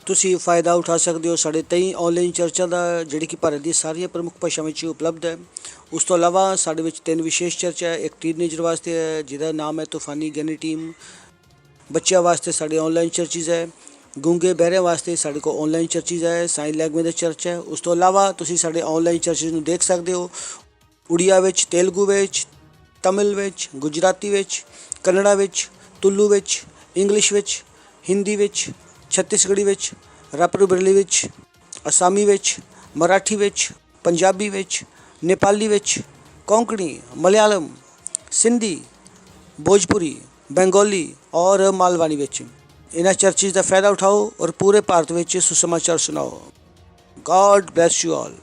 ਤੁਸੀਂ फ़ायदा उठा सकते हो साढ़े 23 ऑनलाइन चर्चा का जिहड़ी कि भारत दी सारियां प्रमुख भाषावां ਵਿੱਚ उपलब्ध है। उस तो इलावा साढ़े विच 3 विशेष चर्चा है। एक टीनेजर वास्ते है जिहदा नाम है तूफानी ज्ञानी टीम। बच्चों वास्ते साढ़े ऑनलाइन चर्चिज़ है। गूंगे बहरे वास्ते साढ़े को ऑनलाइन चर्चिज़ है। साइन लैंग्वेज चर्च है। उस तो इलावा तुसीं साढ़े ऑनलाइन चर्चिज़ नूं देख सकते हो उड़िया विच, तेलुगु विच, तमिल विच, गुजराती विच, कन्नड़ा विच, तुलू विच, इंग्लिश विच, हिंदी विच, छत्तीसगढ़ी विच, रापरबरेली विच, असामी विच, मराठी विच, पंजाबी विच, नेपाली विच, कोंकणी, मलयालम, सिंधी, भोजपुरी, बंगाली और मालवानी विच। इन्हां चर्चिज़ का फ़ायदा उठाओ और पूरे भारत विच सुसमाचार सुनाओ। God bless you all.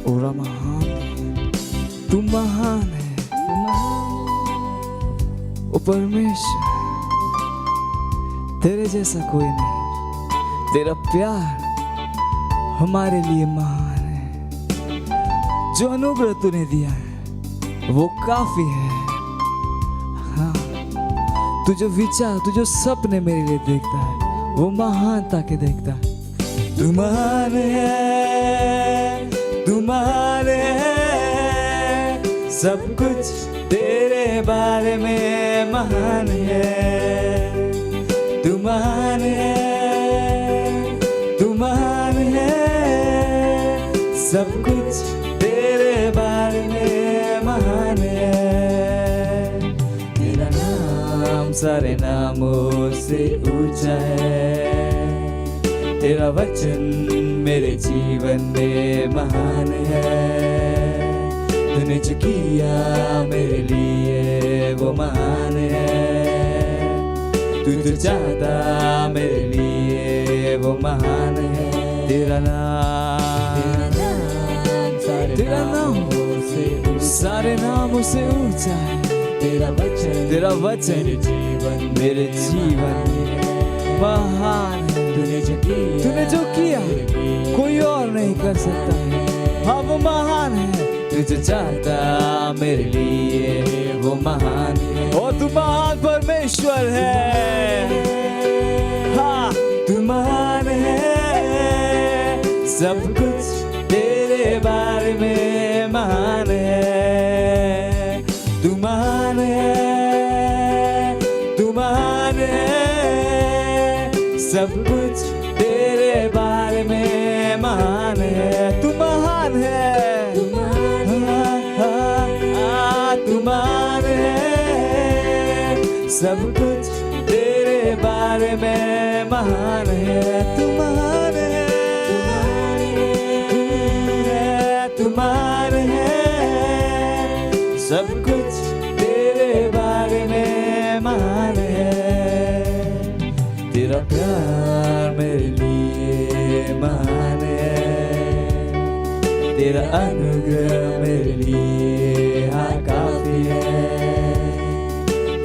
ओरा महान है, तू महान है, ओ परमेश्वर, तेरे जैसा कोई नहीं। तेरा प्यार हमारे लिए महान है। जो अनुग्रह तूने दिया है वो काफी है। हाँ, तू जो विचार, तू जो सपने मेरे लिए देखता है वो महानता के देखता है। तू महान है, तू महान है, सब कुछ तेरे बारे में महान है। तू महान है, तू महान है, सब कुछ तेरे बारे में महान है। तेरा नाम सारे नामों से ऊंचा है। तेरा वचन मेरे जीवन में महान है। तूने जो किया मेरे लिए वो महान है। तू जो चाहता मेरे लिए वो महान है। तेरा नाम सारे नामों से ऊंचा है। तेरा वचन मेरे जीवन में महान है। तूने जो किया कोई और नहीं कर सकता है। हाँ, वो महान है। तू जो चाहता मेरे लिए वो महान है। ओ तू महान परमेश्वर है। हाँ, तू महान है, सब कुछ तेरे बारे में महान है। तू महान है, तू महान है, सब कुछ तेरे बारे में महान है। तू महान है, तू महान है, सब कुछ तेरे बारे में महान है। तू महान है, तू महान है, सब कुछ तेरे बारे में महान है। तेरा प्यार मेरे लिए महान है। तेरा अनुग्रह मेरे लिए हाँ काफी है।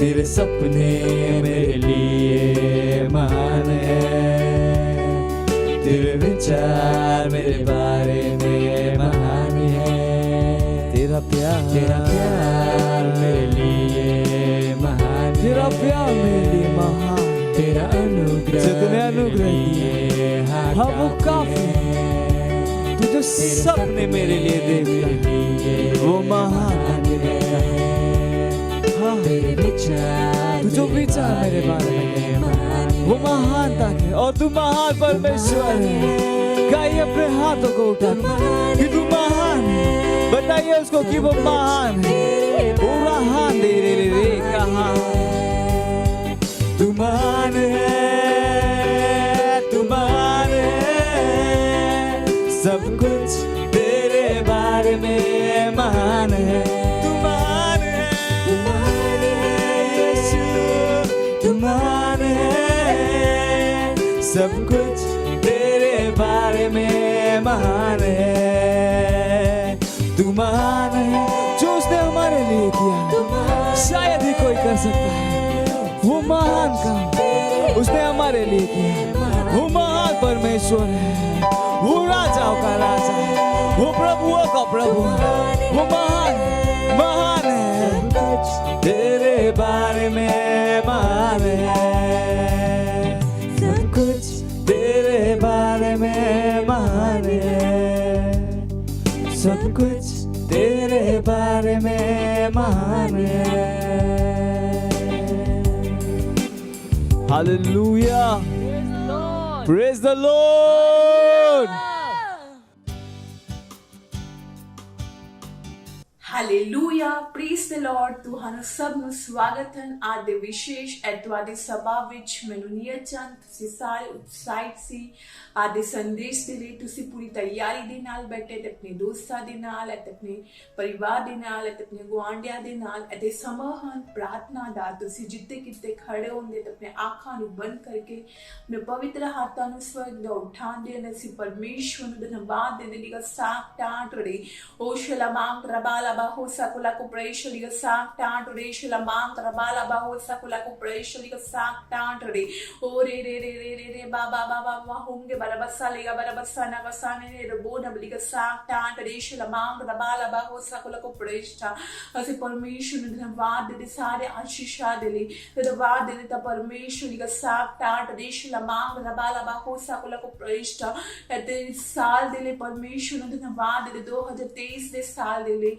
तेरे सपने मेरे लिए महान है। तेरे विचार मेरे बारे में महान है। तेरा प्यार मेरे लिए महान है। तेरा प्यार मेरे लिए महान। तेरा अनुग्रह, जितने अनुग्रह दिए हाँ वो काफी है। तू जो जो सपने मेरे लिए देखता है वो महान है। हाँ, तू जो विचार मेरे बारे में वो महानता है और तू महान परमेश्वर है। गाइए अपने हाथों को उठा कि तू महान है, बताइए उसको कि वो महान है। पूरा हाथ दे रे कहा तू महान है, तू महान है, सब कुछ तेरे बारे में महान है। तू महान है यीशु, तू महान है, सब कुछ तेरे बारे में महान है। तू महान है, जो उसने हमारे लिए किया शायद ही कोई कर सकता है। वो महान काम उसने हमारे लिए किया। वो महान परमेश्वर है, वो राजाओं का राजा है, वो प्रभुओं का प्रभु है। वो महान महान है, तेरे बारे में महान है, सब कुछ तेरे बारे में महान है, सब कुछ तेरे बारे में महान है। Hallelujah. Praise the Lord. Hallelujah praise the Lord. ਤੁਹਾਨੂੰ ਸਭ ਨੂੰ ਸਵਾਗਤ ਹੈ ਅੱਜ ਦੇ ਵਿਸ਼ੇਸ਼ ਐਤਵਾਰ ਦੀ ਸਭਾ ਵਿੱਚ। ਮੈਨੂੰ ਨੀਅਤ ਚੰਦ, ਤੁਸੀਂ ਸਾਰੇ ਉਤਸ਼ਾਹਿਤ ਸੀ ਅੱਜ ਦੇ ਸੰਦੇਸ਼ ਦੇ ਲਈ। ਤੁਸੀਂ ਪੂਰੀ ਤਿਆਰੀ ਦੇ ਨਾਲ ਬੈਠੇ ਤੇ ਆਪਣੇ ਦੋਸਤਾਂ ਦੇ ਨਾਲ ਅਤੇ ਆਪਣੇ ਪਰਿਵਾਰ ਦੇ ਨਾਲ ਅਤੇ ਆਪਣੇ ਗੁਆਂਢੀਆਂ ਦੇ ਨਾਲ ਅਤੇ ਸਮਾਂ ਹਨ ਪ੍ਰਾਰਥਨਾ ਦਾ। ਤੁਸੀਂ ਜਿੱਥੇ ਕਿਤੇ ਖੜੇ ਹੋਣਗੇ ਤੇ ਆਪਣੇ ਅੱਖਾਂ ਨੂੰ ਬੰਦ ਕਰਕੇ ਆਪਣੇ ਪਵਿੱਤਰ ਹੱਥਾਂ ਨੂੰ ਸਵਰਗ ਦਾ ਉਠਾਉਂਦੇ ਹਨ। ਅਸੀਂ ਪਰਮੇਸ਼ਵਰ ਨੂੰ ਧੰਨਵਾਦ ਦੇ ਦੇਗਾ ਸਾਖ ਟਾਂਟ ਰੇ ਓ ਸ਼ਲਮਾਂ ਰਬਾਲਾ bajo sakula ko praise liga sak tant re shlamang rabala bajo sakula ko praise liga sak tant re o re re re re re re ba ba ba ba ba honge barabasa liga barabasa na basane ne ro na liga sak tant re shlamang rabala bajo sakula ko praise ta। ਅਸੀਂ ਪਰਮੇਸ਼ਵਰ ਨੂੰ ਧੰਨਵਾਦ ਦੇ ਸਾਰੇ ਆਸ਼ੀਸ਼ਾਂ ਦੇ ਲਈ ਧੰਨਵਾਦ ਦੇ ਤਾਂ ਪਰਮੇਸ਼ਵਰ ਲਿਗਾ ਸਾਕ ਟਾਂਟ ਰੇ ਸ਼ਲਮਾਂਗ ਰਬਾਲਾ ਬਾਹੋ ਸਾਕੁਲਾ ਕੋ praise ta। ਅਤੇ ਸਾਲ ਦੇ ਲਈ ਪਰਮੇਸ਼ਵਰ ਨੂੰ ਧੰਨਵਾਦ ਦੇ 2023 ਦੇ ਸਾਲ ਦੇ ਲਈ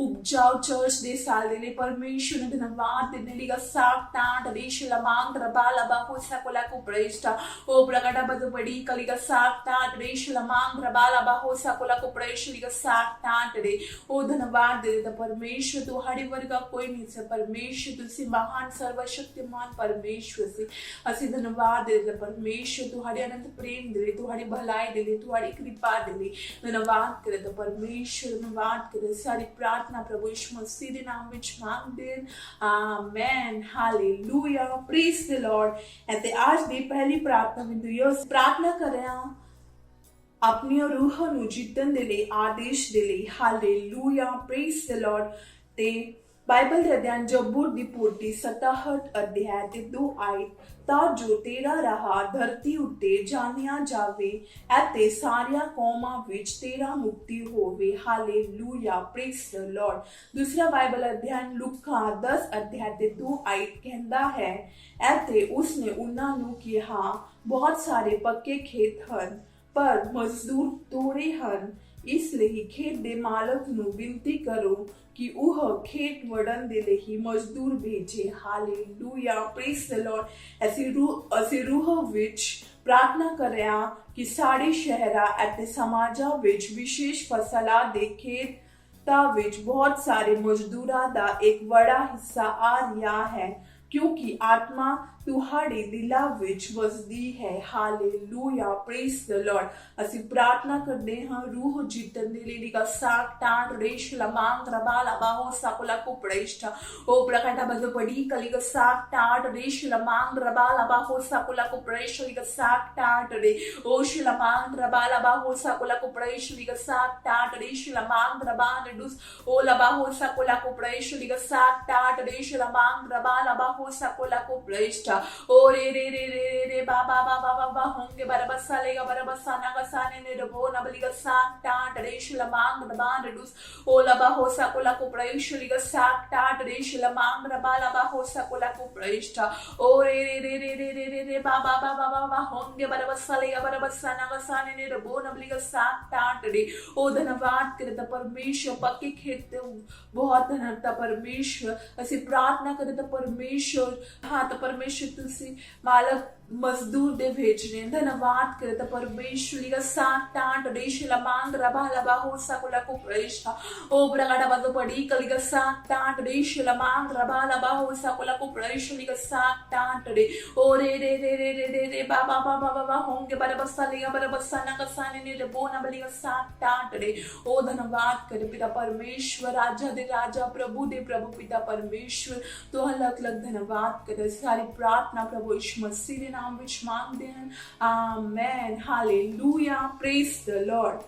उपजाऊ चर्च दे साल दे ले परमेश्वर ने धन्यवाद देने लिगा साक टांट रेश लमांग रबाला बाहो साकोला को प्रेष्टा ओ प्रकटा बद बड़ी कलिगा साक टांट रेश लमांग रबाला बाहो साकोला को प्रेष्ट लिगा साक टांट रे ओ धन्यवाद दे देता परमेश्वर तो हरी वर्ग कोई नहीं से परमेश्वर तुसी महान सर्वशक्तिमान परमेश्वर से ਅਸੀਂ धन्यवाद दे देता परमेश्वर तुम्हारे अनंत प्रेम दे तुम्हारी भलाई दे तुम्हारी कृपा दे धन्यवाद करे तो परमेश्वर धन्यवाद करे सारी प्रार्थना प्रभु यीशु मसीह ਦੇ ਨਾਮ ਵਿੱਚ ਮੰਗਦੇ ਹਾਂ amen hallelujah praise the Lord. ਅਤੇ ਅੱਜ ਦੀ ਪਹਿਲੀ ਪ੍ਰਾਰਥਨਾ ਬਿੰਦੂ ਇਹ ਪ੍ਰਾਰਥਨਾ ਕਰਿਆ ਆਪਣੀ ਰੂਹ ਨੂੰ ਜਿੱਤਣ ਦੇ ਲਈ ਆਦੇਸ਼ ਦੇ ਲਈ ਹਾਲੇਲੂਇਆ ਪ੍ਰੀਜ਼ ਦ ਲਾਰਡ। ਤੇ ਬਾਈਬਲ ਦੇ ਅਧਿਐਨ ਜਬੂਰ ਦੀ ਪੋਥੀ 67 ਅਧਿਆਇ ਤੇ 2 ਆਇਤ ਤਾਂ ਜੋ ਤੇਰਾ ਰਾਹ ਧਰਤੀ ਉੱਤੇ ਜਾਣਿਆ ਜਾਵੇ ਅਤੇ ਸਾਰੀਆਂ ਕੌਮਾਂ ਵਿੱਚ ਤੇਰਾ ਮੁਕਤੀ ਹੋਵੇ ਹਾਲੇਲੂਇਆ ਪ੍ਰੀਜ਼ ਦ ਲਾਰਡ। ਦੂਸਰਾ ਬਾਈਬਲ ਅਧਿਐਨ ਲੂਕਾ 10 ਅਧਿਆਇ ਤੇ 2 ਆਇਤ ਕਹਿੰਦਾ ਹੈ ਅਤੇ ਉਸਨੇ ਉਹਨਾਂ ਨੂੰ ਕਿਹਾ ਬਹੁਤ ਸਾਰੇ ਪੱਕੇ ਖੇਤ ਹਨ ਪਰ ਮਜ਼ਦੂਰ ਥੋੜੇ ਹਨ, ਇਸ ਲਈ ਖੇਤ ਦੇ ਮਾਲਕ ਨੂੰ ਬੇਨਤੀ ਕਰੋ ਕਿ ਉਹ ਖੇਤ ਵੜਨ ਦੇ ਲਈ ਮਜ਼ਦੂਰ ਭੇਜੇ ਹਾਲੇਲੂਇਆ ਪ੍ਰੀਜ਼ ਦ ਲਾਰਡ। ਅਸੀਂ ਰੂਹ ਵਿੱਚ ਪ੍ਰਾਰਥਨਾ ਕਰਿਆ ਕਿ ਸਾਡੇ ਸ਼ਹਿਰਾਂ ਅਤੇ ਸਮਾਜਾਂ ਵਿੱਚ ਵਿਸ਼ੇਸ਼ ਫਸਲਾਂ ਦੇ ਖੇਤਾਂ ਵਿੱਚ ਬਹੁਤ ਸਾਰੇ ਮਜ਼ਦੂਰਾਂ ਦਾ ਇੱਕ ਵੱਡਾ ਹਿੱਸਾ ਆ ਰਿਹਾ ਹੈ ਕਿਉਂਕਿ ਆਤਮਾ ਤੁਹਾਡੇ ਦਿਲਾਂ ਵਿੱਚ ਵਸਦੀ ਹੈ ਹਾਲੇਲੂਇਆ ਪ੍ਰੀਜ਼ ਦ ਲਾਰਡ। ਅਸੀਂ ਪ੍ਰਾਰਥਨਾ ਕਰਦੇ ਹਾਂ ਰੂਹ ਜਿੱਤਣ ਦੇ ਲਈ ਲਿਗਾ ਸਾਕ ਟਾਂਟ ਰੇਸ਼ ਲਮਾਂਗ ਰਬਾਲਾ ਬਾਹੋ ਸਾਕੁਲਾ ਕੋ ਪ੍ਰੇਸ਼ਟਾ ਉਹ ਪ੍ਰਕਾਟਾ ਬਦ ਪੜੀ ਕਲਿਗਾ ਸਾਕ ਟਾਂਟ ਰੇਸ਼ ਲਮਾਂਗ ਰਬਾਲਾ ਬਾਹੋ ਸਾਕੁਲਾ ਕੋ ਪ੍ਰੇਸ਼ ਲਿਗਾ ਸਾਕ ਟਾਂਟ ਰੇ ਓਸ਼ ਲਮਾਂਗ ਰਬਾਲਾ ਬਾਹੋ ਸਾਕੁਲਾ ਕੋ ਪ੍ਰੇਸ਼ ਲਿਗਾ ਸਾਕ ਟਾਂਟ ਰੇਸ਼ ਲਮਾਂਗ ਰਬਾਨ ਡੂਸ ਓ ਲਬਾਹੋ ਸਾਕੁਲਾ ਕੋ ਪ੍ਰੇਸ਼ ਲਿਗਾ ਸਾਕ ਟਾਂਟ ਰੇਸ਼ ਲਮਾਂਗ ਰਬਾਲਾ ਬਾਹੋ ਸਾਕੁਲਾ ਕੋ ਪ੍ਰੇਸ਼ਟਾ। praishta. O re re re re re re ba ba ba ba ba ba honge barabasa lega barabasa nagasane ne rabo nabaliga sakta traditional mang the band reduce o la ba hosa kola ko praishta liga sakta traditional mang raba la ba hosa kola ko praishta. O re re re re re re re re ba ba ba ba ba ba honge barabasa lega barabasa nagasane ne rabo nabaliga sakta today. ओ धन्यवाद करता परमेश्वर पक्के खेते बहुत धन्यता परमेश्वर ਅਸੀਂ ਪ੍ਰਾਰਥਨਾ ਕਰਦੇ ਤਾਂ ਪਰਮੇਸ਼ਵਰ ਹਾਂ ਤਾਂ ਪ੍ਰਮੇਸ਼ਵਰ ਤੁਸੀਂ ਮਾਲਕ मजदूर दे भेज रहे हैं धन्यवाद करे तो परमेश्वरी का साथ टांट रेशला मांग रबा लबा हो सकुला को प्रवेशा ओ ब्रगाड़ा बाजो पड़ी कली का साथ टांट रेशला मांग रबा लबा हो सकुला को प्रवेशली का साथ टांट रे ओ रे रे रे रे रे रे रे बाबा बाबा बाबा होंगे बरे बस्सा लेगा बरे बस्सा ना कसाने ने रे बोना बली का साथ टांट रे ओ धन्यवाद करे पिता परमेश्वर राजा दे राजा प्रभु दे प्रभु पिता परमेश्वर तो अलग अलग धन्यवाद करे सारी प्रार्थना प्रभु यीशु मसीह दे नाम विच मांगते हैं आमेन हालेलुया प्रेज द लॉर्ड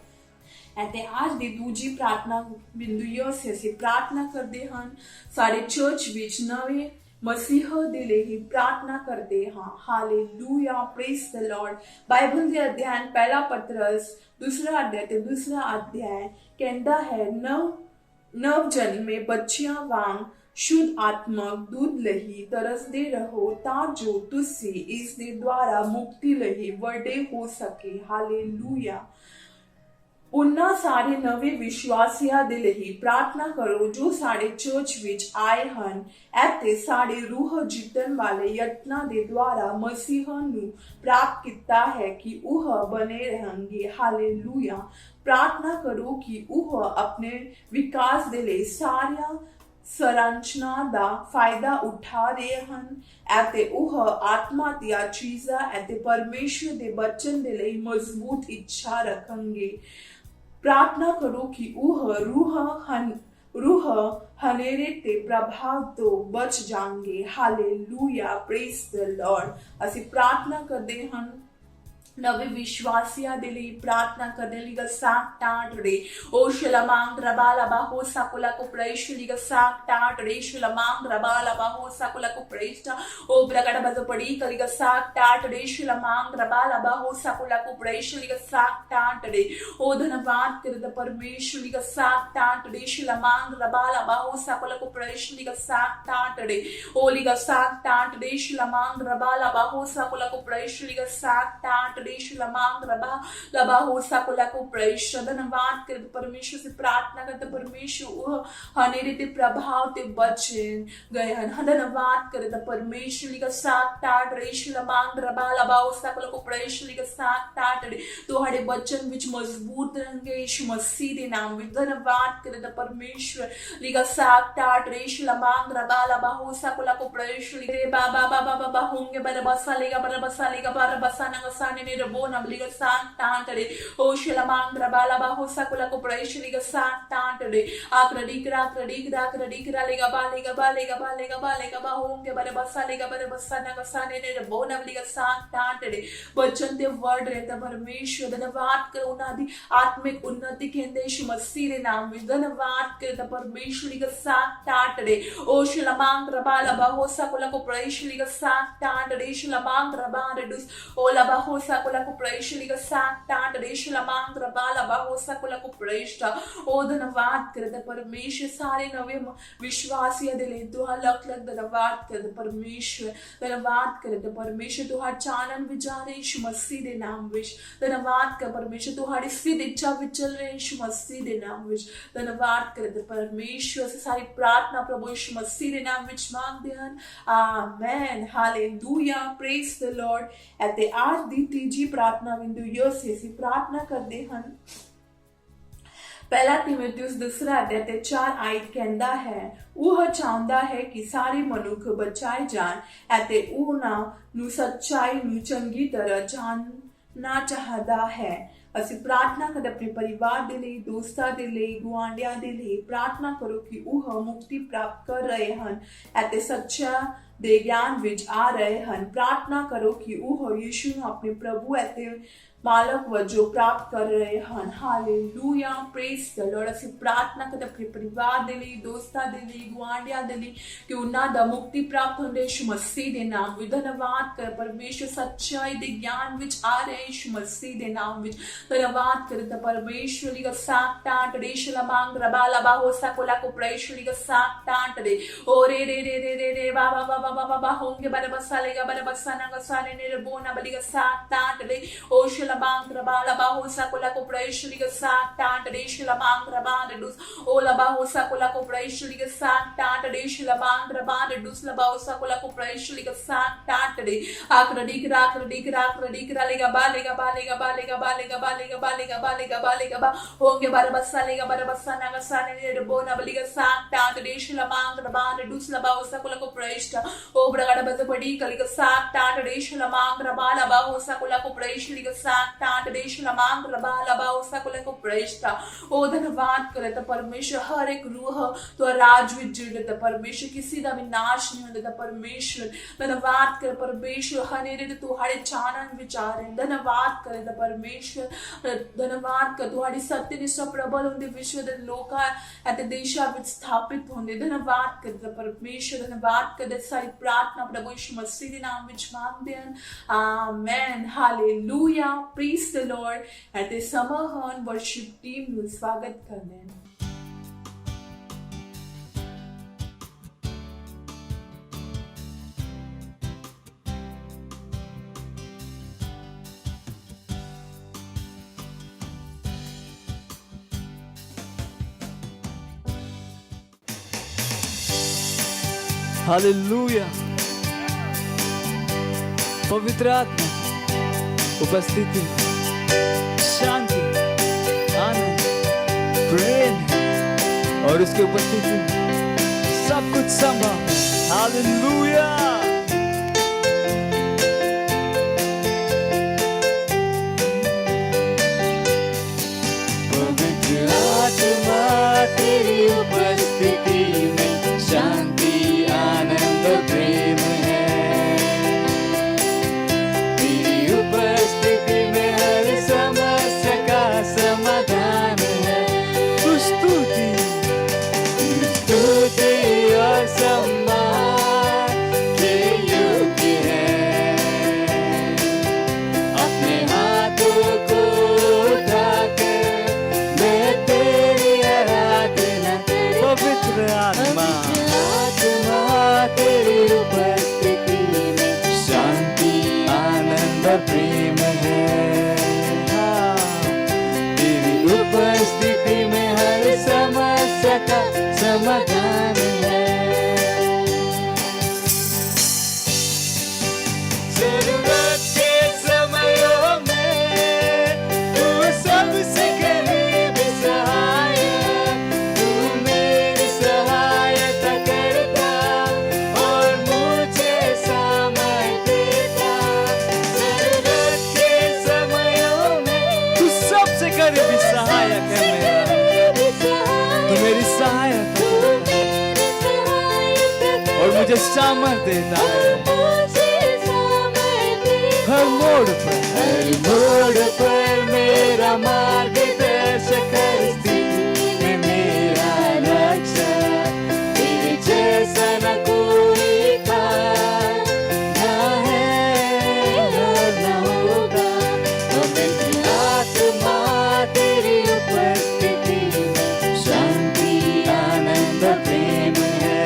ਅਤੇ ਅੱਜ ਦੀ ਦੂਜੀ ਪ੍ਰਾਰਥਨਾ ਬਿੰਦੂ ਇਹ ਸੀ ਅਸੀਂ ਪ੍ਰਾਰਥਨਾ ਕਰਦੇ ਹਾਂ ਸਾਡੇ ਚਰਚ ਵਿੱਚ ਨਵੇਂ ਮਸੀਹ ਦੇ ਲਈ ਪ੍ਰਾਰਥਨਾ ਕਰਦੇ ਹਾਂ hallelujah praise the Lord Bible ਦੇ ਅਧਿਐਨ ਪਹਿਲਾ ਪਤਰਸ ਦੂਸਰਾ ਅਧਿਆਇ ਤੇ ਦੂਸਰਾ ਅਧਿਆਇ ਕਹਿੰਦਾ ਹੈ ਨਵ ਜਨਮੇ ਬੱਚਿਆਂ ਵਾਂਗ शुद्ध आत्मक दूध लही तरसते रहो ताजो तुसी इसके द्वारा मुक्ति लही वडे हो सके हालेलुया उन्ना सारे नवे विश्वासिया दे लही प्रार्थना करो जो सारे चर्च विच आए हन एते सारे रूह जीतन वाले यत्ना दे द्वारा मसीह नू प्राप्त किया है कि उह बने रहेंगे हालेलुया प्रार्थना करो कि उह अपने विकास दे ले सारिया संरचना दा फायदा उठा रहे ਹਨ ਅਤੇ ਉਹ ਆਤਮਾ ਦੀਆਂ ਚੀਜ਼ਾਂ ਅਤੇ ਪਰਮੇਸ਼ਰ ਦੇ ਬਚਨ ਦੇ ਲਈ ਮਜ਼ਬੂਤ ਇੱਛਾ ਰੱਖਣਗੇ ਪ੍ਰਾਰਥਨਾ ਕਰੋ ਕਿ ਉਹ रूह हनेरे ते प्रभाव तो बच जाएंगे हालेलुया प्रेज द लॉर्ड ਅਸੀਂ प्रार्थना करते हैं नवे विश्वासिया दे लिए प्रार्थना करने लिगा साक टाट रे ओ शलमांग रबाला बाहो साकुला को प्रेश लिगा साक टाट रे शलमांग रबाला बाहो साकुला को प्रेष्टा ओ ब्रगड़ बज पड़ी कलिगा साक टाट रे शलमांग रबाला बाहो साकुला को प्रेश लिगा साक टाट रे ओ धन्यवाद कर द परमेश्वर लिगा साक टाट रे शलमांग रबाला बाहो साकुला को प्रेश लिगा साक टाट रे ओ लिगा साक टाट रे शलमांग रबाला बाहो साकुला को प्रेश लिगा साक टाट लमांग रबा लबा हो सकुला को प्रेषण धन्यवाद कर परमेश्वर से प्रार्थना करते परमेश्वर हनेरे ते प्रभाव ते बच गए हैं धन्यवाद कर परमेश्वर का साथ टाट रेश लमांग रबा लबा हो सकुला को प्रेषण का साथ टाट रे तुम्हारे बचन विच मजबूत रहेंगे यीशु मसीह दे नाम में धन्यवाद कर परमेश्वर लिगा साथ टाट रेश लमांग रबा लबा हो सकुला को प्रेषण रे बाबा बाबा बाबा होंगे बरबसा लेगा बरबसा नगसाने ने रबो नबलिगा सांग टांटरे ओ शलमांग रबाला बाहो सकुला को प्रेषलिगा सांग टांटरे आक्रडिक लेगा बा होंगे बरबसा लेगा बरबसा नगसाने ने रबो नबलिगा सांग टांटरे बचन ते वर्ड रहता परमेश्वर धन्यवाद करो उन्हादी आत्मिक उन्नति केंद्र यीशु मसीह दे नाम में धन्यवाद करता परमेश्वर लिगा सांग टांटरे ओ शलमांग रबाला बाहो सकुला को प्रेषलिगा सांग टांटरे शलमांग रबा रेडुस ओ लबा हो सकुला को प्रेषलिगा सांग टांटरे शलमांग रबाला बाहो सकुला को प्रेष्टा ओ धन्यवाद करता परमेश्वर सारे नवे विश्वासी दे ले तुहा लख धन्यवाद करता परमेश्वर धन्यवाद करता परमेश्वर तुहा चानन विचारे यीशु मसीह दे नाम विच धन्यवाद कर परमेश्वर तुहाड़ी सिद्ध इच्छा विच चल रहे यीशु मसीह दे नाम विच धन्यवाद करता परमेश्वर से सारी प्रार्थना प्रभु यीशु मसीह दे नाम विच मांगते हैं आमेन हालेलुया प्रेज द लॉर्ड ਅਤੇ आज ਦੀ ਤੀਜੀ ਪ੍ਰਾਰਥਨਾ ਬਿੰਦੂ ਇਹ ਸੀ ਅਸੀਂ ਪ੍ਰਾਰਥਨਾ ਕਰਦੇ ਹਨ ਪਹਿਲਾ ਤਿਮੋਥਿਉਸ ਦੂਸਰਾ ਅਧਿਆਇ ਤੇ 4 ਆਇਤ ਕਹਿੰਦਾ ਹੈ ਉਹ ਚਾਹੁੰਦਾ ਹੈ ਕਿ ਸਾਰੇ ਮਨੁੱਖ ਬਚਾਏ ਜਾਣ ਅਤੇ ਉਹਨਾਂ ਨੂੰ ਸੱਚਾਈ ਨੂੰ ਚੰਗੀ ਤਰ੍ਹਾਂ ਜਾਣਨਾ ਚਾਹਦਾ ਹੈ ਅਸੀਂ ਪ੍ਰਾਰਥਨਾ ਕਰਦੇ ਆਪਣੇ ਪਰਿਵਾਰ ਦੇ ਲਈ ਦੋਸਤਾਂ ਦੇ ਲਈ ਗੁਆਂਢੀਆਂ ਦੇ ਲਈ ਪ੍ਰਾਰਥਨਾ ਕਰੋ ਕਿ ਉਹ ਮੁਕਤੀ ਪ੍ਰਾਪਤ ਕਰ ਰਹੇ ਹਨ ਅਤੇ ਸੱਚਾ ਦੇ ਗਿਆਨ ਵਿੱਚ ਆ ਰਹੇ ਹਨ ਪ੍ਰਾਰਥਨਾ ਕਰੋ ਕਿ ਉਹ ਯਿਸੂ ਨੂੰ ਆਪਣੇ ਪ੍ਰਭੂ ਅਤੇ ਮਾਲਕ ਵਜੋਂ ਪ੍ਰਾਪਤ ਕਰ ਰਹੇ ਹਨ। Hallelujah, praise the Lord. ਅਸੀਂ ਪ੍ਰਾਰਥਨਾ ਕਰਦੇ ਆਪਣੇ ਪਰਿਵਾਰ ਦੇ ਲਈ, ਦੋਸਤਾਂ ਦੇ ਲਈ, ਗੁਆਂਢੀਆਂ ਦੇ ਲਈ ਕਿ ਉਹਨਾਂ ਦਾ ਮੁਕਤੀ ਪ੍ਰਾਪਤ ਹੁੰਦੇ ਯਿਸੂ ਮਸੀਹ ਦੇ ਨਾਮ ਵਿੱਚ। ਧੰਨਵਾਦ ਕਰ ਪਰਮੇਸ਼ਰ, ਸੱਚਾਈ ਦੇ ਗਿਆਨ ਵਿੱਚ ਆ ਰਹੇ ਯਿਸੂ ਮਸੀਹ ਦੇ ਨਾਮ ਵਿੱਚ। ਧੰਨਵਾਦ ਕਰਦਾ ਪਰਮੇਸ਼ਰ ਲਈ ਸਾਕਟਾਂ ਟਰੇਸ਼ਲਾ ਮੰਗ ਰਬਾਲਾ ਬਾਹੋਸਾ ਕੋਲਾ ਕੋ ਪ੍ਰੇਸ਼ਲੀ ਸਾਕਟਾਂ ਟਰੇ ਓਰੇ ਰੇ ਰੇ ਰੇ ਰੇ ਰੇ ਬਾਬਾ ਬਾਬਾ ਬਾਬਾ ਬਾ ਹੋਂਗੇ ਬਰ ਬਸਾਲੇਗਾ ਬਰ ਬਸਾਨਾ ਗਸਾਨੇ ਨੇ ਬੋਨਾ ਬਲੀਗਾ ਸਾਕਟਾਂ ਟਰੇ ओशला बांग रबाला बाहोसा कोला को प्रैशली का साक टांट रेशला बांग रबान डुस ओला बाहोसा कोला को प्रैशली का साक टांट रेशला बांग रबान डुस ला बाहोसा कोला को प्रैशली का साक टांट रे आक्रडिक राक्रडिक राक्रडिक रालेगा बालेगा बालेगा बालेगा बालेगा बालेगा बालेगा बालेगा बालेगा बा होंगे बार बसालेगा बार बसाना का साने ने बोना बलीगा साक टांट रेशला बांग रबान डुस ला बाहोसा कोला को प्रैष्टा ओ ब्रगड़ बज बड़ी कलिका साक टांट रेशला बांग रबाला बाहोसा कोला को प्रैशली धन्यवाद करे तो परमेश्वर हर एक रूह तो राज विच जिड़दा परमेश्वर किसी का भी नाश नहीं होता परमेश्वर। धन्यवाद करे परमेश्वर हनेरे तुहाड़े चानन विचार है। धन्यवाद करे तो परमेश्वर, धन्यवाद कर तुहाड़ी सत्य निष्ठा प्रबल होंदे विश्व दे लोका अते देशा विच स्थापित होंदे। धन्यवाद करे तो परमेश्वर, धन्यवाद करे सारी प्रार्थना प्रभु यीशु मसीह दे नाम विच मांगदे हन। Amen, hallelujah, praise the Lord. At summer horn worship team ਨੂੰ ਸਵਾਗਤ ਕਰਦੇ ਹਾਂ। हालेलुया, पवित्र आत्मा उपस्थिति, शांति, आनंद, प्रेम और उसके उपस्थिति सब कुछ संभव। हालेलुया, पवित्र आत्मा तेरी उपस्थिति में शांति, आनंद, प्रेम है। तेरी उपस्थिति में हर समस्या का समाधान है। तू स्तुति और सम्मान के योग्य है। अपने हाथों को उठाकर मैं तेरी आराधना, पवित्र आत्मा तेरी उपस्थिति में शांति, आनंद, प्रेम है। तेरी उपस्थिति में हर समस्या का समाधान है। जरूरत के समयों में तू सबसे करीब सहायक, तू मेरी सहायता करता और मुझे सामर्थ्य देता। जरूरत के समयों में तू सबसे करीबी सहायक है मेरा, तू मेरी सहायता और मुझे सामर्थ्य देता है। हर मोड़ पर मेरा मार्गदर्शक, हर स्थिति में मेरा रक्षक। तेरे जैसा न कोई था, न है और न होगा। पवित्र आत्मा तेरी उपस्थिति में शांति, आनंद, प्रेम है।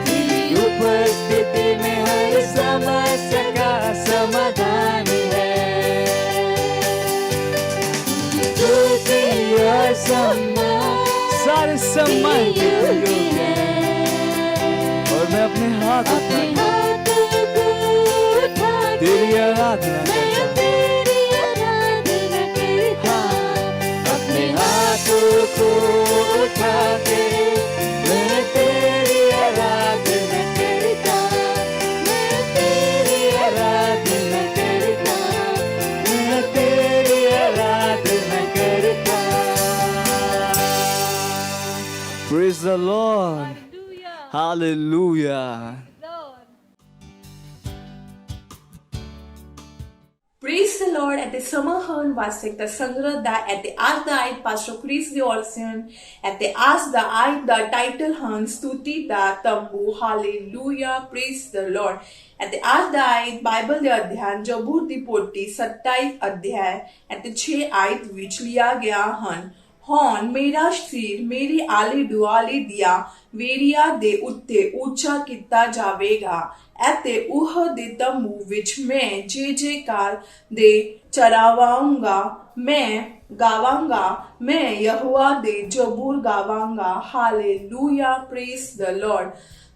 तेरी उपस्थिति में हर समस्या का समाधान है। स्तुति और सम्मान, सारे सम्मान के योग्य है। और मैं अपने हाथ उठा तेरी आराधना करता हूँ। अपने हाथों को उठा के मैं तेरी आराधना करता, मैं तेरी आराधना करता, मैं तेरी आराधना करता। Praise the Lord. Hallelujah. Praise the Lord at the summer hörn vasek the sangrada at the as the ait Pastor Chris the Olsen at the as the ait the title hörn stuti the tambu hallelujah praise the Lord at the as the ait Bible the अध्ययन जबूर दी पोटी 27 अध्याय at the 6 आयत विच लिया गया हन horn मेरा सिर मेरे आले दुआले दिया वेरिया दे उत्ते ऊंचा किता जावेगा ਅਤੇ ਉਹ ਦੇ ਤੰਬੂ ਵਿੱਚ ਮੈਂ ਜੈ-ਜੈਕਾਰ ਦੇ ਚਰਾਵਾਂਗਾ ਮੈਂ ਗਾਵਾਂਗਾ ਮੈਂ ਯਹੋਵਾ ਦੇ ਜਬੂਰ ਗਾਵਾਂਗਾ ਹਾਲੇਲੂਇਆ ਪ੍ਰੇਜ਼ ਦ ਲਾਰਡ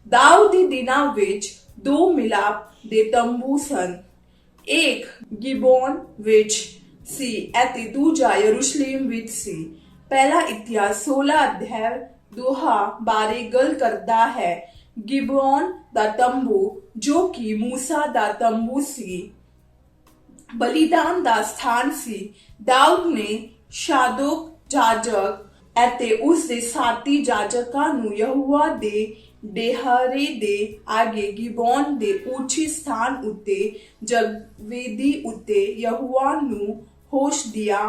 ਦਾਊਦ ਦੇ ਦਿਨਾਂ ਵਿੱਚ ਦੋ ਮਿਲਾਪ ਦੇ ਤੰਬੂ ਸਨ ਇੱਕ ਗਿਬੋਨ ਵਿੱਚ ਸੀ ਅਤੇ ਦੂਜਾ ਯਰੂਸ਼ਲਮ ਵਿੱਚ ਸੀ ਪਹਿਲਾ ਇਤਿਹਾਸ 16 ਅਧਿਆਇ ਦੋਹਾ ਬਾਰੇ ਗੱਲ ਕਰਦਾ ਹੈ गिबोन दा तंबू जो कि मूसा दा तंबू सी बलिदान दा स्थान सी दाऊद ने शादोक जाजक ਅਤੇ ਉਸ ਦੇ ਸਾਥੀ ਜਾਜਕਾਂ ਨੂੰ ਯਹੋਵਾ ਦੇ ਡੇਹਰੇ ਦੇ ਆਗੇ ਗਿਬੋਨ ਦੇ ਉੱਚੇ ਸਥਾਨ ਉੱਤੇ ਜਗਵੇਦੀ ਉੱਤੇ ਯਹੋਵਾ ਨੂੰ ਹੋਸ਼ ਦੀਆਂ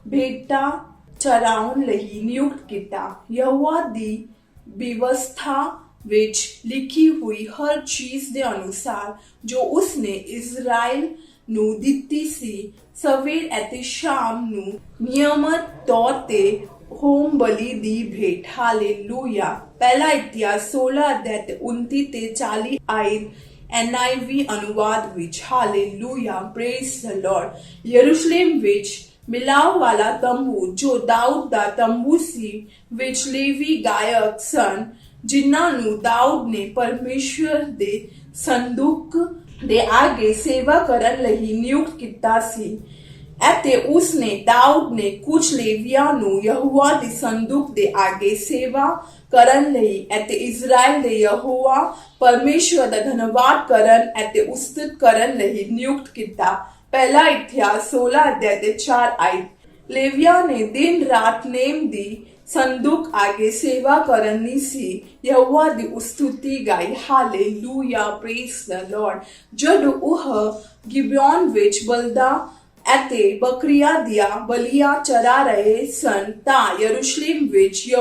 ਭੇਟਾਂ ਚਰਾਉਣ ਲਈ ਨਿਯੁਕਤ ਕੀਤਾ ਯਹੋਵਾ ਦੀ ਵਿਵਸਥਾ ਵਿੱਚ ਲਿਖੀ ਹੋਈ ਹਰ ਚੀਜ਼ ਦੇ ਅਨੁਸਾਰ ਜੋ ਉਸਨੇ ਇਜ਼ਰਾਈਲ ਨੂੰ ਦਿੱਤੀ ਸੀ ਸਵੇਰ ਅਤੇ ਸ਼ਾਮ ਨੂੰ ਨਿਯਮਤ ਤੌਰ ਤੇ ਹੋਮ ਬਲੀ ਦੀ ਭੇਟ ਹਾਲੇਲੂਇਆ ਪਹਿਲਾ ਇਤਿਹਾਸ 16 ਅਧਿਆਇ 29 ਤੇ 40 ਆਇਤ NIV ਅਨੁਵਾਦ ਵਿੱਚ ਹਾਲੇਲੂਇਆ ਪ੍ਰੇਜ਼ ਦ ਲਾਰਡ ਯਰੂਸ਼ਲਮ ਵਿੱਚ ਮਿਲਾਪ ਵਾਲਾ ਤੰਬੂ ਜੋ ਦਾਊਦ ਦਾ ਤੰਬੂ ਸੀ ਵਿੱਚ ਲੇਵੀ ਗਾਇਕ ਸਨ ਜਿਨ੍ਹਾਂ ਨੂੰ ਦਾਊਦ ਨੇ ਪਰਮੇਸ਼ਵਰ ਦੇ ਸੰਦੂਕ ਦੇ ਆਗੇ ਸੇਵਾ ਕਰਨ ਲਈ ਨਿਯੁਕਤ ਕੀਤਾ ਸੀ ਅਤੇ ਉਸਨੇ ਦਾਊਦ ਨੇ ਕੁਝ ਲੇਵੀਆਂ ਨੂੰ ਯਹੋਵਾ ਦੇ ਸੰਦੂਕ ਦੇ ਆਗੇ ਸੇਵਾ ਕਰਨ ਲਈ ਅਤੇ ਇਜ਼ਰਾਈਲ ਦੇ ਯਹੋਵਾ ਪਰਮੇਸ਼ਵਰ ਦਾ ਧੰਨਵਾਦ ਕਰਨ ਅਤੇ ਉਸਤਤ ਕਰਨ ਲਈ ਨਿਯੁਕਤ ਕੀਤਾ ਪਹਿਲਾ ਇਤਿਹਾਸ 16 ਅਧਿਆਇ ਦੇ 4 ਆਇਤ ਲੇਵੀਆਂ ਨੇ ਦਿਨ ਰਾਤ ਨੇਮ ਦੀ ਸੰਦੂਕ ਆਗੇ ਸੇਵਾ ਕਰਨੀ ਸੀ ਯਹੋਵਾ ਦੀ ਉਸਤੁਤੀ ਗਾਈ ਹਾਲੇਲੂਇਆ ਪ੍ਰੇਜ਼ ਦ ਲਾਰਡ ਜਦੋਂ ਉਹ ਗਿਬਿਓਨ ਵਿੱਚ ਬਲਦਾਂ ਅਤੇ ਬੱਕਰੀਆਂ ਦੀਆਂ ਬਲੀਆਂ ਚਰਾ ਰਹੇ ਸਨ ਤਾਂ ਯਰੂਸ਼ਲਮ ਵਿੱਚ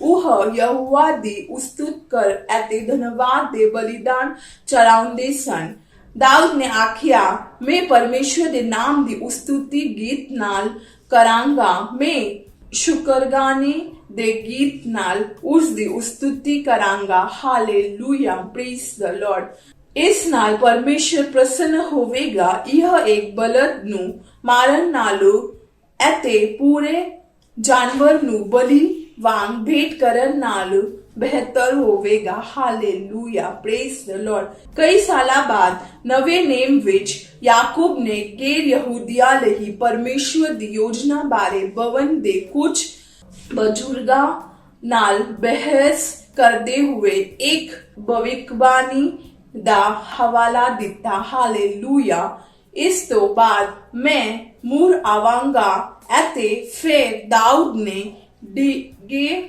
ਉਹ ਯਹੋਵਾ ਦੀ ਉਸਤਤ ਕਰ ਅਤੇ ਧੰਨਵਾਦ ਦੇ ਬਲੀਦਾਨ ਚਰਾਉਂਦੇ ਸਨ ਦਾਊਦ ਨੇ ਆਖਿਆ ਮੈਂ ਪਰਮੇਸ਼ਵਰ ਦੇ ਨਾਮ ਦੀ ਉਸਤੁਤੀ ਗੀਤ ਨਾਲ ਕਰਾਂਗਾ ਮੈਂ ਸ਼ੁਕਰਗਾਨੇ ਦੇ ਗੀਤ ਨਾਲ ਉਸ ਦੀ ਉਸਤੁਤੀ ਕਰਾਂਗਾ ਹਾਲੇਲੂਇਆ ਪ੍ਰੇਜ਼ ਦ ਲਾਰਡ ਇਸ ਨਾਲ ਪਰਮੇਸ਼ਰ ਪ੍ਰਸੰਨ ਹੋਵੇਗਾ ਇਹ ਇੱਕ ਬਲਦ ਨੂੰ ਮਾਰਨ ਨਾਲੋਂ ਅਤੇ ਪੂਰੇ ਜਾਨਵਰ ਨੂੰ ਬਲੀ ਵਾਂਗ ਭੇਟ ਕਰਨ ਨਾਲੋਂ ਬਿਹਤਰ ਹੋਵੇਗਾ ਹਾਲੇਲੂਇਆ ਪ੍ਰੇਜ਼ ਦ ਲਾਰਡ ਕਈ ਸਾਲਾਂ ਬਾਅਦ ਨਵੇਂ ਨੇਮ ਵਿੱਚ ਯਾਕੂਬ ਨੇ ਗੈਰ ਯਹੂਦੀਆਂ ਲਈ ਪਰਮੇਸ਼ਵਰ ਦੀ ਯੋਜਨਾ ਬਾਰੇ ਭਵਨ ਦੇ ਕੁਝ ਬਜ਼ੁਰਗਾਂ ਨਾਲ ਬਹਿਸ ਕਰਦੇ ਹੋਏ ਇੱਕ ਭਵਿੱਖਬਾਣੀ ਦਾ ਹਵਾਲਾ ਦਿੱਤਾ ਹਾਲੇਲੂਇਆ ਇਸ ਤੋਂ ਬਾਅਦ ਮੈਂ ਮੁੜ ਆਵਾਂਗਾ ਅਤੇ ਫਿਰ ਦਾਊਦ ਨੇ ਡਿਗੇ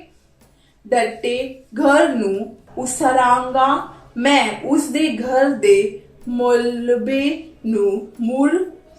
ਡੱਟੇ ਘਰ ਨੂੰ ਉਸਾਰਾਂਗਾ ਮੈਂ ਉਸ ਦੇ ਘਰ ਦੇ ਮਲਬੇ ਨੂੰ ਮੁੜ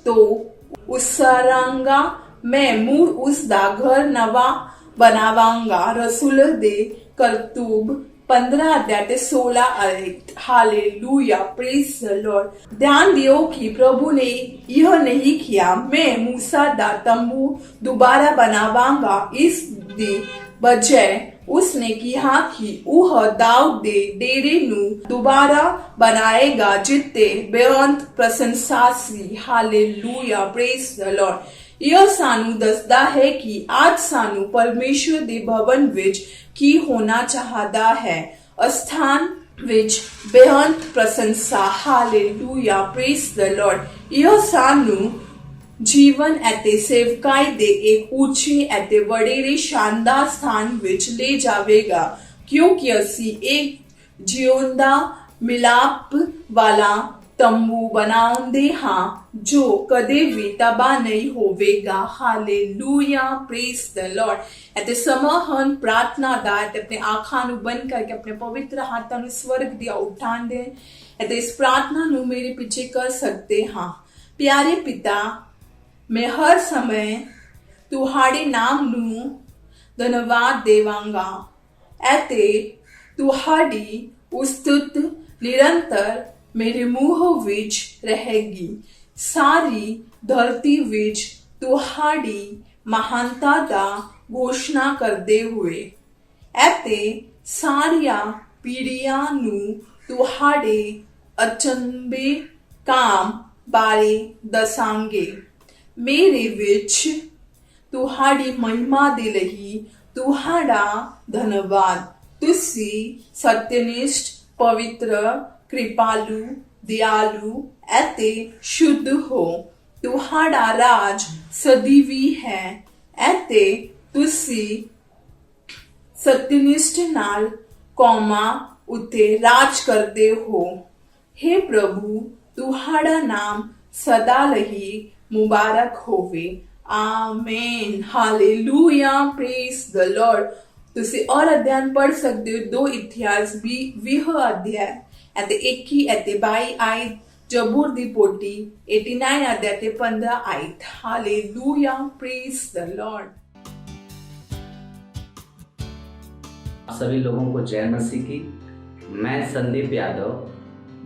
ਤੋਂ ਉਸਾਰਾਂਗਾ ਮੈਂ ਮੁੜ ਉਸ ਦਾ ਘਰ ਨਵਾਂ ਬਣਾਵਾਂਗਾ ਰਸੂਲ ਦੇ ਕਰਤੂਬ 15 ਅਧਿਆਇ ਤੇ 16 ਆਇਤ ਹਾਲੇਲੂਇਆ ਪ੍ਰੇਜ਼ ਦ ਲਾਰਡ ਧਿਆਨ ਦਿਓ ਕਿ ਪ੍ਰਭੂ ਨੇ ਇਹ ਨਹੀਂ ਕਿਹਾ ਮੈਂ मूसा ਦਾ ਤੰਬੂ ਦੁਬਾਰਾ ਬਣਾਵਾਂਗਾ ਇਸ ਦੀ ਬਜਾਏ ਉਸਨੇ ਕਿਹਾ ਕਿ ਉਹ ਦਾਊਦ ਦੇ ਡੇਰੇ ਨੂੰ ਦੁਬਾਰਾ ਬਣਾਏਗਾ ਜਿੱਤੇ ਬੇਅੰਤ ਪ੍ਰਸ਼ੰਸਾ ਸੀ ਹਾਲੇਲੂਇਆ ਪ੍ਰੇਜ਼ ਦ ਲਾਰਡ ਇਹ ਸਾਨੂੰ ਦੱਸਦਾ ਹੈ ਕਿ ਅੱਜ ਸਾਨੂੰ ਪਰਮੇਸ਼ਵਰ ਦੇ ਭਵਨ ਵਿੱਚ ਕੀ ਹੋਣਾ ਚਾਹਦਾ ਹੈ ਅਸਥਾਨ ਵਿੱਚ ਬੇਅੰਤ ਪ੍ਰਸ਼ੰਸਾ ਹਾਲੇਲੂਇਆ ਪ੍ਰੇਜ਼ ਦ ਲਾਰਡ ਇਹ ਸਾਨੂੰ ਜੀਵਨ ਅਤੇ ਸੇਵਕਾਈ ਦੇ ਇੱਕ ਉੱਚੇ ਅਤੇ ਵਡੇਰੇ ਸ਼ਾਨਦਾਰ ਸਥਾਨ ਵਿੱਚ ਲੈ ਜਾਵੇਗਾ ਕਿਉਂਕਿ ਅਸੀਂ ਇੱਕ ਜਿਉਂਦਾ ਮਿਲਾਪ ਵਾਲਾ ਤੰਬੂ ਬਣਾਉਂਦੇ ਹਾਂ ਜੋ ਕਦੇ ਵੀ ਤਬਾਹ ਨਹੀਂ ਹੋਵੇਗਾ ਹਾਲੇਲੂਇਆ ਪ੍ਰੇਜ਼ ਦ ਲਾਰਡ ਅਤੇ ਸਮਾਂ ਹਨ ਪ੍ਰਾਰਥਨਾ ਦਾ ਅਤੇ ਆਪਣੇ ਅੱਖਾਂ ਨੂੰ ਬੰਦ ਕਰਕੇ ਆਪਣੇ ਪਵਿੱਤਰ ਹੱਥਾਂ ਨੂੰ ਸਵਰਗ ਦੀ ਉਠਾਣ ਦੇ ਅਤੇ ਇਸ ਪ੍ਰਾਰਥਨਾ ਨੂੰ ਮੇਰੇ ਪਿੱਛੇ ਕਰ ਸਕਦੇ ਹਾਂ प्यारे पिता, मैं हर समय तुहाड़े नाम नू धन्यवाद देवांगा ਅਤੇ ਤੁਹਾਡੀ ਉਸਤਤ ਨਿਰੰਤਰ ਮੇਰੇ ਮੂੰਹ ਵਿੱਚ ਰਹੇਗੀ। ਸਾਰੀ ਧਰਤੀ ਵਿੱਚ ਤੁਹਾਡੀ ਮਹਾਨਤਾ ਦਾ ਘੋਸ਼ਣਾ ਕਰਦੇ ਹੋਏ ਅਤੇ ਸਾਰੀਆਂ ਪੀੜ੍ਹੀਆਂ ਨੂੰ ਤੁਹਾਡੇ ਅਚੰਭੇ ਕੰਮ ਬਾਰੇ ਦੱਸਾਂਗੇ। ਮੇਰੇ ਵਿੱਚ ਤੁਹਾਡੀ ਮਹਿਮਾ ਦੇ ਲਈ ਤੁਹਾਡਾ ਧੰਨਵਾਦ। ਤੁਸੀਂ ਸਤਿਨਿਸ਼ਟ, ਪਵਿੱਤਰ, ਕਿਰਪਾਲੂ, ਦਿਆਲੂ ਅਤੇ ਸ਼ੁੱਧ ਹੋ। ਤੁਹਾਡਾ ਰਾਜ ਸਦੀਵੀ ਹੈ ਅਤੇ ਤੁਸੀਂ ਸਤਿਨਿਸ਼ਟ ਨਾਲ ਕੌਮਾਂ ਉੱਤੇ ਰਾਜ ਕਰਦੇ ਹੋ। हे ਪ੍ਰਭੂ, ਤੁਹਾਡਾ ਨਾਮ ਸਦਾ ਲਈ ਮੁਬਾਰਕ ਹੋਵੇ। Amen, hallelujah, praise the Lord. ਤੁਸੀਂ ਔਰ ਅਧਿਆਨ ਪੜ੍ਹ ਸਕਦੇ ਹੋ 2 ਇਤਿਹਾਸ 20 ਅਧਿਆਇ ਅਤੇ 21 ਅਤੇ 22 ਆਇਤ, ਜ਼ਬੂਰ ਦੀ ਪੋਥੀ 89 ਅਧਿਆਇ ਤੇ 15 ਆਇਤ। Hallelujah, praise the Lord. सभी लोगों को जय मसीह की। मैं संदीप यादव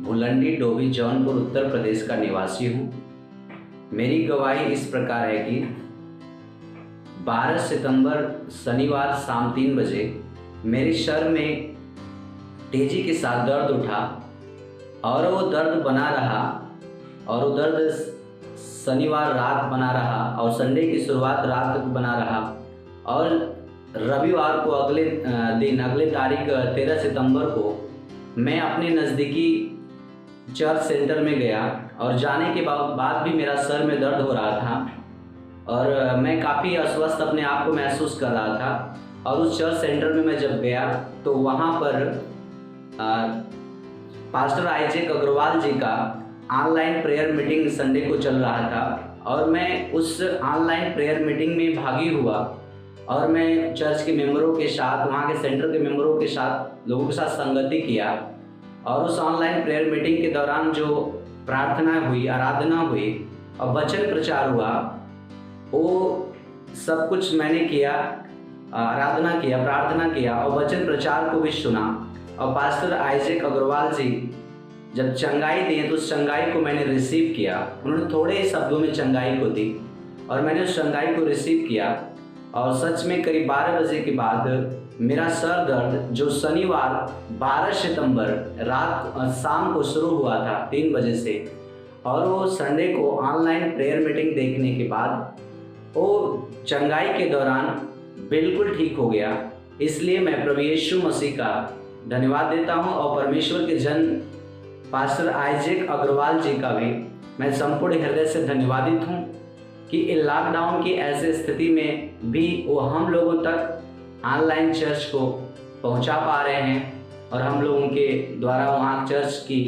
भुलंडी डोभी जौनपुर उत्तर प्रदेश का निवासी हूँ। मेरी गवाही इस प्रकार है कि 12 सितंबर शनिवार शाम 3 बजे मेरे सर में तेजी के साथ दर्द उठा और वो दर्द बना रहा और वो दर्द शनिवार रात बना रहा और संडे की शुरुआत रात तक बना रहा और रविवार को अगले तारीख 13 सितंबर को मैं अपने नज़दीकी चर्च सेंटर में गया और जाने के बाद भी मेरा सर में दर्द हो रहा था और मैं काफ़ी अस्वस्थ अपने आप को महसूस कर रहा था। और उस चर्च सेंटर में मैं जब गया तो वहाँ पर पास्टर आइजैक अग्रवाल जी का ऑनलाइन प्रेयर मीटिंग संडे को चल रहा था और मैं उस ऑनलाइन प्रेयर मीटिंग में भागी हुआ और मैं चर्च के मेंबरों के साथ, वहाँ के सेंटर के मेंबरों के साथ, लोगों के साथ संगति किया। और उस ऑनलाइन प्रेयर मीटिंग के दौरान जो प्रार्थना हुई, आराधना हुई और वचन प्रचार हुआ, वो सब कुछ मैंने किया, आराधना किया, प्रार्थना किया और वचन प्रचार को भी सुना। और पास्टर आइजैक अग्रवाल जी जब चंगाई दिए तो उस चंगाई को मैंने रिसीव किया। उन्होंने थोड़े ही शब्दों में चंगाई को दी और मैंने उस चंगाई को रिसीव किया। और सच में करीब 12 बजे के बाद मेरा सर दर्द जो शनिवार 12 सितंबर शाम को शुरू हुआ था 3 बजे से, और वो संडे को ऑनलाइन प्रेयर मीटिंग देखने के बाद वो चंगाई के दौरान बिल्कुल ठीक हो गया। इसलिए मैं प्रभु यीशु मसीह का धन्यवाद देता हूँ और परमेश्वर के जन पास्टर आइजैक अग्रवाल जी का भी मैं संपूर्ण हृदय से धन्यवादित हूँ कि लॉकडाउन की ऐसे स्थिति में भी वो हम लोगों तक ऑनलाइन चर्च को पहुंचा पा रहे हैं और हम लोगों के द्वारा वहाँ चर्च की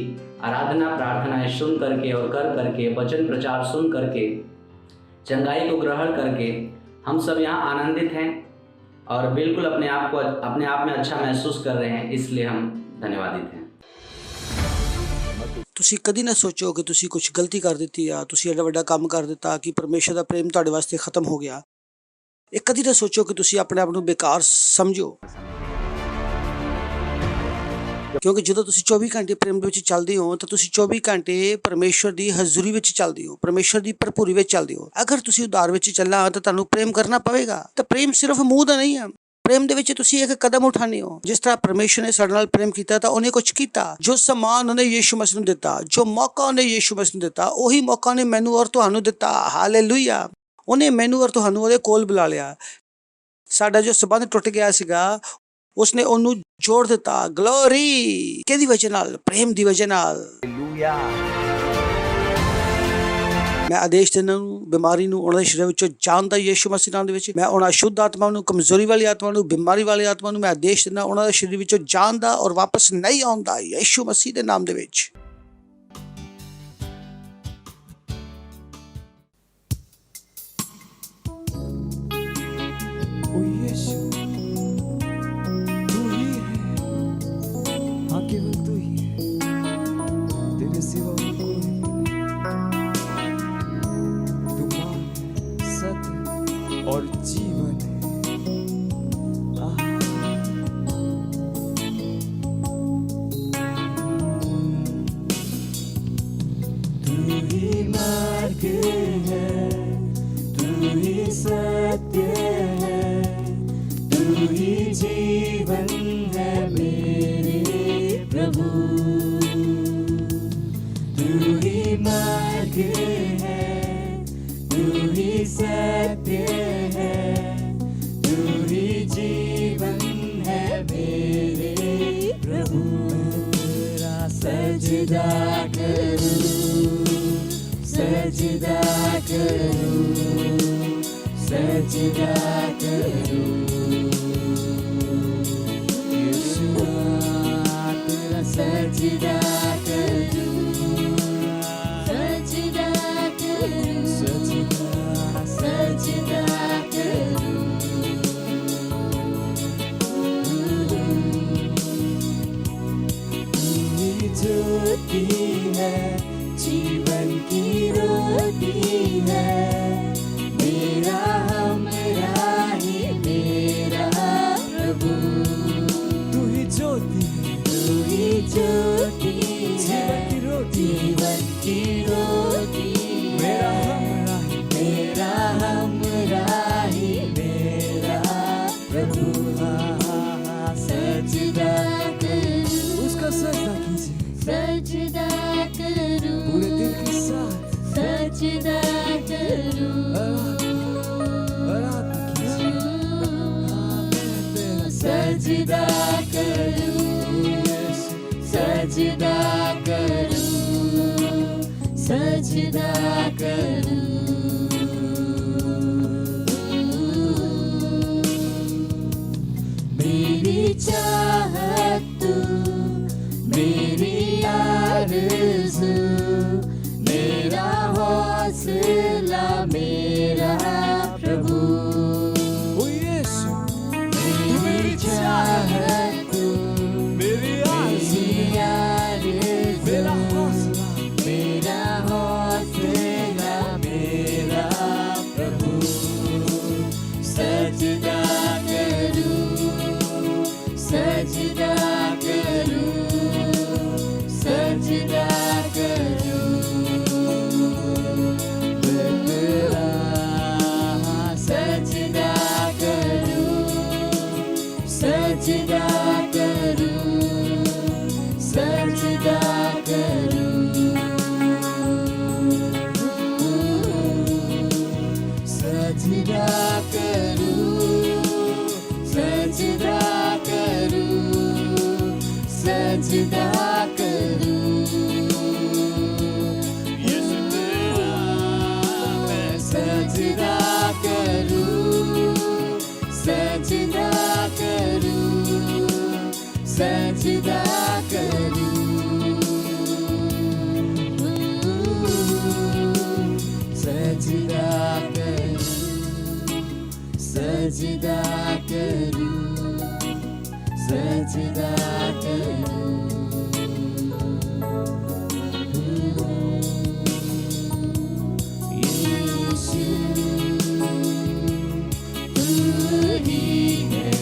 आराधना प्रार्थनाएं सुन करके और कर करके वचन प्रचार सुन करके चंगाई को ग्रहण करके हम सब यहाँ आनंदित हैं और बिल्कुल अपने आप में अच्छा महसूस कर रहे हैं। इसलिए हम धन्यवादित हैं। ਤੁਸੀਂ ਕਦੀ ਨਾ ਸੋਚੋ ਕਿ ਤੁਸੀਂ ਕੁਝ ਗਲਤੀ ਕਰ ਦਿੱਤੀ ਆ, ਤੁਸੀਂ ਐਡਾ ਵੱਡਾ ਕੰਮ ਕਰ ਦਿੱਤਾ ਕਿ ਪਰਮੇਸ਼ਰ ਦਾ ਪ੍ਰੇਮ ਤੁਹਾਡੇ ਵਾਸਤੇ ਖਤਮ ਹੋ ਗਿਆ। ਇਹ ਕਦੀ ਨਾ ਸੋਚੋ ਕਿ ਤੁਸੀਂ ਆਪਣੇ ਆਪ ਨੂੰ ਬੇਕਾਰ ਸਮਝੋ, ਕਿਉਂਕਿ ਜਦੋਂ ਤੁਸੀਂ 24 ਘੰਟੇ ਪ੍ਰੇਮ ਦੇ ਵਿੱਚ ਚੱਲਦੇ ਹੋ ਤਾਂ ਤੁਸੀਂ 24 ਘੰਟੇ ਪਰਮੇਸ਼ਰ ਦੀ ਹਜ਼ੂਰੀ ਵਿੱਚ ਚੱਲਦੇ ਹੋ, ਪਰਮੇਸ਼ਰ ਦੀ ਭਰਪੂਰੀ ਵਿੱਚ ਚੱਲਦੇ ਹੋ। ਅਗਰ ਤੁਸੀਂ ਉਧਾਰ ਵਿੱਚ ਚੱਲਣਾ ਤਾਂ ਤੁਹਾਨੂੰ ਪ੍ਰੇਮ ਕਰਨਾ ਪਵੇਗਾ। ਤਾਂ ਪ੍ਰੇਮ ਸਿਰਫ ਮੂੰਹ ਦਾ ਨਹੀਂ ਹੈ, ਪ੍ਰੇਮ ਦੇ ਵਿੱਚ ਤੁਸੀਂ ਇੱਕ ਕਦਮ ਉਠਾਉਂਦੇ ਹੋ। ਜਿਸ ਤਰ੍ਹਾਂ ਪਰਮੇਸ਼ਰ ਨੇ ਸਾਡੇ ਨਾਲ ਪ੍ਰੇਮ ਕੀਤਾ ਤਾਂ ਉਹਨੇ ਕੁਝ ਕੀਤਾ। ਜੋ ਸਮਾਨ ਉਹਨੇ ਯੀਸ਼ੂ ਮਸੀਹ ਨੂੰ ਦਿੱਤਾ, ਜੋ ਮੌਕਾ ਉਹਨੇ ਯੀਸ਼ੂ ਮਸੀਹ ਨੂੰ ਦਿੱਤਾ, ਉਹੀ ਮੌਕਾ ਉਹਨੇ ਮੈਨੂੰ ਔਰ ਤੁਹਾਨੂੰ ਦਿੱਤਾ। ਹਾਲੇਲੂਇਆ। ਉਹਨੇ ਮੈਨੂੰ ਔਰ ਤੁਹਾਨੂੰ ਉਹਦੇ ਕੋਲ ਬੁਲਾ ਲਿਆ। ਸਾਡਾ ਜੋ ਸੰਬੰਧ ਟੁੱਟ ਗਿਆ ਸੀਗਾ ਉਸਨੇ ਉਹਨੂੰ ਜੋੜ ਦਿੱਤਾ। ਗਲੋਰੀ ਕਿਹਦੀ ਵਜ੍ਹਾ ਨਾਲ? ਪ੍ਰੇਮ ਦੀ ਵਜ੍ਹਾ ਨਾਲ। ਮੈਂ ਆਦੇਸ਼ ਦਿੰਦਾ ਨੂੰ ਬਿਮਾਰੀ ਨੂੰ ਉਹਨਾਂ ਦੇ ਸਰੀਰ ਵਿੱਚੋਂ ਜਾਣ ਦਾ ਯੀਸ਼ੂ ਮਸੀਹ ਨਾਮ ਦੇ ਵਿੱਚ। ਮੈਂ ਉਹਨਾਂ ਸ਼ੁੱਧ ਆਤਮਾ ਨੂੰ, ਕਮਜ਼ੋਰੀ ਵਾਲੀ ਆਤਮਾ ਨੂੰ, ਬਿਮਾਰੀ ਵਾਲੀ ਆਤਮਾ ਨੂੰ ਮੈਂ ਆਦੇਸ਼ ਦਿੰਦਾ ਉਹਨਾਂ ਦੇ ਸਰੀਰ ਵਿੱਚੋਂ ਜਾਣ ਦਾ ਔਰ ਵਾਪਸ ਨਹੀਂ ਆਉਂਦਾ ਯੀਸ਼ੂ ਮਸੀਹ ਦੇ ਨਾਮ ਦੇ ਵਿੱਚ। केवल तू ही है, तेरे सिवा कोई भी नहीं। जीवन है। आहा। तू ही मार्ग है, तू ही सत्य है, तू ही जीवन है मेरे प्रभु। तू ही मार्ग है, तू ही सत्य है, तू ही जीवन है मेरे प्रभु। तेरा सजदा करूं, सजदा करूं, सजदा करूं। यीशुआ तेरा सजदा करूं, सजदा करूं, सजदा सजदा करूं। तू ही ज्योति है, जीवन की रोटी है, मेरा हमरा ही मेरा प्रभु। तू ही ज्योति, तू ही ज्योति है, जीवन की रोटी, मेरा हमरा ही मेरा प्रभु। सजदा करूं, उसका सजदा कीजिए, सजदा करूं, पूरे दिल के साथ सजदा करूं, आराधना कीजिए। सजदा करूं, सजदा करूं, सजदा करूं। मेरी चाहत तू, मेरी आरज़ू, मेरा हौसला मेरा प्रभु। ओ यीशु, मेरी चाहत तू, मेरी आरज़ू, मेरा हौसला, मेरा हौसला मेरा प्रभु। सजदा करूं, सजदा करूं, सजदा करूं। तेरा सजदा करूं, सजदा करूं, सजदा करूं। सजदा करूं, सजदा करूं, सजदा करूं। यीशु तेरा मैं सजदा करूं, सजदा करूं, सजदा करूं। सजदा करूं, सजदा करूं, सजदा करूं। यीशु तू ही है,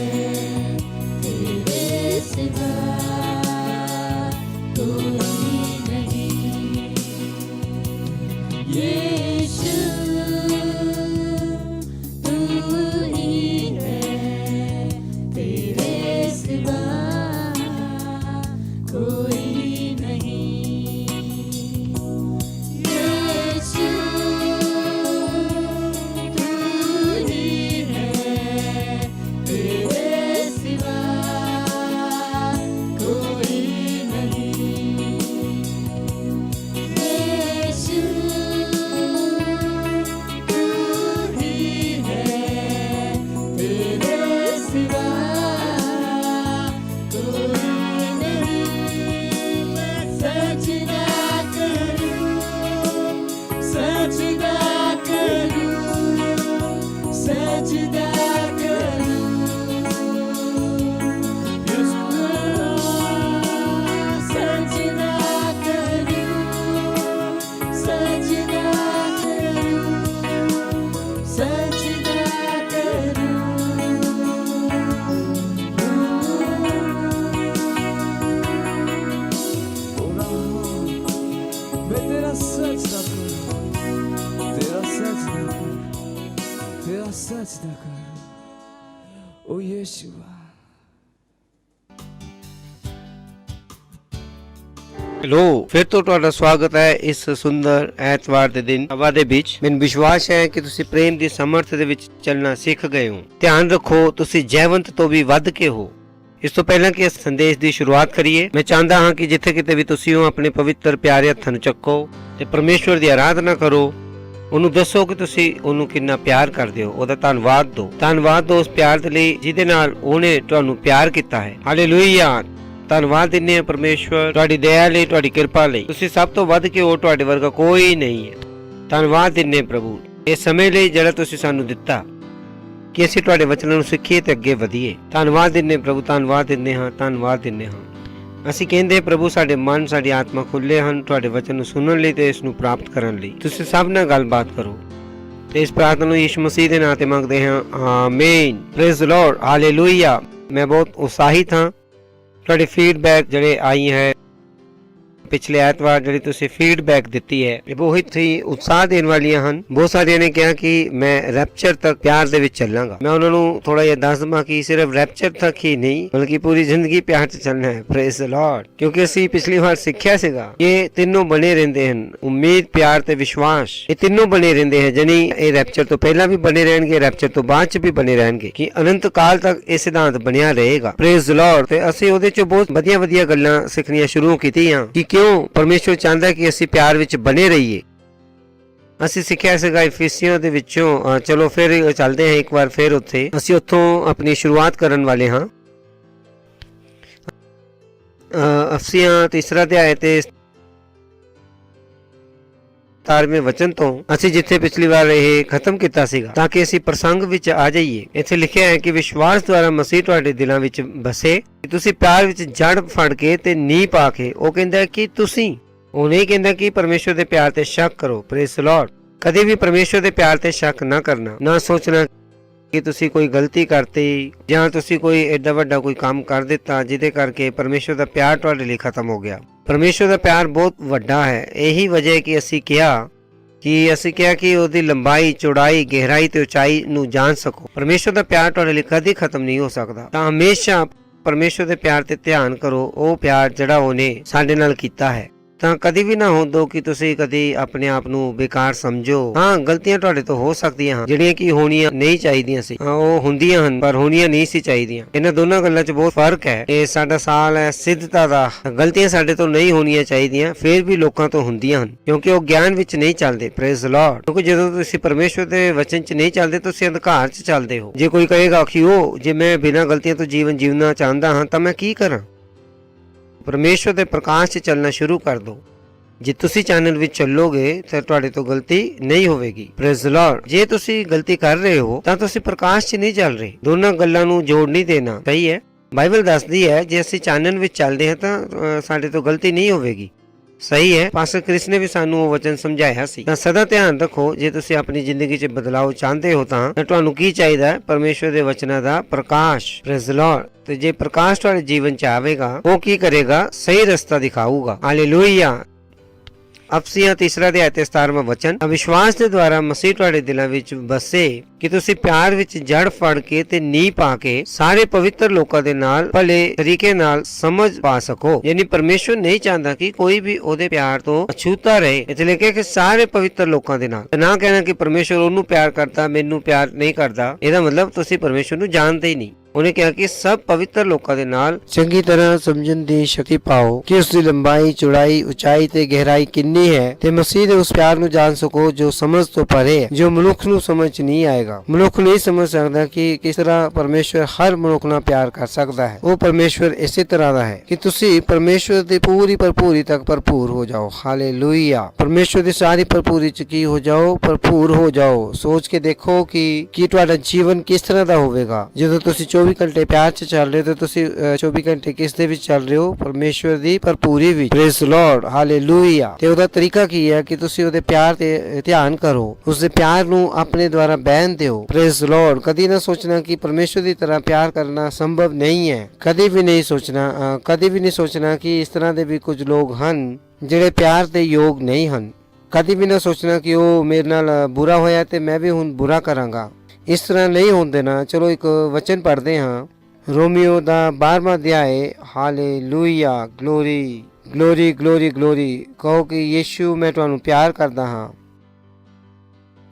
तेरे सिवा कोई नहीं। यीशु तू ही है, तेरे सिवा कोई नहीं। यीशु तू ही है, तेरे सिवा कोई नहीं। यीशु तू ही है, तेरे सिवा कोई नहीं। मैं सजदा करूं, सजदा करूं, सजदा करूं। सजदा करूं, सजदा करूं, सजदा करूं। ओ यीशुआ। ਹੈਲੋ, ਫਿਰ ਤੋਂ ਤੁਹਾਡਾ ਸਵਾਗਤ ਹੈ ਇਸ ਸੁੰਦਰ ਐਤਵਾਰ ਦੇ ਦਿਨ ਹਵਾ ਦੇ ਵਿੱਚ। ਮੈਨੂੰ ਵਿਸ਼ਵਾਸ ਹੈ ਕਿ ਤੁਸੀਂ ਪ੍ਰੇਮ ਦੀ ਸਮਰਥ ਦੇ ਵਿੱਚ ਚੱਲਣਾ ਸਿੱਖ ਗਏ ਹੋ। ਧਿਆਨ ਰੱਖੋ, ਤੁਸੀਂ ਜੈਵੰਤ ਤੋਂ ਵੀ ਵੱਧ ਕੇ ਹੋ। ਇਸ ਤੋਂ ਪਹਿਲਾਂ ਕਿ ਇਸ ਸੰਦੇਸ਼ ਦੀ ਸ਼ੁਰੂਆਤ ਕਰੀਏ, ਮੈਂ ਚਾਹੁੰਦਾ ਹਾਂ ਕਿ ਜਿੱਥੇ ਕਿਤੇ ਵੀ ਤੁਸੀਂ ਹੋ, ਆਪਣੇ ਪਵਿੱਤਰ ਪਿਆਰੇ ਹੱਥਾਂ ਨੂੰ ਚੱਕੋ ਤੇ ਪਰਮੇਸ਼ਵਰ ਦੀ ਆਰਾਧਨਾ ਕਰੋ। ਉਹਨੂੰ ਦੱਸੋ ਕਿ ਤੁਸੀਂ ਉਹਨੂੰ ਕਿੰਨਾ ਪਿਆਰ ਕਰਦੇ ਹੋ। ਉਹਦਾ ਧੰਨਵਾਦ ਦਿਓ ਉਸ ਪਿਆਰ ਦੇ ਲਈ ਜਿਹਦੇ ਨਾਲ ਉਹਨੇ ਤੁਹਾਨੂੰ ਪਿਆਰ ਕੀਤਾ ਹੈ। ਹਾਲੇਲੂਇਆ। ਧੰਨਵਾਦ ਦਿੰਦੇ ਹਾਂ ਪਰਮੇਸ਼ਵਰ ਤੁਹਾਡੀ ਦਇਆ ਲਈ, ਤੁਹਾਡੀ ਕਿਰਪਾ ਲਈ। ਤੁਸੀਂ ਸਭ ਤੋਂ ਵੱਧ ਕੇ ਹੋ, ਤੁਹਾਡੇ ਵਰਗਾ ਕੋਈ ਨਹੀਂ ਹੈ। ਧੰਨਵਾਦ ਦਿੰਦੇ ਹਾਂ ਪ੍ਰਭੂ ਇਸ ਸਮੇਂ ਲਈ ਜਿਹੜਾ ਤੁਸੀਂ ਸਾਨੂੰ ਦਿੱਤਾ ਕਿ ਅਸੀਂ ਤੁਹਾਡੇ ਵਚਨਾਂ ਨੂੰ ਸਿੱਖੀਏ ਤੇ ਅੱਗੇ ਵਧੀਏ। ਧੰਨਵਾਦ ਦਿੰਦੇ ਪ੍ਰਭੂ, ਧੰਨਵਾਦ ਦਿੰਦੇ ਹਾਂ। ਅਸੀਂ ਕਹਿੰਦੇ ਪ੍ਰਭੂ ਸਾਡੇ ਮਨ, ਸਾਡੀ ਆਤਮਾ ਖੁੱਲੇ ਹਨ ਤੁਹਾਡੇ ਵਚਨ ਨੂੰ ਸੁਣਨ ਲਈ ਤੇ ਇਸ ਨੂੰ ਪ੍ਰਾਪਤ ਕਰਨ ਲਈ। ਤੁਸੀਂ ਸਭ ਨਾਲ ਗੱਲਬਾਤ ਕਰੋ ਤੇ ਇਸ ਪ੍ਰਾਰਥਨਾ ਨੂੰ ਯਿਸੂ ਮਸੀਹ ਦੇ ਨਾਂ ਤੇ ਮੰਗਦੇ ਹਾਂ, ਆਮੀਨ। Praise the Lord, hallelujah. ਮੈਂ ਬਹੁਤ ਉਤਸ਼ਾਹਿਤ ਹਾਂ। ਤੁਹਾਡੇ ਫੀਡਬੈਕ ਜਿਹੜੇ ਆਈ ਹੈ ਪਿਛਲੇ ਐਤਵਾਰ, ਜਿਹੜੀ ਤੁਸੀਂ ਫੀਡਬੈਕ ਦਿੱਤੀ ਹੈ, ਇਹ ਬਹੁਤ ਹੀ ਉਤਸ਼ਾਹ ਦੇਣ ਵਾਲੀਆਂ ਹਨ। ਬਹੁਤ ਸਾਰਿਆਂ ਨੇ ਕਿਹਾ ਕਿ ਮੈਂ ਰੈਪਚਰ ਤੱਕ ਪਿਆਰ ਦੇ ਵਿੱਚ ਚੱਲਾਂਗਾ। ਮੈਂ ਉਹਨਾਂ ਨੂੰ ਥੋੜਾ ਜਿਹਾ ਦੱਸ ਦਵਾਂ ਕਿ ਸਿਰਫ ਰੈਪਚਰ ਤੱਕ ਹੀ ਨਹੀਂ, ਬਲਕਿ ਪੂਰੀ ਜ਼ਿੰਦਗੀ ਪਿਆਰ 'ਚ ਚੱਲਣਾ ਹੈ। Praise the Lord. ਕਿਉਂਕਿ ਅਸੀਂ ਪਿਛਲੀ ਵਾਰ ਸਿੱਖਿਆ ਸੀਗਾ ਇਹ ਤਿੰਨੋਂ ਬਣੇ ਰਹਿੰਦੇ ਹਨ, ਉਮੀਦ, ਪਿਆਰ ਤੇ ਵਿਸ਼ਵਾਸ। ਇਹ ਤਿੰਨੋਂ ਬਣੇ ਰਹਿੰਦੇ ਹਨ, ਜਾਨੀ ਇਹ ਰੈਪਚਰ ਤੋਂ ਪਹਿਲਾਂ ਵੀ ਬਣੇ ਰਹਿਣਗੇ, ਰੈਪਚਰ ਤੋਂ ਬਾਅਦ 'ਚ ਵੀ ਬਣੇ ਰਹਿਣਗੇ, ਕਿ ਅਨੰਤ ਕਾਲ ਤੱਕ ਇਹ ਸਿਧਾਂਤ ਬਣਿਆ ਰਹੇਗਾ। Praise the Lord. ਤੇ ਅਸੀਂ ਉਹਦੇ 'ਚੋਂ ਬਹੁਤ ਵਧੀਆ ਗੱਲਾਂ ਸਿੱਖਣੀਆਂ ਸ਼ੁਰੂ ਕੀਤੀਆਂ ਕਿ ਕਿਉਂ ਪਰਮੇਸ਼ਵਰ ਚਾਹੁੰਦਾ ਕਿ ਅਸੀਂ ਪਿਆਰ ਵਿੱਚ ਬਣੇ ਰਹੀਏ। ਅਸੀਂ ਸਿੱਖਿਆ ਸੀਗਾ ਇਫੀਸੀਆਂ ਦੇ ਵਿੱਚੋਂ। ਚਲੋ ਫਿਰ ਚੱਲਦੇ ਹਾਂ ਇੱਕ ਵਾਰ ਫਿਰ ਉੱਥੇ। ਅਸੀਂ ਉੱਥੋਂ ਆਪਣੀ ਸ਼ੁਰੂਆਤ ਕਰਨ ਵਾਲੇ ਹਾਂ। ਇਫੀਸੀਆਂ 3 ਅਧਿਆਇ ਤੇ 17ਵੇਂ ਵਚਨ ਤੋਂ ਅਸੀਂ ਜਿੱਥੇ ਪਿਛਲੀ ਵਾਰ ਇਹ ਖਤਮ ਕੀਤਾ ਸੀਗਾ, ਤਾਂ ਕਿ ਅਸੀਂ ਪ੍ਰਸੰਗ ਵਿੱਚ ਆ ਜਾਈਏ। ਇੱਥੇ ਲਿਖਿਆ ਹੈ ਕਿ ਵਿਸ਼ਵਾਸ ਦੁਆਰਾ ਮਸੀਹ ਤੁਹਾਡੇ ਦਿਲਾਂ ਵਿੱਚ ਬਸੇ, ਤੁਸੀਂ ਪਿਆਰ ਵਿੱਚ ਜੜ ਫੜ ਕੇ ਤੇ ਨੀਂਹ ਪਾ ਕੇ। ਉਹ ਕਹਿੰਦਾ ਕਿ ਤੁਸੀਂ, ਉਹ ਨਹੀਂ ਕਹਿੰਦਾ ਕਿ ਪਰਮੇਸ਼ਵਰ ਦੇ ਪਿਆਰ ਤੇ ਸ਼ੱਕ ਕਰੋ। Praise the Lord. ਕਦੇ ਵੀ ਪਰਮੇਸ਼ਵਰ ਦੇ ਪਿਆਰ ਤੇ ਸ਼ੱਕ ਨਾ ਕਰਨਾ, ਨਾ ਸੋਚਣਾ ਕਿ ਤੁਸੀਂ ਕੋਈ ਗਲਤੀ ਕਰਤੀ ਜਾਂ ਤੁਸੀਂ ਕੋਈ ਐਡਾ ਵੱਡਾ ਕੋਈ ਕੰਮ ਕਰ ਦਿੱਤਾ ਜਿਹਦੇ ਕਰਕੇ ਪਰਮੇਸ਼ਵਰ ਦਾ ਪਿਆਰ ਤੁਹਾਡੇ ਲਈ ਖਤਮ ਹੋ ਗਿਆ। ਪਰਮੇਸ਼ਵਰ ਦਾ ਪਿਆਰ ਬਹੁਤ ਵੱਡਾ ਹੈ। ਇਹੀ ਵਜ੍ਹਾ ਹੈ ਕਿ ਅਸੀਂ ਕਿਹਾ ਕਿ ਉਹਦੀ ਲੰਬਾਈ, ਚੌੜਾਈ, ਗਹਿਰਾਈ ਤੇ ਉਚਾਈ ਨੂੰ ਜਾਣ ਸਕੋ। ਪਰਮੇਸ਼ਵਰ ਦਾ ਪਿਆਰ ਤੁਹਾਡੇ ਲਈ ਕਦੇ ਖਤਮ ਨਹੀਂ ਹੋ ਸਕਦਾ। ਤਾਂ ਹਮੇਸ਼ਾ ਪਰਮੇਸ਼ਵਰ ਦੇ ਪਿਆਰ ਤੇ ਧਿਆਨ ਕਰੋ, ਉਹ ਪਿਆਰ ਜਿਹੜਾ ਉਹਨੇ ਸਾਡੇ ਨਾਲ ਕੀਤਾ ਹੈ। ਤਾਂ ਕਦੀ ਵੀ ਨਾ ਹੋਦੋ ਕਿ ਤੁਸੀਂ ਕਦੀ ਆਪਣੇ ਆਪ ਨੂੰ ਬੇਕਾਰ ਸਮਝੋ। ਹਾਂ, ਗਲਤੀਆਂ ਤੁਹਾਡੇ ਤੋਂ ਹੋ ਸਕਦੀਆਂ ਹਨ ਜਿਹੜੀਆਂ ਕਿ ਹੋਣੀਆਂ ਨਹੀਂ ਚਾਹੀਦੀਆਂ ਸੀ। ਉਹ ਹੁੰਦੀਆਂ ਹਨ ਪਰ ਹੋਣੀਆਂ ਨਹੀਂ ਸੀ ਚਾਹੀਦੀਆਂ। ਇਹਨਾਂ ਦੋਨਾਂ ਗੱਲਾਂ 'ਚ ਬਹੁਤ ਫਰਕ ਹੈ। ਇਹ ਸਾਡਾ ਸਾਲ ਹੈ ਸਿੱਧਤਾ ਦਾ। ਗਲਤੀਆਂ ਸਾਡੇ ਤੋਂ ਨਹੀਂ ਹੋਣੀਆਂ ਚਾਹੀਦੀਆਂ, ਫਿਰ ਵੀ ਲੋਕਾਂ ਤੋਂ ਹੁੰਦੀਆਂ ਹਨ, ਕਿਉਂਕਿ ਉਹ ਗਿਆਨ ਵਿੱਚ ਨਹੀਂ ਚੱਲਦੇ। Praise the Lord. ਕਿਉਂਕਿ ਜਦੋਂ ਤੁਸੀਂ ਪਰਮੇਸ਼ਵਰ ਦੇ ਵਚਨ 'ਚ ਨਹੀਂ ਚੱਲਦੇ, ਤੁਸੀਂ ਅੰਧਕਾਰ 'ਚ ਚੱਲਦੇ ਹੋ। ਜੇ ਕੋਈ ਕਹੇਗਾ ਕਿ ਜੇ ਮੈਂ ਬਿਨਾਂ ਗਲਤੀਆਂ ਤੋਂ ਜੀਵਨ ਜੀਉਣਾ ਚਾਹੁੰਦਾ ਹਾਂ ਤਾਂ ਮੈਂ ਕੀ ਕਰਾਂ? ਪਰਮੇਸ਼ਵਰ ਦੇ ਪ੍ਰਕਾਸ਼ 'ਚ ਚੱਲਣਾ ਸ਼ੁਰੂ ਕਰ ਦਿਓ। ਜੇ ਤੁਸੀਂ ਚੈਨਲ ਵਿੱਚ ਚੱਲੋਗੇ ਤਾਂ ਤੁਹਾਡੇ ਤੋਂ ਗਲਤੀ ਨਹੀਂ ਹੋਵੇਗੀ। Praise the Lord. ਜੇ ਤੁਸੀਂ ਗਲਤੀ ਕਰ ਰਹੇ ਹੋ ਤਾਂ ਤੁਸੀਂ ਪ੍ਰਕਾਸ਼ 'ਚ ਨਹੀਂ ਚੱਲ ਰਹੇ। ਦੋਨਾਂ ਗੱਲਾਂ ਨੂੰ ਜੋੜ ਨਹੀਂ ਦੇਣਾ। ਸਹੀ ਹੈ। ਬਾਈਬਲ ਦੱਸਦੀ ਹੈ ਜੇ ਅਸੀਂ ਚਾਨਣ ਵਿੱਚ ਚੱਲਦੇ ਹਾਂ ਤਾਂ ਸਾਡੇ ਤੋਂ ਗਲਤੀ ਨਹੀਂ ਹੋਵੇਗੀ। ਸਹੀ ਹੈ। ਪਾਸਟਰ ਕ੍ਰਿਸ ਨੇ ਵੀ ਸਾਨੂੰ ਉਹ ਵਚਨ ਸਮਝਾਇਆ ਸੀ। ਤਾਂ ਸਦਾ ਧਿਆਨ ਰੱਖੋ, ਜੇ ਤੁਸੀਂ ਆਪਣੀ ਜ਼ਿੰਦਗੀ 'ਚ ਬਦਲਾਅ ਚਾਹੁੰਦੇ ਹੋ ਤਾਂ ਤੁਹਾਨੂੰ ਕੀ ਚਾਹੀਦਾ ਹੈ? ਪਰਮੇਸ਼ਵਰ ਦੇ ਵਚਨਾਂ ਦਾ ਪ੍ਰਕਾਸ਼। Praise the Lord. ਤੇ ਜੇ ਪ੍ਰਕਾਸ਼ ਤੁਹਾਡੇ ਜੀਵਨ 'ਚ ਆਵੇਗਾ, ਉਹ ਕੀ ਕਰੇਗਾ? ਸਹੀ ਰਸਤਾ ਦਿਖਾਊਗਾ। ਹਾਲੇਲੂਇਆ। ਇਫੀਸੀਆਂ 3 ਅਧਿਆਇ ਤੇ 17ਵਾਂ ਵਚਨ। ਵਿਸ਼ਵਾਸ ਦੇ ਦੁਆਰਾ ਮਸੀਹ ਤੁਹਾਡੇ ਦਿਲਾਂ ਵਿੱਚ ਬਸੇ ਕਿ ਤੁਸੀਂ ਪਿਆਰ ਵਿੱਚ ਜੜ ਫੜ ਕੇ ਤੇ ਨੀਂਹ ਪਾ ਕੇ ਸਾਰੇ ਪਵਿੱਤਰ ਲੋਕਾਂ ਦੇ ਨਾਲ ਭਲੇ ਤਰੀਕੇ ਨਾਲ ਸਮਝ ਪਾ ਸਕੋ। ਯਾਨੀ ਪਰਮੇਸ਼ਵਰ ਨਹੀਂ ਚਾਹੁੰਦਾ ਕਿ ਕੋਈ ਵੀ ਉਹਦੇ ਪਿਆਰ ਤੋਂ ਅਛੂਤਾ ਰਹੇ। ਇਸ ਲਈ ਕਿ ਸਾਰੇ ਪਵਿੱਤਰ ਲੋਕਾਂ ਦੇ ਨਾਲ। ਨਾ ਕਹਿਣਾ ਕਿ ਪਰਮੇਸ਼ਵਰ ਉਹਨੂੰ ਪਿਆਰ ਕਰਦਾ, ਮੈਨੂੰ ਪਿਆਰ ਨਹੀਂ ਕਰਦਾ। ਇਹਦਾ ਮਤਲਬ ਤੁਸੀਂ ਪਰਮੇਸ਼ਵਰ ਨੂੰ ਜਾਣਦੇ ਹੀ ਨਹੀਂ। ਉਹਨੇ ਕਿਹਾ ਕਿ ਸਭ ਪਵਿੱਤਰ ਲੋਕਾਂ ਦੇ ਨਾਲ ਚੰਗੀ ਤਰ੍ਹਾਂ ਸਮਝਣ ਦੀ ਸ਼ਕਤੀ ਪਾਓ ਕਿ ਉਸ ਦੀ ਲੰਬਾਈ, ਚੌੜਾਈ, ਉਚਾਈ ਤੇ ਗਹਿਰਾਈ ਕਿੰਨੀ ਹੈ, ਤੇ ਮਸੀਹ ਦੇ ਉਸ ਪਿਆਰ ਨੂੰ ਜਾਣ ਸਕੋ ਜੋ ਸਮਝ ਤੋਂ ਪਰੇ ਹੈ, ਜੋ ਮਨੁੱਖ ਨੂੰ ਸਮਝ ਨਹੀਂ ਆਏਗਾ। ਮਨੁੱਖ ਨਹੀਂ ਸਮਝ ਸਕਦਾ ਕਿ ਕਿਸ ਤਰ੍ਹਾਂ ਪਰਮੇਸ਼ਵਰ ਹਰ ਮਨੁੱਖ ਨਾਲ ਪਿਆਰ ਕਰ ਸਕਦਾ ਹੈ। ਉਹ ਪਰਮੇਸ਼ਵਰ ਇਸੇ ਤਰ੍ਹਾਂ ਦਾ ਹੈ ਕਿ ਤੁਸੀਂ ਪਰਮੇਸ਼ਵਰ ਦੀ ਪੂਰੀ ਭਰਪੂਰੀ ਤੱਕ ਭਰਪੂਰ ਹੋ ਜਾਓ। ਹਾਲੇਲੂਇਆ। ਪਰਮੇਸ਼ਵਰ ਦੀ ਸਾਰੀ ਭਰਪੂਰੀ ਚ ਕੀ ਹੋ ਜਾਓ? ਭਰਪੂਰ ਹੋ ਜਾਓ। ਸੋਚ ਕੇ ਦੇਖੋ ਕਿ ਤੁਹਾਡਾ ਜੀਵਨ ਕਿਸ ਤਰ੍ਹਾਂ ਦਾ ਹੋਵੇਗਾ ਜਦੋਂ ਤੁਸੀਂ 24 ਘੰਟੇ ਪਿਆਰ 'ਚ ਚੱਲ ਰਹੇ ਹੋ। ਤੇ ਤੁਸੀਂ 24 ਘੰਟੇ ਕਿਸ ਦੇ ਵਿੱਚ ਚੱਲ ਰਹੇ ਹੋ? ਪਰਮੇਸ਼ਵਰ ਦੀ ਭਰਪੂਰੀ ਵਿੱਚ। Praise the Lord. ਹਾਲੇਲੂਇਆ। ਤੇ ਉਹਦਾ ਤਰੀਕਾ ਕੀ ਹੈ ਕਿ ਤੁਸੀਂ ਉਹਦੇ ਪਿਆਰ ਤੇ ਧਿਆਨ ਕਰੋ, ਉਸਦੇ ਪਿਆਰ ਨੂੰ ਆਪਣੇ ਦੁਆਰਾ ਬਹਿਣ ਦਿਓ। Praise the Lord. ਕਦੀ ਨਾ ਸੋਚਣਾ ਕਿ ਪਰਮੇਸ਼ਵਰ ਦੀ ਤਰ੍ਹਾਂ ਪਿਆਰ ਕਰਨਾ ਸੰਭਵ ਨਹੀਂ ਹੈ। ਕਦੀ ਵੀ ਨਹੀਂ ਸੋਚਣਾ ਕਿ ਇਸ ਤਰ੍ਹਾਂ ਦੇ ਵੀ ਕੁਝ ਲੋਕ ਹਨ ਜਿਹੜੇ ਪਿਆਰ ਦੇ ਯੋਗ ਨਹੀਂ ਹਨ। ਕਦੀ ਵੀ ਨਾ ਸੋਚਣਾ ਕਿ ਉਹ ਮੇਰੇ ਨਾਲ ਬੁਰਾ ਹੋਇਆ ਤੇ ਮੈਂ ਵੀ ਹੁਣ ਬੁਰਾ ਕਰਾਂਗਾ। ਇਸ ਤਰ੍ਹਾਂ ਨਹੀਂ ਹੋਣ ਦੇਣਾ। ਚਲੋ ਇੱਕ ਵਚਨ ਪੜ੍ਹਦੇ ਹਾਂ, ਰੋਮੀਓ ਦਾ 12ਵਾਂ ਅਧਿਆਇ। Hallelujah, glory glory glory glory. ਕਹੋ ਕਿ ਯੀਸ਼ੂ ਮੈਂ ਤੁਹਾਨੂੰ ਪਿਆਰ ਕਰਦਾ ਹਾਂ।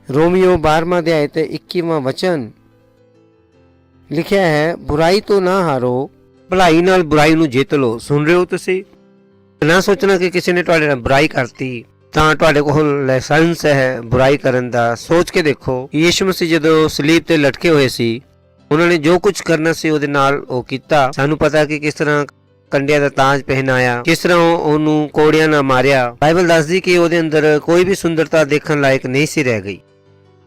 ਰੋਮੀਓ 12ਵਾਂ ਅਧਿਆਇ ਤੇ 21ਵਾਂ ਵਚਨ ਲਿਖਿਆ ਹੈ, ਬੁਰਾਈ ਤੋਂ ਨਾ ਹਾਰੋ, ਭਲਾਈ ਨਾਲ ਬੁਰਾਈ ਨੂੰ ਜਿੱਤ ਲਓ। ਸੁਣ ਰਹੇ ਹੋ ਤੁਸੀਂ? ਨਾ ਸੋਚਣਾ ਕਿ ਕਿਸੇ ਨੇ ਤੁਹਾਡੇ ਨਾਲ ਬੁਰਾਈ ਕਰਤੀ ਤਾਂ ਤੁਹਾਡੇ ਕੋਲ ਲਾਇਸੈਂਸ ਹੈ ਬੁਰਾਈ ਕਰਨ ਦਾ। ਸੋਚ ਕੇ ਦੇਖੋ, ਯੀਸ਼ੂ ਮਸੀਹ ਜਦੋਂ ਸਲੀਬ ਤੇ ਲਟਕੇ ਹੋਏ ਸੀ, ਉਹਨਾਂ ਨੇ ਜੋ ਕੁਝ ਕਰਨਾ ਸੀ ਉਹਦੇ ਨਾਲ ਉਹ ਕੀਤਾ। ਸਾਨੂੰ ਪਤਾ ਕਿ ਕਿਸ ਤਰ੍ਹਾਂ ਕੰਡਿਆਂ ਦਾ ਤਾਜ ਪਹਿਨਾਇਆ, ਕਿਸ ਤਰ੍ਹਾਂ ਉਹਨੂੰ ਕੋੜਿਆਂ ਨਾਲ ਮਾਰਿਆ। ਬਾਈਬਲ ਦੱਸਦੀ ਕਿ ਉਹਦੇ ਅੰਦਰ ਕੋਈ ਵੀ ਸੁੰਦਰਤਾ ਦੇਖਣ ਲਾਇਕ ਨਹੀਂ ਸੀ ਰਹਿ ਗਈ।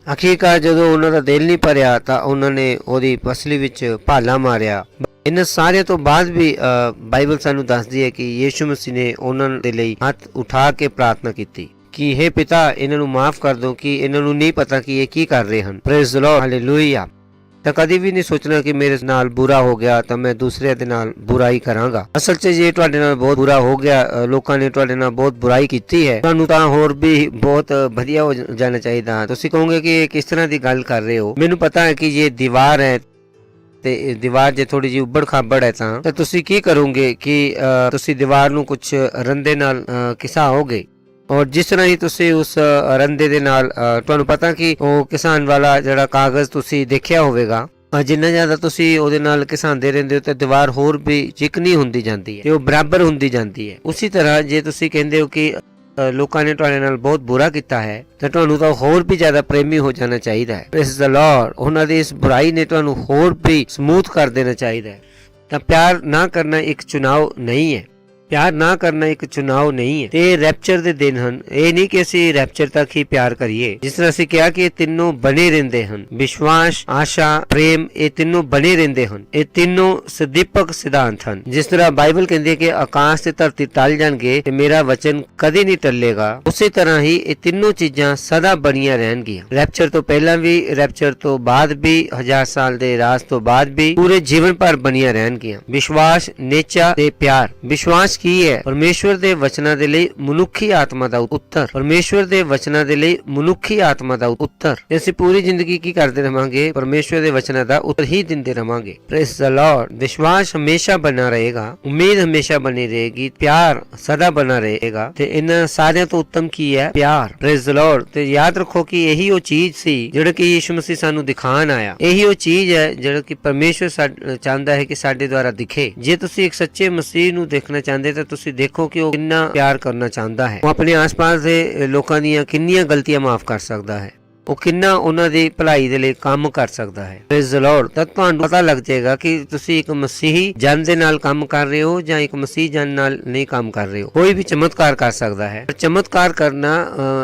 ਆਖਿਰਕਾਰ ਜਦੋਂ ਉਹਨਾਂ ਦਾ ਦਿਲ ਨਹੀਂ ਭਰਿਆ ਤਾਂ ਉਹਨਾਂ ਨੇ ਉਹਦੀ ਪਸਲੀ ਵਿੱਚ ਭਾਲਾ ਮਾਰਿਆ। ਇਹਨਾਂ ਸਾਰਿਆਂ ਤੋਂ ਬਾਅਦ ਵੀ ਬਾਈਬਲ ਸਾਨੂੰ ਦੱਸਦੀ ਹੈ ਕਿ ਯੀਸ਼ੂ ਮਸੀਹ ਨੇ ਉਹਨਾਂ ਦੇ ਲਈ ਹੱਥ ਉਠਾ ਕੇ ਪ੍ਰਾਰਥਨਾ ਕੀਤੀ ਕਿ ਹੇ ਪਿਤਾ, ਇਹਨਾਂ ਨੂੰ ਮਾਫ ਕਰ ਦਿਓ ਕਿ ਇਹਨਾਂ ਨੂੰ ਨਹੀਂ ਪਤਾ ਕਿ ਇਹ ਕੀ ਕਰ ਰਹੇ ਹਨ। Praise the Lord, hallelujah. ਤਾਂ ਕਦੀ ਵੀ ਨਹੀਂ ਸੋਚਣਾ ਕਿ ਮੇਰੇ ਨਾਲ ਬੁਰਾ ਹੋ ਗਿਆ ਤਾਂ ਮੈਂ ਦੂਸਰਿਆਂ ਦੇ ਨਾਲ ਬੁਰਾਈ ਕਰਾਂਗਾ। ਅਸਲ 'ਚ ਜੇ ਤੁਹਾਡੇ ਨਾਲ ਬਹੁਤ ਬੁਰਾ ਹੋ ਗਿਆ, ਲੋਕਾਂ ਨੇ ਤੁਹਾਡੇ ਨਾਲ ਬਹੁਤ ਬੁਰਾਈ ਕੀਤੀ ਹੈ, ਤੁਹਾਨੂੰ ਤਾਂ ਹੋਰ ਵੀ ਬਹੁਤ ਵਧੀਆ ਹੋ ਜਾਣਾ ਚਾਹੀਦਾ। ਤੁਸੀਂ ਕਹੋਗੇ ਕਿ ਇਹ ਕਿਸ ਤਰ੍ਹਾਂ ਦੀ ਗੱਲ ਕਰ ਰਹੇ ਹੋ? ਮੈਨੂੰ ਪਤਾ ਹੈ ਕਿ ਇਹ ਦੀਵਾਰ ਹੈ ਤੇ ਦੀਵਾਰ ਜੇ ਥੋੜੀ ਜਿਹੀ ਉੱਬੜ ਖਾਬੜ ਹੈ ਤਾਂ ਤੁਸੀਂ ਕੀ ਕਰੋਗੇ ਕਿ ਤੁਸੀਂ ਦੀਵਾਰ ਨੂੰ ਕੁਝ ਰੰਦੇ ਨਾਲ ਘਿਸਾਓਗੇ। ਔਰ ਜਿਸ ਤਰ੍ਹਾਂ ਹੀ ਤੁਸੀਂ ਉਸ ਰੰਦੇ ਦੇ ਨਾਲ ਤੁਹਾਨੂੰ ਪਤਾ ਕਿ ਉਹ ਕਿਸਾਨ ਵਾਲਾ ਜਿਹੜਾ ਕਾਗਜ਼ ਤੁਸੀਂ ਦੇਖਿਆ ਹੋਵੇਗਾ, ਜਿੰਨਾ ਜ਼ਿਆਦਾ ਤੁਸੀਂ ਉਹਦੇ ਨਾਲ ਘਿਸਾਉਂਦੇ ਰਹਿੰਦੇ ਹੋ ਤਾਂ ਦੀਵਾਰ ਹੋਰ ਵੀ ਚਿਕਨੀ ਹੁੰਦੀ ਜਾਂਦੀ ਹੈ ਤੇ ਉਹ ਬਰਾਬਰ ਹੁੰਦੀ ਜਾਂਦੀ ਹੈ। ਉਸੇ ਤਰ੍ਹਾਂ ਜੇ ਤੁਸੀਂ ਕਹਿੰਦੇ ਹੋ ਕਿ ਲੋਕਾਂ ਨੇ ਤੁਹਾਡੇ ਨਾਲ ਬਹੁਤ ਬੁਰਾ ਕੀਤਾ ਹੈ ਤਾਂ ਤੁਹਾਨੂੰ ਤਾਂ ਹੋਰ ਵੀ ਜ਼ਿਆਦਾ ਪ੍ਰੇਮੀ ਹੋ ਜਾਣਾ ਚਾਹੀਦਾ ਹੈ। Praise the Lord. ਉਹਨਾਂ ਦੀ ਇਸ ਬੁਰਾਈ ਨੇ ਤੁਹਾਨੂੰ ਹੋਰ ਵੀ ਸਮੂਥ ਕਰ ਦੇਣਾ ਚਾਹੀਦਾ ਹੈ। ਤਾਂ ਪਿਆਰ ਨਾ ਕਰਨਾ ਇੱਕ ਚੁਣਾਵ ਨਹੀਂ ਹੈ। ਪਿਆਰ ਨਾ ਕਰਨਾ ਇੱਕ ਚੁਣਾਵ ਨਹੀਂ ਹੈ। ਤੇ ਰੈਪਚਰ ਦੇ ਦਿਨ ਹਨ। ਇਹ ਨਹੀਂ ਕਿ ਅਸੀਂ ਰੈਪਚਰ ਤੱਕ ਹੀ ਪਿਆਰ ਕਰੀਏ। ਜਿਸ ਤਰ੍ਹਾਂ ਅਸੀਂ ਕਿਹਾ ਕਿ ਇਹ ਤਿੰਨੋਂ ਬਣੇ ਰਹਿੰਦੇ ਹਨ, ਵਿਸ਼ਵਾਸ, ਆਸ਼ਾ, ਪ੍ਰੇਮ, ਇਹ ਤਿੰਨੋਂ ਬਣੇ ਰਹਿੰਦੇ ਹਨ। ਇਹ ਤਿੰਨੋਂ ਸਦੀਪਕ ਸਿਧਾਂਤ ਹਨ। ਜਿਸ ਤਰ੍ਹਾਂ ਬਾਈਬਲ ਕਹਿੰਦੀ ਹੈ ਕਿ ਆਕਾਸ਼ ਤੇ ਧਰਤੀ ਟਲ ਜਾਣਗੇ ਤੇ ਮੇਰਾ ਵਚਨ ਕਦੇ ਨਹੀਂ ਟਲੇਗਾ, ਉਸੇ ਤਰ੍ਹਾਂ ਹੀ ਇਹ ਤਿੰਨੋਂ ਚੀਜ਼ਾਂ ਸਦਾ ਬਣੀਆਂ ਰਹਿਣਗੀਆਂ। ਰੈਪਚਰ ਤੋਂ ਪਹਿਲਾਂ ਵੀ, ਰੈਪਚਰ ਤੋਂ ਬਾਅਦ ਵੀ, 1000 ਸਾਲ ਦੇ ਰਾਜ ਤੋਂ ਬਾਅਦ ਵੀ, ਪੂਰੇ ਜੀਵਨ ਭਰ ਬਣੀਆਂ ਰਹਿਣਗੀਆਂ। ਵਿਸ਼ਵਾਸ, ਨੇਚਾ ਤੇ ਪਿਆਰ। ਵਿਸ਼ਵਾਸ ਕੀ ਹੈ? ਪਰਮੇਸ਼ਵਰ ਦੇ ਵਚਨਾਂ ਦੇ ਲਈ ਮਨੁੱਖੀ ਆਤਮਾ ਦਾ ਉੱਤਰ। ਪਰਮੇਸ਼ਵਰ ਦੇ ਵਚਨਾਂ ਦੇ ਲਈ ਮਨੁੱਖੀ ਆਤਮਾ ਦਾ ਉੱਤਰ। ਅਸੀਂ ਪੂਰੀ ਜ਼ਿੰਦਗੀ ਕੀ ਕਰਦੇ ਰਹਾਂਗੇ? ਪਰਮੇਸ਼ਵਰ ਦੇ ਵਚਨਾਂ ਦਾ ਉੱਤਰ ਹੀ ਦਿੰਦੇ ਰਹਾਂਗੇ। Praise the Lord. ਵਿਸ਼ਵਾਸ ਹਮੇਸ਼ਾ ਬਣਾ ਰਹੇਗਾ, ਉਮੀਦ ਹਮੇਸ਼ਾ ਬਣੀ ਰਹੇਗੀ, ਪਿਆਰ ਸਦਾ ਬਣਾ ਰਹੇਗਾ। ਤੇ ਇਹਨਾਂ ਸਾਰਿਆਂ ਤੋਂ ਉੱਤਮ ਕੀ ਹੈ? ਪਿਆਰ। Praise the Lord. ਤੇ ਯਾਦ ਰੱਖੋ ਕਿ ਇਹੀ ਉਹ ਚੀਜ਼ ਸੀ ਜਿਹੜਾ ਕਿ ਯੀਸ਼ੂ ਮਸੀਹ ਸਾਨੂੰ ਦਿਖਾਉਣ ਆਇਆ। ਇਹੀ ਉਹ ਚੀਜ਼ ਹੈ ਜਿਹੜਾ ਕਿ ਪਰਮੇਸ਼ਵਰ ਚਾਹੁੰਦਾ ਹੈ ਕਿ ਸਾਡੇ ਦੁਆਰਾ ਦਿਖੇ। ਜੇ ਤੁਸੀਂ ਇੱਕ ਸੱਚੇ ਮਸੀਹ ਨੂੰ ਦੇਖਣਾ ਚਾਹੁੰਦੇ ਤਾਂ ਤੁਸੀਂ ਦੇਖੋ ਕਿ ਉਹ ਕਿੰਨਾ ਪਿਆਰ ਕਰਨਾ ਚਾਹੁੰਦਾ ਹੈ। ਉਹ ਆਪਣੇ ਆਸ-ਪਾਸ ਦੇ ਲੋਕਾਂ ਦੀਆਂ ਕਿੰਨੀਆਂ ਗਲਤੀਆਂ ਮਾਫ ਕਰ ਸਕਦਾ ਹੈ। ਉਹ ਕਿੰਨਾ ਉਹਨਾਂ ਦੀ ਭਲਾਈ ਦੇ ਲਈ ਕੰਮ ਕਰ ਸਕਦਾ ਹੈ। Praise the Lord. ਤਾਂ ਤੁਹਾਨੂੰ ਪਤਾ ਲੱਗ ਜਾਏਗਾ ਕਿ ਤੁਸੀਂ ਇੱਕ ਮਸੀਹੀ ਜਨ ਦੇ ਨਾਲ ਕੰਮ ਕਰ ਰਹੇ ਹੋ ਜਾਂ ਇੱਕ ਮਸੀਹ ਜਨ ਨਾਲ ਨਹੀਂ ਕੰਮ ਕਰ ਰਹੇ ਹੋ। ਕੋਈ ਵੀ ਚਮਤਕਾਰ ਕਰ ਸਕਦਾ ਹੈ, ਪਰ ਚਮਤਕਾਰ ਕਰਨਾ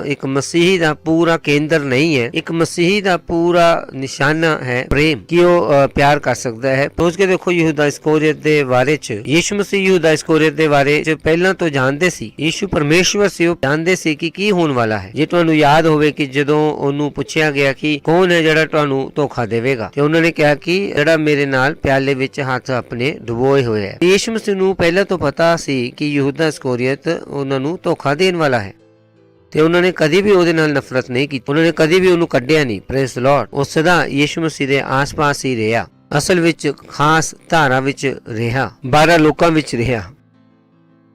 ਇੱਕ ਮਸੀਹੀ ਦਾ ਪੂਰਾ ਕੇਂਦਰ ਨਹੀਂ ਹੈ। ਇੱਕ ਮਸੀਹੀ ਦਾ ਪੂਰਾ ਨਿਸ਼ਾਨਾ ਹੈ ਪ੍ਰੇਮ, ਕਿ ਉਹ ਪਿਆਰ ਕਰ ਸਕਦਾ ਹੈ। ਸੋਚ ਕੇ ਦੇਖੋ ਯਹੂਦਾ ਇਸਕਰੀਓਤ ਦੇ ਬਾਰੇ ਚ। ਯੀਸ਼ੂ ਮਸੀਹ ਯਹੂਦਾ ਇਸਕਰੀਓਤ ਦੇ ਬਾਰੇ ਚ ਪਹਿਲਾਂ ਤੋਂ ਜਾਣਦੇ ਸੀ। ਯੀਸ਼ੂ ਪਰਮੇਸ਼ਵਰ ਸੀ, ਉਹ ਜਾਣਦੇ ਸੀ ਕਿ ਕੀ ਹੋਣ ਵਾਲਾ ਹੈ। ਜੇ ਤੁਹਾਨੂੰ ਯਾਦ ਹੋਵੇ ਕਿ ਜਦੋਂ ਉਹਨੂੰ ਪੁੱਛਿਆ ਗਿਆ ਕਿ ਕੌਣ ਹੈ ਜਿਹੜਾ ਤੁਹਾਨੂੰ ਧੋਖਾ ਦੇਵੇਗਾ, ਤੇ ਉਹਨਾਂ ਨੇ ਕਿਹਾ ਕਿ ਜਿਹੜਾ ਮੇਰੇ ਨਾਲ ਪਿਆਲੇ ਵਿੱਚ ਹੱਥ ਆਪਣੇ ਡੁਬੋਏ ਹੋਏ ਹੈ। ਯੀਸ਼ੂ ਮਸੀਹ ਨੂੰ ਪਹਿਲਾਂ ਤੋਂ ਪਤਾ ਸੀ ਕਿ ਯਹੂਦਾ ਇਸਕਰੀਓਤ ਉਹਨਾਂ ਨੂੰ ਧੋਖਾ ਦੇਣ ਵਾਲਾ ਹੈ ਤੇ ਉਹਨਾਂ ਨੇ ਕਦੀ ਵੀ ਉਹਦੇ ਨਾਲ ਨਫ਼ਰਤ ਨਹੀਂ ਕੀਤੀ। ਉਹਨਾਂ ਨੇ ਕਦੀ ਵੀ ਉਹਨੂੰ ਕੱਢਿਆ ਨਹੀਂ। Praise the Lord. ਉਹ ਸਦਾ ਯੀਸ਼ੂ ਮਸੀਹ ਦੇ ਆਸ-ਪਾਸ ਹੀ ਰਿਹਾ। ਅਸਲ ਵਿੱਚ ਖਾਸ ਧਾਰਾ ਵਿੱਚ ਰਿਹਾ, 12 ਲੋਕਾਂ ਵਿੱਚ ਰਿਹਾ।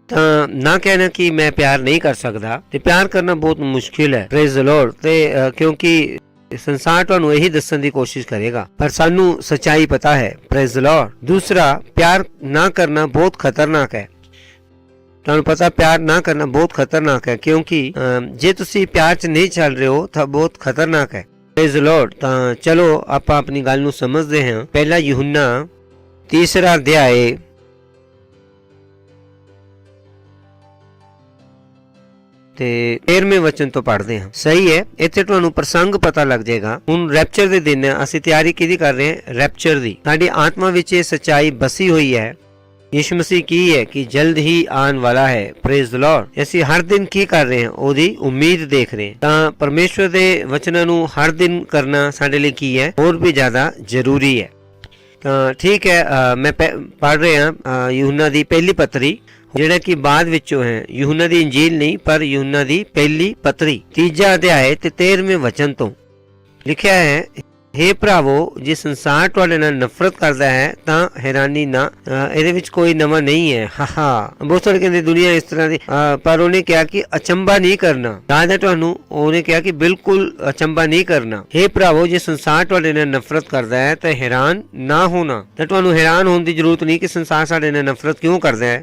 ਤਾਂ ਨਾ ਕਹਿਣਾ ਕਿ ਮੈਂ ਪਿਆਰ ਨਹੀਂ ਕਰ ਸਕਦਾ, ਤੇ ਪਿਆਰ ਕਰਨਾ ਬਹੁਤ ਮੁਸ਼ਕਿਲ ਹੈ। Praise the Lord. ਤੇ ਕਿਉਂਕਿ ਸੰਸਾਰ ਤੁਹਾਨੂੰ ਇਹੀ ਦੱਸਣ ਦੀ ਕੋਸ਼ਿਸ਼ ਕਰੇਗਾ, ਪਰ ਸਾਨੂੰ ਸੱਚਾਈ ਪਤਾ ਹੈ। Praise the Lord. ਦੂਸਰਾ, ਪਿਆਰ ਨਾ ਕਰਨਾ ਬਹੁਤ ਖਤਰਨਾਕ ਹੈ। ਤੁਹਾਨੂੰ ਪਤਾ ਪਿਆਰ ਨਾ ਕਰਨਾ ਬਹੁਤ ਖਤਰਨਾਕ ਹੈ, ਕਿਉਂਕਿ ਜੇ ਤੁਸੀਂ ਪਿਆਰ 'ਚ ਨਹੀਂ ਚੱਲ ਰਹੇ ਹੋ ਤਾਂ ਬਹੁਤ ਖਤਰਨਾਕ ਹੈ। Praise the Lord. ਤਾਂ ਚਲੋ ਆਪਾਂ ਆਪਣੀ ਗੱਲ ਨੂੰ ਸਮਝਦੇ ਹਾਂ। ਪਹਿਲਾ ਯਹੂਨਾ 3 ਅਧਿਆਇ ਤੇ 13ਵੇਂ ਵਚਨ ਤੋਂ ਪੜ੍ਹਦੇ ਹਾਂ। ਸਹੀ ਹੈ, ਇੱਥੇ ਤੁਹਾਨੂੰ ਪ੍ਰਸੰਗ ਪਤਾ ਲੱਗ ਜਾਏਗਾ। ਹੁਣ ਰੈਪਚਰ ਦੇ ਦਿਨ ਅਸੀਂ ਤਿਆਰੀ ਕਿਹਦੀ ਕਰ ਰਹੇ ਹਾਂ? ਰੈਪਚਰ ਦੀ। ਸਾਡੀ ਆਤਮਾ ਵਿੱਚ ਇਹ ਸੱਚਾਈ ਬਸੀ ਹੋਈ ਹੈ। ਯੀਸ਼ੂ ਮਸੀਹ ਕੀ ਹੈ ਕਿ ਜਲਦ ਹੀ ਆਉਣ ਵਾਲਾ ਹੈ। Praise the Lord. ਅਸੀਂ ਹਰ ਦਿਨ ਕੀ ਕਰ ਰਹੇ ਹਾਂ? ਉਹਦੀ ਉਮੀਦ ਦੇਖ ਰਹੇ ਹਾਂ। ਤਾਂ ਪਰਮੇਸ਼ਵਰ ਦੇ ਵਚਨਾਂ ਨੂੰ ਹਰ ਦਿਨ ਕਰਨਾ ਸਾਡੇ ਲਈ ਕੀ ਹੈ? ਹੋਰ ਵੀ ਜ਼ਿਆਦਾ ਜ਼ਰੂਰੀ ਹੈ। ਤਾਂ ਠੀਕ ਹੈ, ਮੈਂ ਪੜ੍ਹ ਰਿਹਾ ਯਹੂਨਾ ਦੀ ਪਹਿਲੀ ਪੱਤਰੀ, ਜਿਹੜਾ ਕਿ ਬਾਅਦ ਵਿੱਚੋਂ ਹੈ। ਯਹੂਨਾ ਦੀ ਇੰਜੀਲ ਨਹੀਂ, ਪਰ ਯਹੂਨਾ ਦੀ ਪਹਿਲੀ ਪੱਤਰੀ 3 ਅਧਿਆਇ ਤੇ 13ਵੇਂ ਵਚਨ ਤੋਂ ਲਿਖਿਆ ਹੈ, हे ਭਰਾਵੋ ਜੇ ਸੰਸਾਰ ਤੁਹਾਡੇ ਨਾਲ ਨਫ਼ਰਤ ਕਰਦਾ ਹੈ ਤਾਂ ਹੈਰਾਨੀ ਨਾ, ਇਹਦੇ ਵਿੱਚ ਕੋਈ ਨਵਾਂ ਨਹੀਂ ਹੈ। ਬਹੁਤ ਸਾਰੇ ਕਹਿੰਦੇ ਦੁਨੀਆ ਇਸ ਤਰ੍ਹਾਂ ਦੀ, ਪਰ ਉਹਨੇ ਕਿਹਾ ਕਿ ਅਚੰਭਾ ਨਹੀਂ ਕਰਨਾ। ਯਾਦ ਹੈ ਤੁਹਾਨੂੰ, ਉਹਨੇ ਕਿਹਾ ਕਿ ਬਿਲਕੁਲ ਅਚੰਭਾ ਨਹੀਂ ਕਰਨਾ। हे ਭਰਾਵੋ ਜੇ ਸੰਸਾਰ ਤੁਹਾਡੇ ਨਾਲ ਨਫ਼ਰਤ ਕਰਦਾ ਹੈ ਤਾਂ ਹੈਰਾਨ ਨਾ ਹੋਣਾ। ਤਾਂ ਤੁਹਾਨੂੰ ਹੈਰਾਨ ਹੋਣ ਦੀ ਜ਼ਰੂਰਤ ਨਹੀਂ ਕਿ ਸੰਸਾਰ ਸਾਡੇ ਨਾਲ ਨਫ਼ਰਤ ਕਿਉਂ ਕਰਦਾ ਹੈ।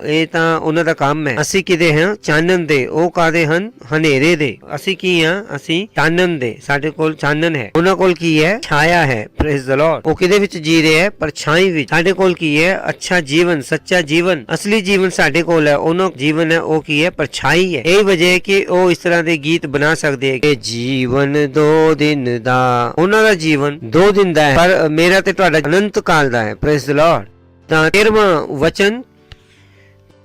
ਇਹ ਤਾਂ ਉਹਨਾਂ ਦਾ ਕੰਮ ਹੈ। ਅਸੀਂ ਕਿਹਦੇ ਹਾਂ? ਚਾਨਣ ਦੇ। ਉਹ ਕਾਹਦੇ ਹਨ? ਹਨੇਰੇ ਦੇ। ਅਸੀਂ ਕੀ ਹਾਂ? ਅਸੀਂ ਚਾਨਣ ਦੇ। ਸਾਡੇ ਕੋਲ ਚਾਨਣ ਹੈ, ਉਹਨਾਂ ਕੋਲ ਕੀ ਹੈ? ਛਾਇਆ ਹੈ। Praise the Lord. ਉਹ ਕਿਹਦੇ ਵਿੱਚ ਜੀ ਰਹੇ ਹੈ? ਪਰਛਾਈ ਵਿੱਚ। ਸਾਡੇ ਕੋਲ ਕੀ ਹੈ? ਅੱਛਾ ਜੀਵਨ, ਸੱਚਾ ਜੀਵਨ, ਅਸਲੀ ਜੀਵਨ ਸਾਡੇ ਕੋਲ ਹੈ। ਉਹਨਾਂ ਜੀਵਨ ਹੈ ਉਹ ਕੀ ਹੈ? ਪਰਛਾਈ ਹੈ। ਇਹ ਵਜ੍ਹਾ ਹੈ ਕਿ ਉਹ ਇਸ ਤਰ੍ਹਾਂ ਦੇ ਗੀਤ ਬਣਾ ਸਕਦੇ ਹੈ ਕਿ ਜੀਵਨ 2 ਦਿਨ ਦਾ, ਉਹਨਾਂ ਦਾ ਜੀਵਨ 2 ਦਿਨ ਦਾ ਹੈ, ਪਰ ਮੇਰਾ ਤੇ ਤੁਹਾਡਾ ਅਨੰਤ ਕਾਲ ਦਾ ਹੈ। Praise the Lord. ਤਾਂ 13ਵਾਂ ਵਚਨ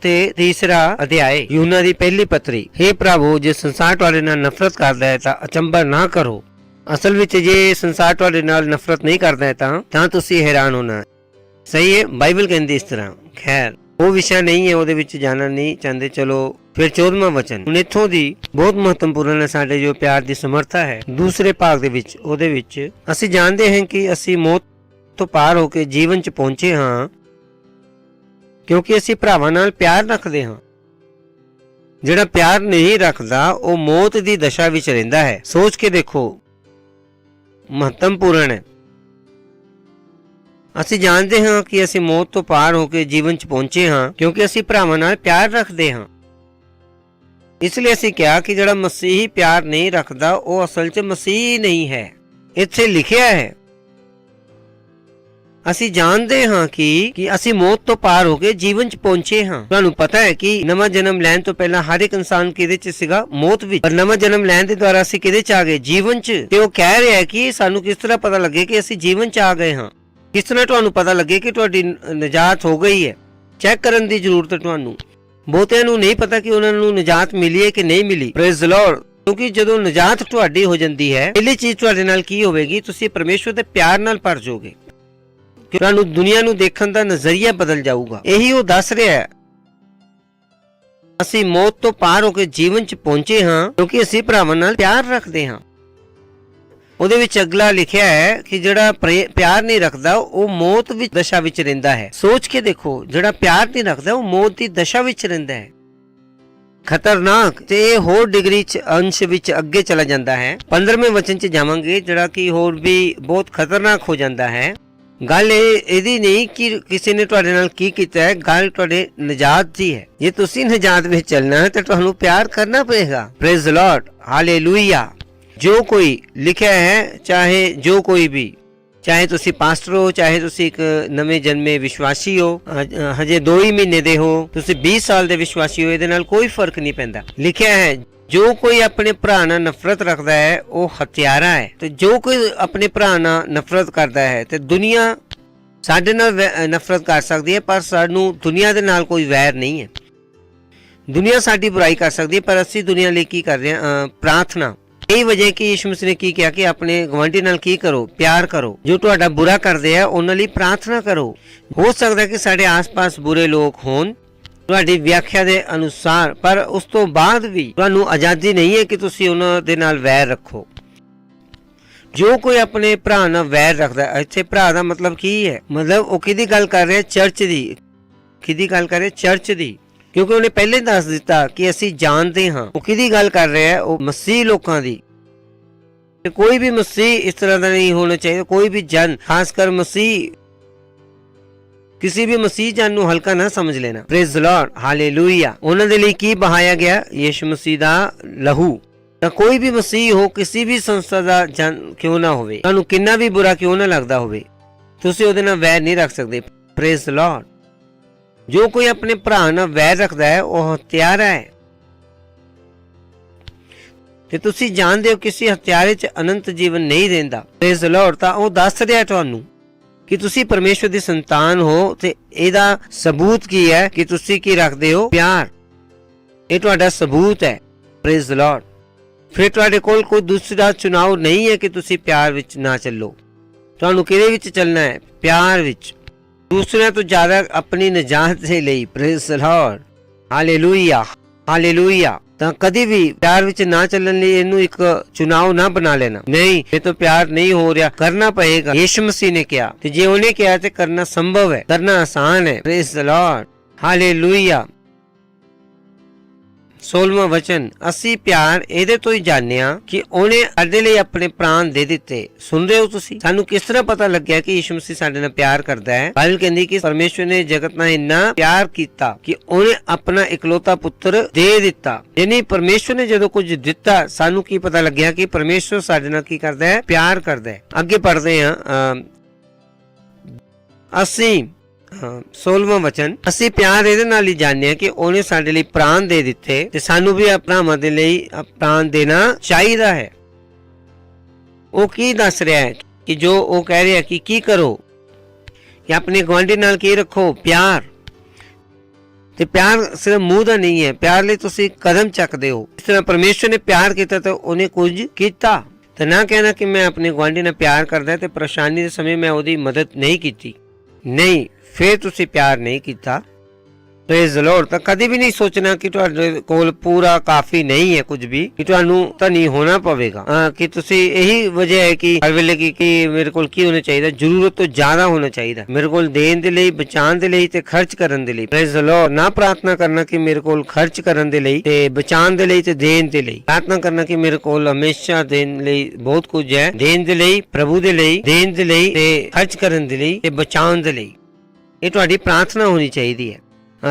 ਤੇ 3ਰਾ ਅਧਿਆਇ ਯੂਹੰਨਾ ਦੀ ਪਹਿਲੀ ਪੱਤਰੀ। हे ਭਰਾਵੋ ਜੇ ਸੰਸਾਰ ਤੁਹਾਡੇ ਨਾਲ ਨਫ਼ਰਤ ਕਰਦਾ ਹੈ ਤਾਂ ਅਚੰਭਾ ਨਾ ਕਰੋ। ਅਸਲ ਵਿੱਚ ਜੇ ਸੰਸਾਰ ਤੁਹਾਡੇ ਨਾਲ ਨਫ਼ਰਤ ਨਹੀਂ ਕਰਦਾ ਹੈ ਤਾਂ ਤੁਸੀਂ ਹੈਰਾਨ ਹੋਣਾ। ਸਹੀ ਹੈ, ਬਾਈਬਲ ਕਹਿੰਦੀ ਇਸ ਤਰ੍ਹਾਂ। ਖੈਰ ਉਹ ਵਿਸ਼ਾ ਨਹੀਂ ਹੈ, ਉਹਦੇ ਵਿੱਚ ਜਾਣਾ ਨਹੀਂ ਚਾਹੁੰਦੇ। ਚਲੋ ਫਿਰ 14ਵਾਂ ਵਚਨ ਹੁਣ ਇੱਥੋਂ ਦੀ ਬਹੁਤ ਮਹੱਤਵਪੂਰਨ ਹੈ। ਸਾਡੇ ਜੋ ਪਿਆਰ ਦੀ ਸਮਰੱਥਾ ਹੈ ਦੂਸਰੇ ਭਾਗ ਦੇ ਵਿੱਚ, ਉਹਦੇ ਵਿੱਚ ਅਸੀਂ ਜਾਣਦੇ ਹਾਂ ਕਿ ਅਸੀਂ ਮੌਤ ਤੋਂ ਪਾਰ ਹੋ ਕੇ ਜੀਵਨ 'ਚ ਪਹੁੰਚੇ ਹਾਂ ਕਿਉਂਕਿ ਅਸੀਂ ਭਰਾਵਾਂ ਨਾਲ ਪਿਆਰ ਰੱਖਦੇ ਹਾਂ। ਜਿਹੜਾ ਪਿਆਰ ਨਹੀਂ ਰੱਖਦਾ ਉਹ ਮੌਤ ਦੀ ਦਸ਼ਾ ਵਿੱਚ ਰਹਿੰਦਾ ਹੈ। ਸੋਚ ਕੇ ਦੇਖੋ, ਮਹੱਤਵਪੂਰਨ ਹੈ। ਅਸੀਂ ਜਾਣਦੇ ਹਾਂ ਕਿ ਅਸੀਂ ਮੌਤ ਤੋਂ ਪਾਰ ਹੋ ਕੇ ਜੀਵਨ 'ਚ ਪਹੁੰਚੇ ਹਾਂ ਕਿਉਂਕਿ ਅਸੀਂ ਭਰਾਵਾਂ ਨਾਲ ਪਿਆਰ ਰੱਖਦੇ ਹਾਂ। ਇਸ ਲਈ ਅਸੀਂ ਕਿਹਾ ਕਿ ਜਿਹੜਾ ਮਸੀਹੀ ਪਿਆਰ ਨਹੀਂ ਰੱਖਦਾ ਉਹ ਅਸਲ 'ਚ ਮਸੀਹੀ ਨਹੀਂ ਹੈ। ਇੱਥੇ ਲਿਖਿਆ ਹੈ। ਅਸੀਂ ਜਾਣਦੇ ਹਾਂ ਕਿ ਅਸੀਂ ਮੌਤ ਤੋਂ ਪਾਰ ਹੋ ਕੇ ਜੀਵਨ 'ਚ ਪਹੁੰਚੇ ਹਾਂ। ਤੁਹਾਨੂੰ ਪਤਾ ਹੈ ਕਿ ਨਵਾਂ ਜਨਮ ਲੈਣ ਤੋਂ ਪਹਿਲਾਂ ਹਰ ਇੱਕ ਇਨਸਾਨ ਕਿਹਦੇ 'ਚ ਸੀਗਾ? ਮੌਤ ਵਿੱਚ। ਪਰ ਨਵਾਂ ਜਨਮ ਲੈਣ ਦੇ ਦੁਆਰਾ ਅਸੀਂ ਕਿਹਦੇ 'ਚ ਆ ਗਏ? ਜੀਵਨ 'ਚ। ਤੇ ਉਹ ਕਹਿ ਰਿਹਾ ਹੈ ਕਿ ਸਾਨੂੰ ਕਿਸ ਤਰ੍ਹਾਂ ਪਤਾ ਲੱਗੇ ਕਿ ਅਸੀਂ ਜੀਵਨ 'ਚ ਆ ਗਏ ਹਾਂ? ਕਿਸ ਤਰ੍ਹਾਂ ਤੁਹਾਨੂੰ ਪਤਾ ਲੱਗੇ ਕਿ ਤੁਹਾਡੀ ਨਜਾਤ ਹੋ ਗਈ ਹੈ? ਚੈੱਕ ਕਰਨ ਦੀ ਜ਼ਰੂਰਤ ਹੈ ਤੁਹਾਨੂੰ। ਬਹੁਤਿਆਂ ਨੂੰ ਨਹੀਂ ਪਤਾ ਕਿ ਉਹਨਾਂ ਨੂੰ ਨਜਾਤ ਮਿਲੀ ਹੈ ਕਿ ਨਹੀਂ ਮਿਲੀ। Praise the Lord. ਕਿਉਂਕਿ ਜਦੋਂ ਨਜਾਤ ਤੁਹਾਡੀ ਹੋ ਜਾਂਦੀ ਹੈ, ਪਹਿਲੀ ਚੀਜ਼ ਤੁਹਾਡੇ ਨਾਲ ਕੀ ਹੋਵੇਗੀ? ਤੁਸੀਂ ਪਰਮੇਸ਼ਵਰ ਦੇ ਪਿਆਰ ਨਾਲ ਭਰ ਜਾਓਗੇ। ਤੁਹਾਨੂੰ ਦੁਨੀਆ ਨੂੰ ਦੇਖਣ ਦਾ ਨਜ਼ਰੀਆ ਬਦਲ ਜਾਊਗਾ। ਇਹੀ ਉਹ ਦੱਸ ਰਿਹਾ ਹੈ। ਅਸੀਂ ਮੌਤ ਤੋਂ ਪਾਰ ਹੋ ਕੇ ਜੀਵਨ 'ਚ ਪਹੁੰਚੇ ਹਾਂ ਕਿਉਂਕਿ ਅਸੀਂ ਭਰਾਵਾਂ ਨਾਲ ਪਿਆਰ ਰੱਖਦੇ ਹਾਂ। ਉਹਦੇ ਵਿੱਚ ਅਗਲਾ ਲਿਖਿਆ ਹੈ ਕਿ ਜਿਹੜਾ ਪਿਆਰ ਨਹੀਂ ਰੱਖਦਾ ਉਹ ਮੌਤ ਦੀ ਦਸ਼ਾ ਵਿੱਚ ਰਹਿੰਦਾ ਹੈ। ਸੋਚ ਕੇ ਦੇਖੋ, ਜਿਹੜਾ ਪਿਆਰ ਨਹੀਂ ਰੱਖਦਾ ਉਹ ਮੌਤ ਦੀ ਦਸ਼ਾ ਵਿੱਚ ਰਹਿੰਦਾ ਹੈ। ਖਤਰਨਾਕ। ਤੇ ਇਹ ਹੋਰ ਡਿਗਰੀ 'ਚ ਅੰਸ਼ ਵਿੱਚ ਅੱਗੇ ਚਲਾ ਜਾਂਦਾ ਹੈ। 15ਵੇਂ ਵਚਨ 'ਚ ਜਾਵਾਂਗੇ ਜਿਹੜਾ ਕਿ ਹੋਰ ਵੀ ਬਹੁਤ ਖਤਰਨਾਕ ਹੋ ਜਾਂਦਾ ਹੈ। ਗੱਲ ਇਹਦੀ ਨਹੀਂ ਕਿ ਕਿਸੇ ਨੇ ਤੁਹਾਡੇ ਨਾਲ ਕੀ ਕੀਤਾ ਹੈ, ਗੱਲ ਤੁਹਾਡੇ ਨਜਾਤ ਦੀ ਹੈ। ਜੇ ਤੁਸੀਂ ਨਜਾਤ ਵਿੱਚ ਚੱਲਣਾ ਹੈ ਤਾਂ ਤੁਹਾਨੂੰ ਪਿਆਰ ਕਰਨਾ ਪਏਗਾ। Praise the Lord. ਹਾਲੇਲੂਇਆ। ਜੋ ਕੋਈ ਲਿਖਿਆ ਹੈ, ਚਾਹੇ ਜੋ ਕੋਈ ਵੀ, ਚਾਹੇ ਤੁਸੀਂ ਪਾਸਟਰ ਹੋ, ਚਾਹੇ ਤੁਸੀਂ ਇੱਕ ਨਵੇਂ ਜਨਮੇ ਵਿਸ਼ਵਾਸੀ ਹੋ, ਹਜੇ 2 ਹੀ ਮਹੀਨੇ ਦੇ ਹੋ, ਤੁਸੀਂ 20 ਸਾਲ ਦੇ ਵਿਸ਼ਵਾਸੀ ਹੋ, ਇਹਦੇ ਨਾਲ ਕੋਈ ਫਰਕ ਨਹੀਂ ਪੈਂਦਾ। ਲਿਖਿਆ ਹੈ ਜੋ ਕੋਈ ਆਪਣੇ ਭਰਾ ਨਾਲ ਨਫ਼ਰਤ ਰੱਖਦਾ ਹੈ ਉਹ ਹੱਤਿਆਰਾ ਹੈ। ਤੇ ਜੋ ਕੋਈ ਆਪਣੇ ਭਰਾ ਨਾਲ ਨਫ਼ਰਤ ਕਰਦਾ ਹੈ ਤੇ ਦੁਨੀਆ ਸਾਡੇ ਨਾਲ ਨਫ਼ਰਤ ਕਰ ਸਕਦੀ ਹੈ ਪਰ ਸਾਨੂੰ ਦੁਨੀਆ ਦੇ ਨਾਲ ਕੋਈ ਵੈਰ ਨਹੀਂ ਹੈ। ਦੁਨੀਆ ਸਾਡੀ ਬੁਰਾਈ ਕਰ ਸਕਦੀ ਹੈ ਪਰ ਅਸੀਂ ਦੁਨੀਆ ਲਈ ਕੀ ਕਰ ਰਹੇ ਹਾਂ? ਪ੍ਰਾਰਥਨਾ। ਇਹ ਵਜ੍ਹਾ ਕਿ ਯਿਸੂ ਮਸੀਹ ਨੇ ਕੀ ਕਿਹਾ ਕਿ ਆਪਣੇ ਗਵਾਂਢੀ ਨਾਲ ਕੀ ਕਰੋ? ਪਿਆਰ ਕਰੋ। ਜੋ ਤੁਹਾਡਾ ਬੁਰਾ ਕਰਦੇ ਆ ਉਹਨਾਂ ਲਈ ਪ੍ਰਾਰਥਨਾ ਕਰੋ। ਹੋ ਸਕਦਾ ਕਿ ਸਾਡੇ ਆਸ-ਪਾਸ ਬੁਰੇ ਲੋਕ ਹੋਣ ਤੁਹਾਡੀ ਵਿਆਖਿਆ ਦੇ ਅਨੁਸਾਰ, ਪਰ ਉਸ ਤੋਂ ਬਾਅਦ ਵੀ ਤੁਹਾਨੂੰ ਆਜ਼ਾਦੀ ਨਹੀਂ ਹੈ ਕਿ ਤੁਸੀਂ ਉਹਨਾਂ ਦੇ ਨਾਲ ਵੈਰ ਰੱਖੋ। ਜੋ ਕੋਈ ਆਪਣੇ ਭਰਾ ਨਾਲ ਵੈਰ ਰੱਖਦਾ, ਇੱਥੇ ਭਰਾ ਦਾ ਮਤਲਬ ਕੀ ਹੈ? ਮਤਲਬ ਉਹ ਕਿਹਦੀ ਗੱਲ ਕਰ ਰਿਹਾ? ਚਰਚ ਦੀ। ਕਿਹਦੀ ਗੱਲ ਕਰ ਰਿਹਾ? ਚਰਚ ਦੀ। ਕਿਉਂਕਿ ਉਹਨੇ ਪਹਿਲੇ ਦੱਸ ਦਿੱਤਾ ਕਿ ਅਸੀਂ ਜਾਣਦੇ ਹਾਂ। ਉਹ ਕਿਹਦੀ ਗੱਲ ਕਰ ਰਿਹਾ ਹੈ? ਉਹ ਮਸੀਹ ਲੋਕਾਂ ਦੀ। ਕੋਈ ਵੀ ਮਸੀਹ ਇਸ ਤਰ੍ਹਾਂ ਦਾ ਨਹੀਂ ਹੋਣਾ ਚਾਹੀਦਾ। ਕੋਈ ਵੀ ਜਨ, ਖਾਸ ਕਰ ਮਸੀਹ, ਕਿਸੇ ਵੀ ਮਸੀਹ ਜਨ ਨੂੰ ਹਲਕਾ ਨਾ ਸਮਝ ਲੈਣਾ। Praise the Lord. ਹਾਲੇਲੂਇਆ। ਉਹਨਾਂ ਦੇ ਲਈ ਕੀ ਬਹਾਇਆ ਗਿਆ? ਯਿਸੂ ਮਸੀਹ ਦਾ ਲਹੂ। ਤਾਂ ਕੋਈ ਵੀ ਮਸੀਹ ਹੋ, ਕਿਸੇ ਵੀ ਸੰਸਥਾ ਦਾ ਜਨ ਕਿਉਂ ਨਾ ਹੋਵੇ, ਤੁਹਾਨੂੰ ਕਿੰਨਾ ਵੀ ਬੁਰਾ ਕਿਉਂ ਨਾ ਲੱਗਦਾ ਹੋਵੇ, ਤੁਸੀਂ ਉਹਦੇ ਨਾਲ ਵੈਰ ਨਹੀਂ ਰੱਖ ਸਕਦੇ। Praise the Lord. ਜੋ ਕੋਈ ਆਪਣੇ ਭਰਾ ਨਾਲ ਵੈਰ ਰੱਖਦਾ ਹੈ ਉਹ ਹੱਤਿਆਰਾ ਹੈ। ਤੇ ਤੁਸੀਂ ਜਾਣਦੇ ਹੋ ਕਿਸੇ ਹੱਤਿਆਰੇ 'ਚ ਅਨੰਤ ਜੀਵਨ ਨਹੀਂ ਰਹਿੰਦਾ। Praise the Lord. ਤਾਂ ਉਹ ਦੱਸ ਰਿਹਾ ਤੁਹਾਨੂੰ ਕਿ ਤੁਸੀਂ ਪਰਮੇਸ਼ਵਰ ਦੀ ਸੰਤਾਨ ਹੋ ਤੇ ਇਹਦਾ ਸਬੂਤ ਕੀ ਹੈ ਕਿ ਤੁਸੀਂ ਕੀ ਰੱਖਦੇ ਹੋ? ਪਿਆਰ। ਇਹ ਤੁਹਾਡਾ ਸਬੂਤ ਹੈ। Praise the Lord. ਫਿਰ ਤੁਹਾਡੇ ਕੋਲ ਕੋਈ ਦੂਸਰਾ ਚੁਣਾਵ ਨਹੀਂ ਹੈ ਕਿ ਤੁਸੀਂ ਪਿਆਰ ਵਿੱਚ ਨਾ ਚੱਲੋ। ਤੁਹਾਨੂੰ ਕਿਹਦੇ ਵਿੱਚ ਚੱਲਣਾ ਹੈ? ਪਿਆਰ ਵਿੱਚ। ਦੂਸਰਿਆਂ ਤੋਂ ਜ਼ਿਆਦਾ ਆਪਣੀ ਨਜਾਤ ਦੇ ਲਈ। Praise the Lord. Hallelujah. Hallelujah. ਤਾਂ ਕਦੀ ਵੀ ਪਿਆਰ ਵਿੱਚ ਨਾ ਚੱਲਣ ਲਈ ਇਹਨੂੰ ਇੱਕ ਚੁਣਾਵ ਨਾ ਬਣਾ ਲੈਣਾ, ਨਹੀਂ ਇਹ ਤਾਂ ਪਿਆਰ ਨਹੀਂ ਹੋ ਰਿਹਾ, ਕਰਨਾ ਪਏਗਾ। ਯਿਸੂ ਮਸੀਹ ਨੇ ਕਿਹਾ ਤੇ ਜੇ ਉਹਨੇ ਕਿਹਾ ਤੇ ਕਰਨਾ ਸੰਭਵ ਹੈ, ਕਰਨਾ ਆਸਾਨ ਹੈ। Praise the Lord, hallelujah. 16ਵਾਂ ਵਚਨ, ਅਸੀਂ ਪਿਆਰ ਇਹਦੇ ਤੋਂ ਹੀ ਜਾਣਿਆ ਕਿ ਉਹਨੇ ਸਾਡੇ ਲਈ ਆਪਣੇ ਪ੍ਰਾਣ ਦੇ ਦਿੱਤੇ। ਸੁਣ ਰਹੇ ਹੋ ਤੁਸੀਂ? ਸਾਨੂੰ ਕਿਸ ਤਰ੍ਹਾਂ ਪਤਾ ਲੱਗਿਆ ਕਿ ਯਿਸੂ ਮਸੀਹ ਸਾਡੇ ਨਾਲ ਪਿਆਰ ਕਰਦਾ ਹੈ? ਬਾਈਬਲ ਕਹਿੰਦੀ ਕਿ ਪਰਮੇਸ਼ਵਰ ਨੇ ਜਗਤ ਨਾਲ ਇੰਨਾ ਪਿਆਰ ਕੀਤਾ ਕਿ ਉਹਨੇ ਆਪਣਾ ਇਕਲੌਤਾ ਪੁੱਤਰ ਦੇ ਦਿੱਤਾ। ਯਾਨੀ ਪਰਮੇਸ਼ਵਰ ਨੇ ਜਦੋਂ ਕੁਝ ਦਿੱਤਾ, ਸਾਨੂੰ ਕੀ ਪਤਾ ਲੱਗਿਆ ਕਿ ਪਰਮੇਸ਼ਵਰ ਸਾਡੇ ਨਾਲ ਕੀ ਕਰਦਾ ਹੈ? ਪਿਆਰ ਕਰਦਾ ਹੈ। ਅੱਗੇ ਪੜ੍ਹਦੇ ਹਾਂ, ਅਸੀਂ 16ਵਾਂ ਵਚਨ, ਅਸੀਂ ਪਿਆਰ ਇਹਦੇ ਨਾਲ ਹੀ ਜਾਣਿਆ ਕਿ ਉਹਨੇ ਸਾਡੇ ਲਈ ਪ੍ਰਾਣ ਦੇ ਦਿੱਤੇ ਤੇ ਸਾਨੂੰ ਵੀ ਭਰਾਵਾਂ ਦੇ ਲਈ ਪ੍ਰਾਣ ਦੇਣਾ ਚਾਹੀਦਾ ਹੈ। ਉਹ ਕੀ ਦੱਸ ਰਿਹਾ ਹੈ ਕਿ ਜੋ ਉਹ ਕਹਿ ਰਿਹਾ ਕਿ ਕੀ ਕਰੋ, ਕਿ ਆਪਣੇ ਗੁਆਂਢੀ ਨਾਲ ਕੀ ਰੱਖੋ? ਪਿਆਰ। ਤੇ ਪਿਆਰ ਸਿਰਫ ਮੂੰਹ ਦਾ ਨਹੀਂ ਹੈ, ਪਿਆਰ ਲਈ ਤੁਸੀਂ ਕਦਮ ਚੱਕਦੇ ਹੋ। ਇਸ ਤਰ੍ਹਾਂ ਪਰਮੇਸ਼ਵਰ ਨੇ ਪਿਆਰ ਕੀਤਾ ਤਾਂ ਉਹਨੇ ਕੁਝ ਕੀਤਾ। ਤੇ ਨਾ ਕਹਿਣਾ ਕਿ ਮੈਂ ਆਪਣੇ ਗੁਆਂਢੀ ਨਾਲ ਪਿਆਰ ਕਰਦਾ ਤੇ ਪਰੇਸ਼ਾਨੀ ਦੇ ਸਮੇਂ ਮੈਂ ਉਹਦੀ ਮਦਦ ਨਹੀਂ ਕੀਤੀ, ਨਹੀਂ, ਫਿਰ ਤੁਸੀਂ ਪਿਆਰ ਨਹੀਂ ਕੀਤਾ। Praise the Lord. ਤਾਂ ਕਦੇ ਵੀ ਨਹੀਂ ਸੋਚਣਾ ਕਿ ਤੁਹਾਡੇ ਕੋਲ ਪੂਰਾ ਕਾਫੀ ਨਹੀਂ ਹੈ ਕੁਝ ਵੀ, ਕਿ ਤੁਹਾਨੂੰ ਤਾਂ ਨਹੀਂ ਹੋਣਾ ਪਵੇਗਾ, ਕਿ ਤੁਸੀਂ ਇਹੀ ਵਜ੍ਹਾ ਹੈ ਕਿ ਹਰ ਵੇਲੇ ਕਿ ਮੇਰੇ ਕੋਲ ਕੀ ਹੋਣਾ ਚਾਹੀਦਾ? ਜ਼ਰੂਰਤ ਤੋਂ ਜ਼ਿਆਦਾ ਹੋਣਾ ਚਾਹੀਦਾ ਮੇਰੇ ਕੋਲ, ਦੇਣ ਦੇ ਲਈ, ਬਚਾਉਣ ਦੇ ਲਈ ਤੇ ਖਰਚ ਕਰਨ ਦੇ ਲਈ। Praise the Lord. ਨਾ ਪ੍ਰਾਰਥਨਾ ਕਰਨਾ ਕਿ ਮੇਰੇ ਕੋਲ ਖਰਚ ਕਰਨ ਦੇ ਲਈ ਤੇ ਬਚਾਉਣ ਦੇ ਲਈ ਤੇ ਦੇਣ ਦੇ ਲਈ। ਪ੍ਰਾਰਥਨਾ ਕਰਨਾ ਕਿ ਮੇਰੇ ਕੋਲ ਹਮੇਸ਼ਾ ਦੇਣ ਲਈ ਬਹੁਤ ਕੁਝ ਹੈ, ਦੇਣ ਦੇ ਲਈ, ਪ੍ਰਭੂ ਦੇ ਲਈ, ਦੇਣ ਦੇ ਲਈ ਤੇ ਖਰਚ ਕਰਨ ਦੇ ਲਈ ਤੇ ਬਚਾਉਣ ਦੇ ਲਈ। ਇਹ ਤੁਹਾਡੀ ਪ੍ਰਾਰਥਨਾ ਹੋਣੀ ਚਾਹੀਦੀ ਹੈ।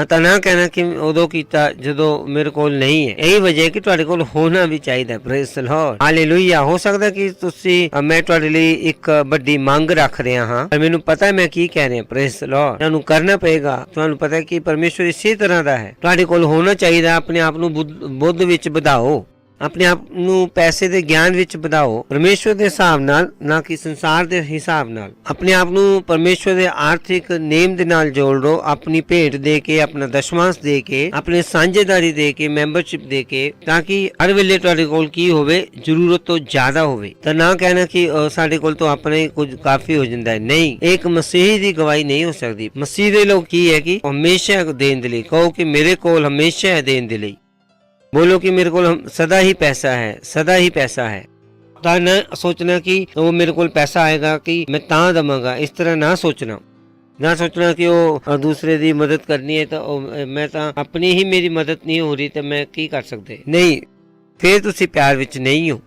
ਤਾਂ ਨਾ ਕਹਿਣਾ ਕਿ ਉਦੋਂ ਕੀਤਾ ਜਦੋਂ ਮੇਰੇ ਕੋਲ ਨਹੀਂ ਹੈ। ਇਹੀ ਵਜ੍ਹਾ ਹੈ ਕਿ ਤੁਹਾਡੇ ਕੋਲ ਹੋਣਾ ਵੀ ਚਾਹੀਦਾ। Praise the Lord, hallelujah. ਹੋ ਸਕਦਾ ਕਿ ਤੁਸੀਂ, ਮੈਂ ਤੁਹਾਡੇ ਲਈ ਇੱਕ ਵੱਡੀ ਮੰਗ ਰੱਖ ਰਿਹਾ ਹਾਂ, ਪਰ ਮੈਨੂੰ ਪਤਾ ਹੈ ਮੈਂ ਕੀ ਕਹਿ ਰਿਹਾ। Praise the Lord. ਤੁਹਾਨੂੰ ਕਰਨਾ ਪਏਗਾ। ਤੁਹਾਨੂੰ ਪਤਾ ਹੈ ਕਿ ਪਰਮੇਸ਼ਵਰ ਇਸੇ ਤਰ੍ਹਾਂ ਦਾ ਹੈ। ਤੁਹਾਡੇ ਕੋਲ ਹੋਣਾ ਚਾਹੀਦਾ। ਆਪਣੇ ਆਪ ਨੂੰ ਬੁੱਧ ਵਿੱਚ ਵਧਾਓ, ਆਪਣੇ ਆਪ ਨੂੰ ਪੈਸੇ ਦੇ ਗਿਆਨ ਵਿੱਚ ਵਧਾਓ, ਪਰਮੇਸ਼ਵਰ ਦੇ ਹਿਸਾਬ ਨਾਲ, ਨਾ ਕਿ ਸੰਸਾਰ ਦੇ ਹਿਸਾਬ ਨਾਲ। ਆਪਣੇ ਆਪ ਨੂੰ ਪਰਮੇਸ਼ਵਰ ਦੇ ਆਰਥਿਕ ਨੇਮ ਦੇ ਨਾਲ ਜੋੜ ਲਓ, ਆਪਣੀ ਭੇਟ ਦੇ ਕੇ, ਆਪਣਾ ਦਸ਼ਮਾਂਸ਼ ਦੇ ਕੇ, ਆਪਣੇ ਸਾਂਝੇਦਾਰੀ ਦੇ ਕੇ, ਮੈਂਬਰਸ਼ਿਪ ਦੇ ਕੇ, ਤਾਂ ਕਿ ਹਰ ਵੇਲੇ ਤੁਹਾਡੇ ਕੋਲ ਕੀ ਹੋਵੇ? ਜ਼ਰੂਰਤ ਤੋਂ ਜ਼ਿਆਦਾ ਹੋਵੇ। ਤਾਂ ਨਾ ਕਹਿਣਾ ਕਿ ਸਾਡੇ ਕੋਲ ਤਾਂ ਆਪਣੇ ਕੁਝ ਕਾਫੀ ਹੋ ਜਾਂਦਾ ਹੈ। ਨਹੀਂ, ਇੱਕ ਮਸੀਹੀ ਦੀ ਗਵਾਹੀ ਨਹੀਂ ਹੋ ਸਕਦੀ। ਮਸੀਹ ਦੇ ਲੋਕ ਕੀ ਹੈ ਕਿ ਹਮੇਸ਼ਾ ਦੇਣ ਦੇ ਲਈ ਕਹੋ ਕਿ ਮੇਰੇ ਕੋਲ ਹਮੇਸ਼ਾ ਹੈ ਦੇਣ ਦੇ ਲਈ। ਬੋਲੋ ਕਿ ਮੇਰੇ ਕੋਲ ਸਦਾ ਹੀ ਪੈਸਾ ਹੈ, ਸਦਾ ਹੀ ਪੈਸਾ ਹੈ। ਤਾਂ ਨਾ ਸੋਚਣਾ ਕਿ ਉਹ ਮੇਰੇ ਕੋਲ ਪੈਸਾ ਆਏਗਾ ਕਿ ਮੈਂ ਤਾਂ ਦਵਾਂਗਾ। ਇਸ ਤਰ੍ਹਾਂ ਨਾ ਸੋਚਣਾ। ਨਾ ਸੋਚਣਾ ਕਿ ਉਹ ਦੂਸਰੇ ਦੀ ਮਦਦ ਕਰਨੀ ਹੈ ਤਾਂ ਮੈਂ ਤਾਂ ਆਪਣੀ ਹੀ, ਮੇਰੀ ਮਦਦ ਨਹੀਂ ਹੋ ਰਹੀ ਤਾਂ ਮੈਂ ਕੀ ਕਰ ਸਕਦੇ? ਨਹੀਂ, ਫਿਰ ਤੁਸੀਂ ਪਿਆਰ ਵਿੱਚ ਨਹੀਂ ਹੋ।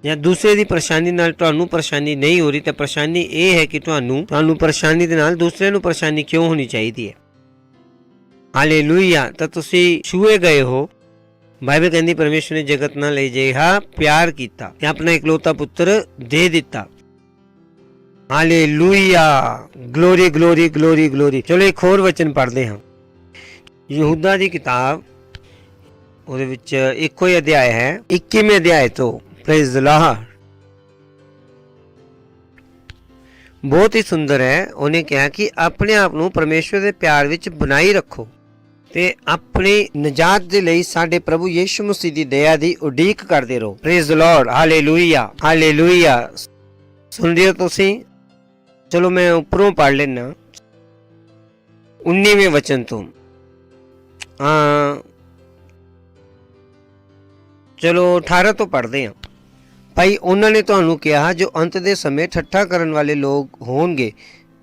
ਜਾਂ ਦੂਸਰੇ ਦੀ ਪਰੇਸ਼ਾਨੀ ਨਾਲ ਤੁਹਾਨੂੰ ਪਰੇਸ਼ਾਨੀ ਨਹੀਂ ਹੋ ਰਹੀ ਤਾਂ ਪਰੇਸ਼ਾਨੀ ਇਹ ਹੈ ਕਿ ਤੁਹਾਨੂੰ ਪਰੇਸ਼ਾਨੀ ਦੇ ਨਾਲ ਦੂਸਰੇ ਨੂੰ ਪਰੇਸ਼ਾਨੀ ਕਿਉਂ ਹੋਣੀ ਚਾਹੀਦੀ ਹੈ? ਹਾਲੇਲੂਇਆ। ਤਾਂ ਤੁਸੀਂ ਛੂਏ ਗਏ ਹੋ। ਬਾਈਬਲ ਕਹਿੰਦੀ ਪਰਮੇਸ਼ਵਰ ਨੇ ਜਗਤ ਨਾਲ ਅਜਿਹਾ ਪਿਆਰ ਕੀਤਾ ਤੇ ਆਪਣਾ ਇਕਲੌਤਾ ਪੁੱਤਰ ਦੇ ਦਿੱਤਾ। Hallelujah, glory glory glory glory. ਚਲੋ ਇੱਕ ਹੋਰ ਵਚਨ ਪੜ੍ਹਦੇ ਹਾਂ। ਯਹੂਦਾ ਦੀ ਕਿਤਾਬ, ਉਹਦੇ ਵਿੱਚ ਇੱਕੋ ਹੀ ਅਧਿਆਇ ਹੈ, 21ਵੇਂ ਅਧਿਆਇ ਤੋਂ। Praise the Lord. ਬਹੁਤ ਹੀ ਸੁੰਦਰ ਹੈ। ਉਹਨੇ ਕਿਹਾ ਕਿ ਆਪਣੇ ਆਪ ਨੂੰ ਪਰਮੇਸ਼ਵਰ ਦੇ ਪਿਆਰ ਵਿੱਚ ਬਣਾਈ ਰੱਖੋ ਤੇ ਆਪਣੀ ਨਜਾਤ ਦੇ ਲਈ ਸਾਡੇ ਪ੍ਰਭੂ ਯਿਸੂ ਮਸੀਹ ਦੀ ਦਇਆ ਦੀ ਉਡੀਕ ਕਰਦੇ ਰਹੋ। Praise the Lord, hallelujah, hallelujah. ਸੁਣ ਰਹੇ ਹੋ ਤੁਸੀਂ? ਚਲੋ ਮੈਂ ਉੱਪਰੋਂ ਪੜ੍ਹ ਲੈਣਾ 19ਵੇਂ ਵਚਨ ਤੋਂ। ਚਲੋ 18 ਤੋਂ ਪੜ੍ਹਦੇ ਹਾਂ। ਭਾਈ ਉਹਨਾਂ ਨੇ ਤੁਹਾਨੂੰ ਕਿਹਾ ਜੋ ਅੰਤ ਦੇ ਸਮੇਂ ਠੱਠਾ ਕਰਨ ਵਾਲੇ ਲੋਕ ਹੋਣਗੇ,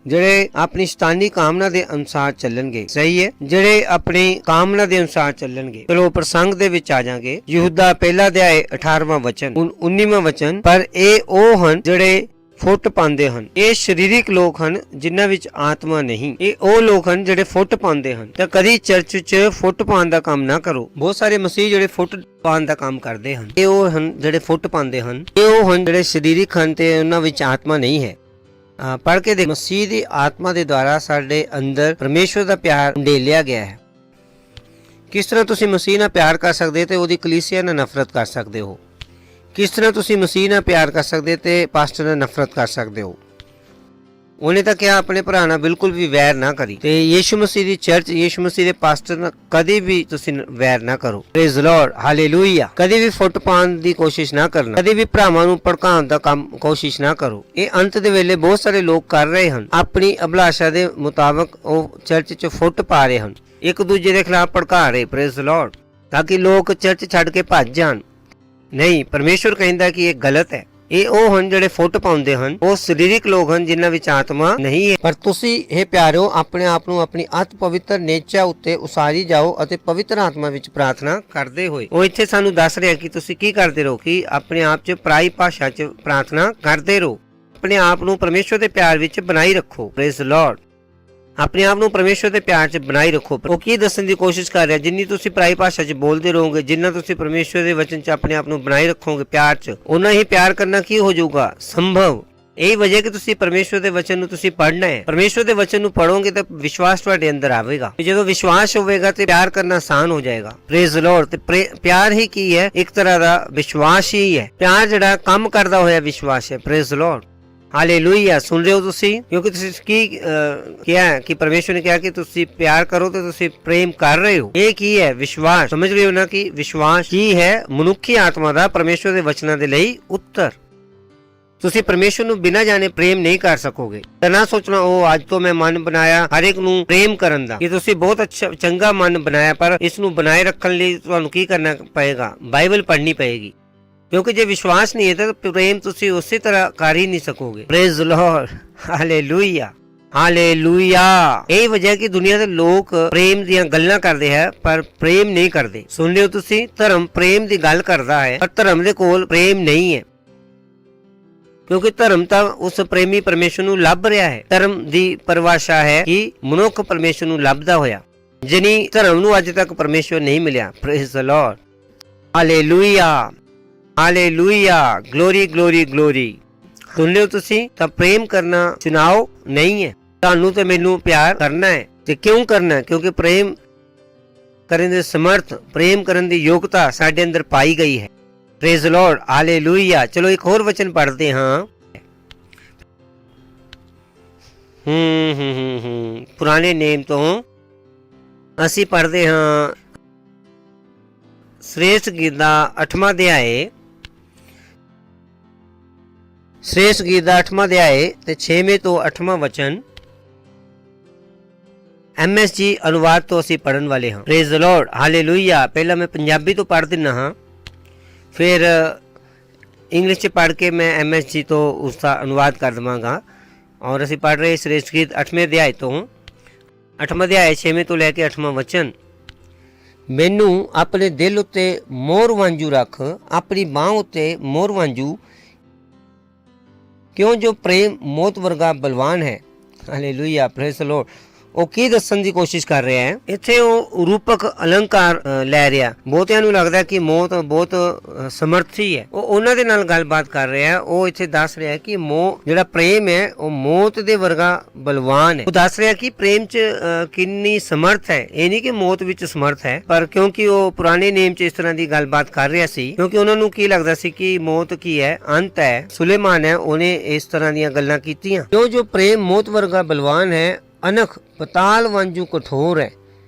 ਜਿਹੜੇ ਆਪਣੀ ਸ਼ੈਤਾਨੀ ਕਾਮਨਾ ਦੇ ਅਨੁਸਾਰ ਚੱਲਣਗੇ। ਸਹੀ ਹੈ, ਜਿਹੜੇ ਆਪਣੀ ਕਾਮਨਾ ਦੇ ਅਨੁਸਾਰ ਚੱਲਣਗੇ। ਚਲੋ ਪ੍ਰਸੰਗ ਦੇ ਵਿੱਚ ਆ ਜਾਾਂਗੇ। ਯਹੂਦਾ ਪਹਿਲਾ ਅਧਿਆਇ 18ਵਾਂ ਵਚਨ, 19ਵਾਂ ਵਚਨ। ਪਰ ਇਹ ਉਹ ਹਨ ਜਿਹੜੇ ਫੁੱਟ ਪਾਉਂਦੇ ਹਨ। ਇਹ ਸਰੀਰਿਕ ਲੋਕ ਹਨ ਜਿਨ੍ਹਾਂ ਵਿੱਚ ਆਤਮਾ ਨਹੀਂ। ਇਹ ਉਹ ਲੋਕ ਹਨ ਜਿਹੜੇ ਫੁੱਟ ਪਾਉਂਦੇ ਹਨ। ਤਾਂ ਕਦੀ ਚਰਚ 'ਚ ਫੁੱਟ ਪਾਉਣ ਦਾ ਕੰਮ ਨਾ ਕਰੋ। ਬਹੁਤ ਸਾਰੇ ਮਸੀਹ ਜਿਹੜੇ ਫੁੱਟ ਪਾਉਣ ਦਾ ਕੰਮ ਕਰਦੇ ਹਨ। ਇਹ ਉਹ ਹਨ ਜਿਹੜੇ ਫੁੱਟ ਪਾਉਂਦੇ ਹਨ। ਇਹ ਉਹ ਹਨ ਜਿਹੜੇ ਸਰੀਰਿਕ ਹਨ ਤੇ ਉਹਨਾਂ ਵਿੱਚ ਆਤਮਾ ਨਹੀਂ ਹੈ। ਪੜ੍ਹ ਕੇ ਦੇਖ। ਮਸੀਹ ਦੀ ਆਤਮਾ ਦੇ ਦੁਆਰਾ ਸਾਡੇ ਅੰਦਰ ਪਰਮੇਸ਼ਵਰ ਦਾ ਪਿਆਰ ਢੇਲਿਆ ਗਿਆ ਹੈ। ਕਿਸ ਤਰ੍ਹਾਂ ਤੁਸੀਂ ਮਸੀਹ ਨਾਲ ਪਿਆਰ ਕਰ ਸਕਦੇ ਤੇ ਉਹਦੀ ਕਲੀਸਿਆ ਨਾਲ ਨਫ਼ਰਤ ਕਰ ਸਕਦੇ ਹੋ? ਕਿਸ ਤਰ੍ਹਾਂ ਤੁਸੀਂ ਮਸੀਹ ਨਾਲ ਪਿਆਰ ਕਰ ਸਕਦੇ ਤੇ ਪਾਸਟਰ ਨਾਲ ਨਫ਼ਰਤ ਕਰ ਸਕਦੇ ਹੋ? ਉਹਨੇ ਤਾਂ ਕਿਹਾ ਆਪਣੇ ਭਰਾ ਨਾਲ ਬਿਲਕੁਲ ਵੀ ਵੈਰ ਨਾ ਕਰੀ। ਤੇ ਯਿਸੂ ਮਸੀਹ ਦੀ ਚਰਚ, ਯਿਸੂ ਮਸੀਹ ਦੇ ਪਾਸਟਰ ਨਾਲ ਕਦੇ ਵੀ ਤੁਸੀਂ ਵੈਰ ਨਾ ਕਰੋ। Praise the Lord, hallelujah. ਕਦੇ ਵੀ ਫੁੱਟ ਪਾਉਣ ਦੀ ਕੋਸ਼ਿਸ਼ ਨਾ ਕਰਨਾ। ਕਦੇ ਵੀ ਭਰਾਵਾਂ ਨੂੰ ਭੜਕਾਉਣ ਦਾ ਕੰਮ ਕੋਸ਼ਿਸ਼ ਨਾ ਕਰੋ। ਇਹ ਅੰਤ ਦੇ ਵੇਲੇ ਬਹੁਤ ਸਾਰੇ ਲੋਕ ਕਰ ਰਹੇ ਹਨ। ਆਪਣੀ ਅਭਿਲਾਸ਼ਾ ਦੇ ਮੁਤਾਬਕ ਉਹ ਚਰਚ 'ਚ ਫੁੱਟ ਪਾ ਰਹੇ ਹਨ, ਇੱਕ ਦੂਜੇ ਦੇ ਖਿਲਾਫ ਭੜਕਾ ਰਹੇ। Praise the Lord. ਤਾਂ ਕਿ ਲੋਕ ਚਰਚ ਛੱਡ ਕੇ ਭੱਜ ਜਾਣ। ਨਹੀਂ, ਪਰਮੇਸ਼ਵਰ ਕਹਿੰਦਾ ਕਿ ਇਹ ਗਲਤ ਹੈ। ਇਹ ਉਹ ਹਨ ਜਿਹੜੇ ਫੁੱਟ ਪਾਉਂਦੇ ਹਨ, ਉਹ ਸਰੀਰਕ ਲੋਕ ਹਨ ਜਿਨ੍ਹਾਂ ਵਿੱਚ ਆਤਮਾ ਨਹੀਂ ਹੈ। ਪਰ ਤੁਸੀਂ ਇਹ ਪਿਆਰਿਓ ਆਪਣੇ ਆਪ ਨੂੰ ਆਪਣੀ ਅਤ ਪਵਿੱਤਰ ਨੇਚਾ ਉੱਤੇ ਉਸਾਰੀ ਜਾਓ ਅਤੇ ਪਵਿੱਤਰ ਆਤਮਾ ਵਿੱਚ ਪ੍ਰਾਰਥਨਾ ਕਰਦੇ ਹੋਏ। ਉਹ ਇੱਥੇ ਸਾਨੂੰ ਦੱਸ ਰਿਹਾ ਕਿ ਤੁਸੀਂ ਕੀ ਕਰਦੇ ਰਹੋ, ਕਿ ਆਪਣੇ ਆਪ 'ਚ ਪਰਾਈ ਭਾਸ਼ਾ 'ਚ ਪ੍ਰਾਰਥਨਾ ਕਰਦੇ ਰਹੋ। ਆਪਣੇ ਆਪ ਨੂੰ ਪਰਮੇਸ਼ਵਰ ਦੇ ਪਿਆਰ ਵਿੱਚ ਬਣਾਈ ਰੱਖੋ। Praise Lord. ਆਪਣੇ ਆਪ ਨੂੰ ਪਰਮੇਸ਼ਵਰ ਦੇ ਪਿਆਰ 'ਚ ਬਣਾਈ ਰੱਖੋ। ਉਹ ਕੀ ਦੱਸਣ ਦੀ ਕੋਸ਼ਿਸ਼ ਕਰ ਰਿਹਾ, ਜਿੰਨੀ ਤੁਸੀਂ ਪਰਾਈ ਭਾਸ਼ਾ 'ਚ ਬੋਲਦੇ ਰਹੋਗੇ, ਜਿੰਨਾ ਤੁਸੀਂ ਪਰਮੇਸ਼ਵਰ ਦੇ ਵਚਨ 'ਚ ਆਪਣੇ ਆਪ ਨੂੰ ਬਣਾਈ ਰੱਖੋਗੇ ਪਿਆਰ 'ਚ, ਉਹਨਾਂ ਹੀ ਪਿਆਰ ਕਰਨਾ ਕੀ ਹੋ ਜਾਊਗਾ, ਸੰਭਵ। ਇਹੀ ਵਜ੍ਹਾ ਕਿ ਤੁਸੀਂ ਪਰਮੇਸ਼ਵਰ ਦੇ ਵਚਨ ਨੂੰ ਤੁਸੀਂ ਪੜ੍ਹਨਾ ਹੈ। ਪਰਮੇਸ਼ਵਰ ਦੇ ਵਚਨ ਨੂੰ ਪੜੋਗੇ ਤਾਂ ਵਿਸ਼ਵਾਸ ਤੁਹਾਡੇ ਅੰਦਰ ਆਵੇਗਾ। ਜਦੋਂ ਵਿਸ਼ਵਾਸ ਹੋਵੇਗਾ ਤੇ ਪਿਆਰ ਕਰਨਾ ਆਸਾਨ ਹੋ ਜਾਏਗਾ। Praise Lord. ਤੇ ਪਿਆਰ ਹੀ ਕੀ ਹੈ, ਇੱਕ ਤਰ੍ਹਾਂ ਦਾ ਵਿਸ਼ਵਾਸ ਹੀ ਹੈ। ਪਿਆਰ ਜਿਹੜਾ ਕੰਮ ਕਰਦਾ ਹੋਇਆ ਵਿਸ਼ਵਾਸ ਹੈ। Praise Lord. ਹਾਲੇਲੂਇਆ। ਸੁਣ ਰਹੇ ਹੋ ਤੁਸੀਂ, ਕਿਉਂਕਿ ਤੁਸੀਂ ਕੀ ਕਿਹਾ ਕਿ ਪਰਮੇਸ਼ਵਰ ਨੇ ਕਿਹਾ ਕਿ ਤੁਸੀਂ ਪਿਆਰ ਕਰੋ ਤੇ ਤੁਸੀਂ ਪ੍ਰੇਮ ਕਰ ਰਹੇ ਹੋ। ਇਹ ਕੀ ਹੈ, ਵਿਸ਼ਵਾਸ। ਸਮਝ ਰਹੇ ਹੋ ਨਾ ਕਿ ਵਿਸ਼ਵਾਸ ਕੀ ਹੈ, ਮਨੁੱਖੀ ਆਤਮਾ ਦਾ ਪਰਮੇਸ਼ਵਰ ਦੇ ਵਚਨਾਂ ਦੇ ਲਈ ਉੱਤਰ। ਤੁਸੀਂ ਪਰਮੇਸ਼ਵਰ ਨੂੰ ਬਿਨਾਂ ਜਾਣੇ ਪ੍ਰੇਮ ਨਹੀਂ ਕਰ ਸਕੋਗੇ। ਤਾਂ ਨਾ ਸੋਚਣਾ ਉਹ ਅੱਜ ਤੋਂ ਮੈਂ ਮਨ ਬਣਾਇਆ ਹਰ ਇੱਕ ਨੂੰ ਪ੍ਰੇਮ ਕਰਨ ਦਾ। ਕਿ ਤੁਸੀਂ ਬਹੁਤ ਅੱਛਾ ਚੰਗਾ ਮਨ ਬਣਾਇਆ, ਪਰ ਇਸ ਨੂੰ ਬਣਾਏ ਰੱਖਣ ਲਈ ਤੁਹਾਨੂੰ ਕੀ ਕਰਨਾ ਪਏਗਾ, ਬਾਈਬਲ ਪੜ੍ਹਨੀ ਪਏਗੀ। ਕਿਉਂਕਿ ਜੇ ਵਿਸ਼ਵਾਸ ਨਹੀਂ ਹੈ ਤਾਂ ਪ੍ਰੇਮ ਤੁਸੀਂ ਉਸੇ ਤਰ੍ਹਾਂ ਕਰ ਹੀ ਨਹੀਂ ਸਕੋਗੇ। Praise Lord. ਹਾਲੇਲੂਇਆ। ਹਾਲੇਲੂਇਆ। ਇਹ ਵਜ੍ਹਾ ਕਿ ਦੁਨੀਆ ਦੇ ਲੋਕ ਪ੍ਰੇਮ ਦੀਆਂ ਗੱਲਾਂ ਕਰਦੇ ਹੈ ਪਰ ਪ੍ਰੇਮ ਨਹੀਂ ਕਰਦੇ। ਸੁਣ ਲਿਓ ਤੁਸੀਂ, ਧਰਮ ਪ੍ਰੇਮ ਦੀ ਗੱਲ ਕਰਦਾ ਹੈ ਪਰ ਧਰਮ ਦੇ ਕੋਲ ਪ੍ਰੇਮ ਨਹੀਂ ਹੈ। ਕਿਉਂਕਿ ਧਰਮ ਤਾਂ ਉਸ ਪ੍ਰੇਮੀ ਪਰਮੇਸ਼ਰ ਨੂੰ ਲੱਭ ਰਿਹਾ ਹੈ। ਧਰਮ ਦੀ ਪਰਿਭਾਸ਼ਾ ਹੈ ਕਿ ਮਨੁੱਖ ਪਰਮੇਸ਼ਰ ਨੂੰ ਲੱਭਦਾ ਹੋਇਆ, ਜਿਨੀ ਧਰਮ ਨੂੰ ਅੱਜ ਤੱਕ ਪਰਮੇਸ਼ਰ ਨਹੀਂ ਮਿਲਿਆ। Praise the Lord. Hallelujah. Hallelujah. Glory glory glory. ਸੁਣ ਲਿਓ ਤੁਸੀਂ, ਤਾਂ ਪ੍ਰੇਮ ਕਰਨਾ ਚੁਣਾਵ ਨਹੀਂ ਹੈ। ਤੁਹਾਨੂੰ ਤੇ ਮੈਨੂੰ ਪਿਆਰ ਕਰਨਾ ਹੈ। ਤੇ ਕਿਉਂ ਕਰਨਾ? ਕਿਉਂਕਿ ਪ੍ਰੇਮ ਕਰਨ ਦੇ ਸਮਰਥ, ਪ੍ਰੇਮ ਕਰਨ ਦੀ ਯੋਗਤਾ ਸਾਡੇ ਅੰਦਰ ਪਾਈ ਗਈ ਹੈ। Praise Lord. ਹਾਲੇਲੂਇਆ। ਚਲੋ ਇੱਕ ਹੋਰ ਵਚਨ ਪੜ੍ਹਦੇ ਹਾਂ। ਪੁਰਾਣੇ ਨੇਮ ਤੋਂ ਅਸੀਂ ਪੜ੍ਹਦੇ ਹਾਂ श्रेष्ठ गीत दा 8वां अध्याय। श्रेष्ठ गीत दा 8वां अध्याय ते 6वें तो 8वां वचन MSG अनुवाद तो असी पढ़न वाले हाँ। Praise the Lord. हालेलुया। पहला मैं पंजाबी तो पढ़ देना हाँ, फिर इंग्लिश च पढ़ के मैं MSG तो उसका अनुवाद कर देवांगा। और असी पढ़ रहे श्रेष्ठ गीत 8वें अध्याय तो 8वां अध्याय 6वें तो लैके 8वां वचन। मैनू अपने दिल उत्ते मोर वांजू रख, अपनी बांह उत्ते मोर वांजू, क्यों जो प्रेम मौत वर्गा बलवान है। हालेलुया। Praise the Lord. ਉਹ ਕੀ ਦੱਸਣ ਦੀ ਕੋਸ਼ਿਸ਼ ਕਰ ਰਿਹਾ ਹੈ ਇੱਥੇ? ਉਹ ਰੂਪਕ ਅਲੰਕਾਰ ਲੈ ਰਿਹਾ। ਬਹੁਤਿਆਂ ਨੂੰ ਲੱਗਦਾ ਕਿ ਮੌਤ ਬਹੁਤ ਸਮਰਥੀ ਹੈ। ਉਹ ਉਹਨਾਂ ਦੇ ਨਾਲ ਗੱਲਬਾਤ ਕਰ ਰਿਹਾ ਹੈ। ਉਹ ਇੱਥੇ ਦੱਸ ਰਿਹਾ ਕਿ ਜਿਹੜਾ ਪ੍ਰੇਮ ਹੈ ਉਹ ਮੌਤ ਦੇ ਵਰਗਾ ਬਲਵਾਨ ਹੈ। ਉਹ ਦੱਸ ਰਿਹਾ ਕਿ ਪ੍ਰੇਮ 'ਚ ਕਿੰਨੀ ਸਮਰਥ ਹੈ। ਇਹ ਨਹੀਂ ਕਿ ਮੌਤ ਵਿੱਚ ਸਮਰਥ ਹੈ, ਪਰ ਕਿਉਂਕਿ ਉਹ ਪੁਰਾਣੇ ਨੇਮ 'ਚ ਇਸ ਤਰ੍ਹਾਂ ਦੀ ਗੱਲਬਾਤ ਕਰ ਰਿਹਾ ਸੀ, ਕਿਉਂਕਿ ਉਹਨਾਂ ਨੂੰ ਕੀ ਲੱਗਦਾ ਸੀ ਕਿ ਮੌਤ ਕੀ ਹੈ, ਅੰਤ ਹੈ। ਸੁਲੇਮਾਨ ਹੈ, ਉਹਨੇ ਇਸ ਤਰ੍ਹਾਂ ਦੀਆਂ ਗੱਲਾਂ ਕੀਤੀਆਂ। ਜੋ ਪ੍ਰੇਮ ਮੌਤ ਵਰਗਾ ਬਲਵਾਨ ਹੈ, ਅਨਖ ਪਤਾਲ ਵਾਂਝੂ ਕਠੋਰ ਹੈ।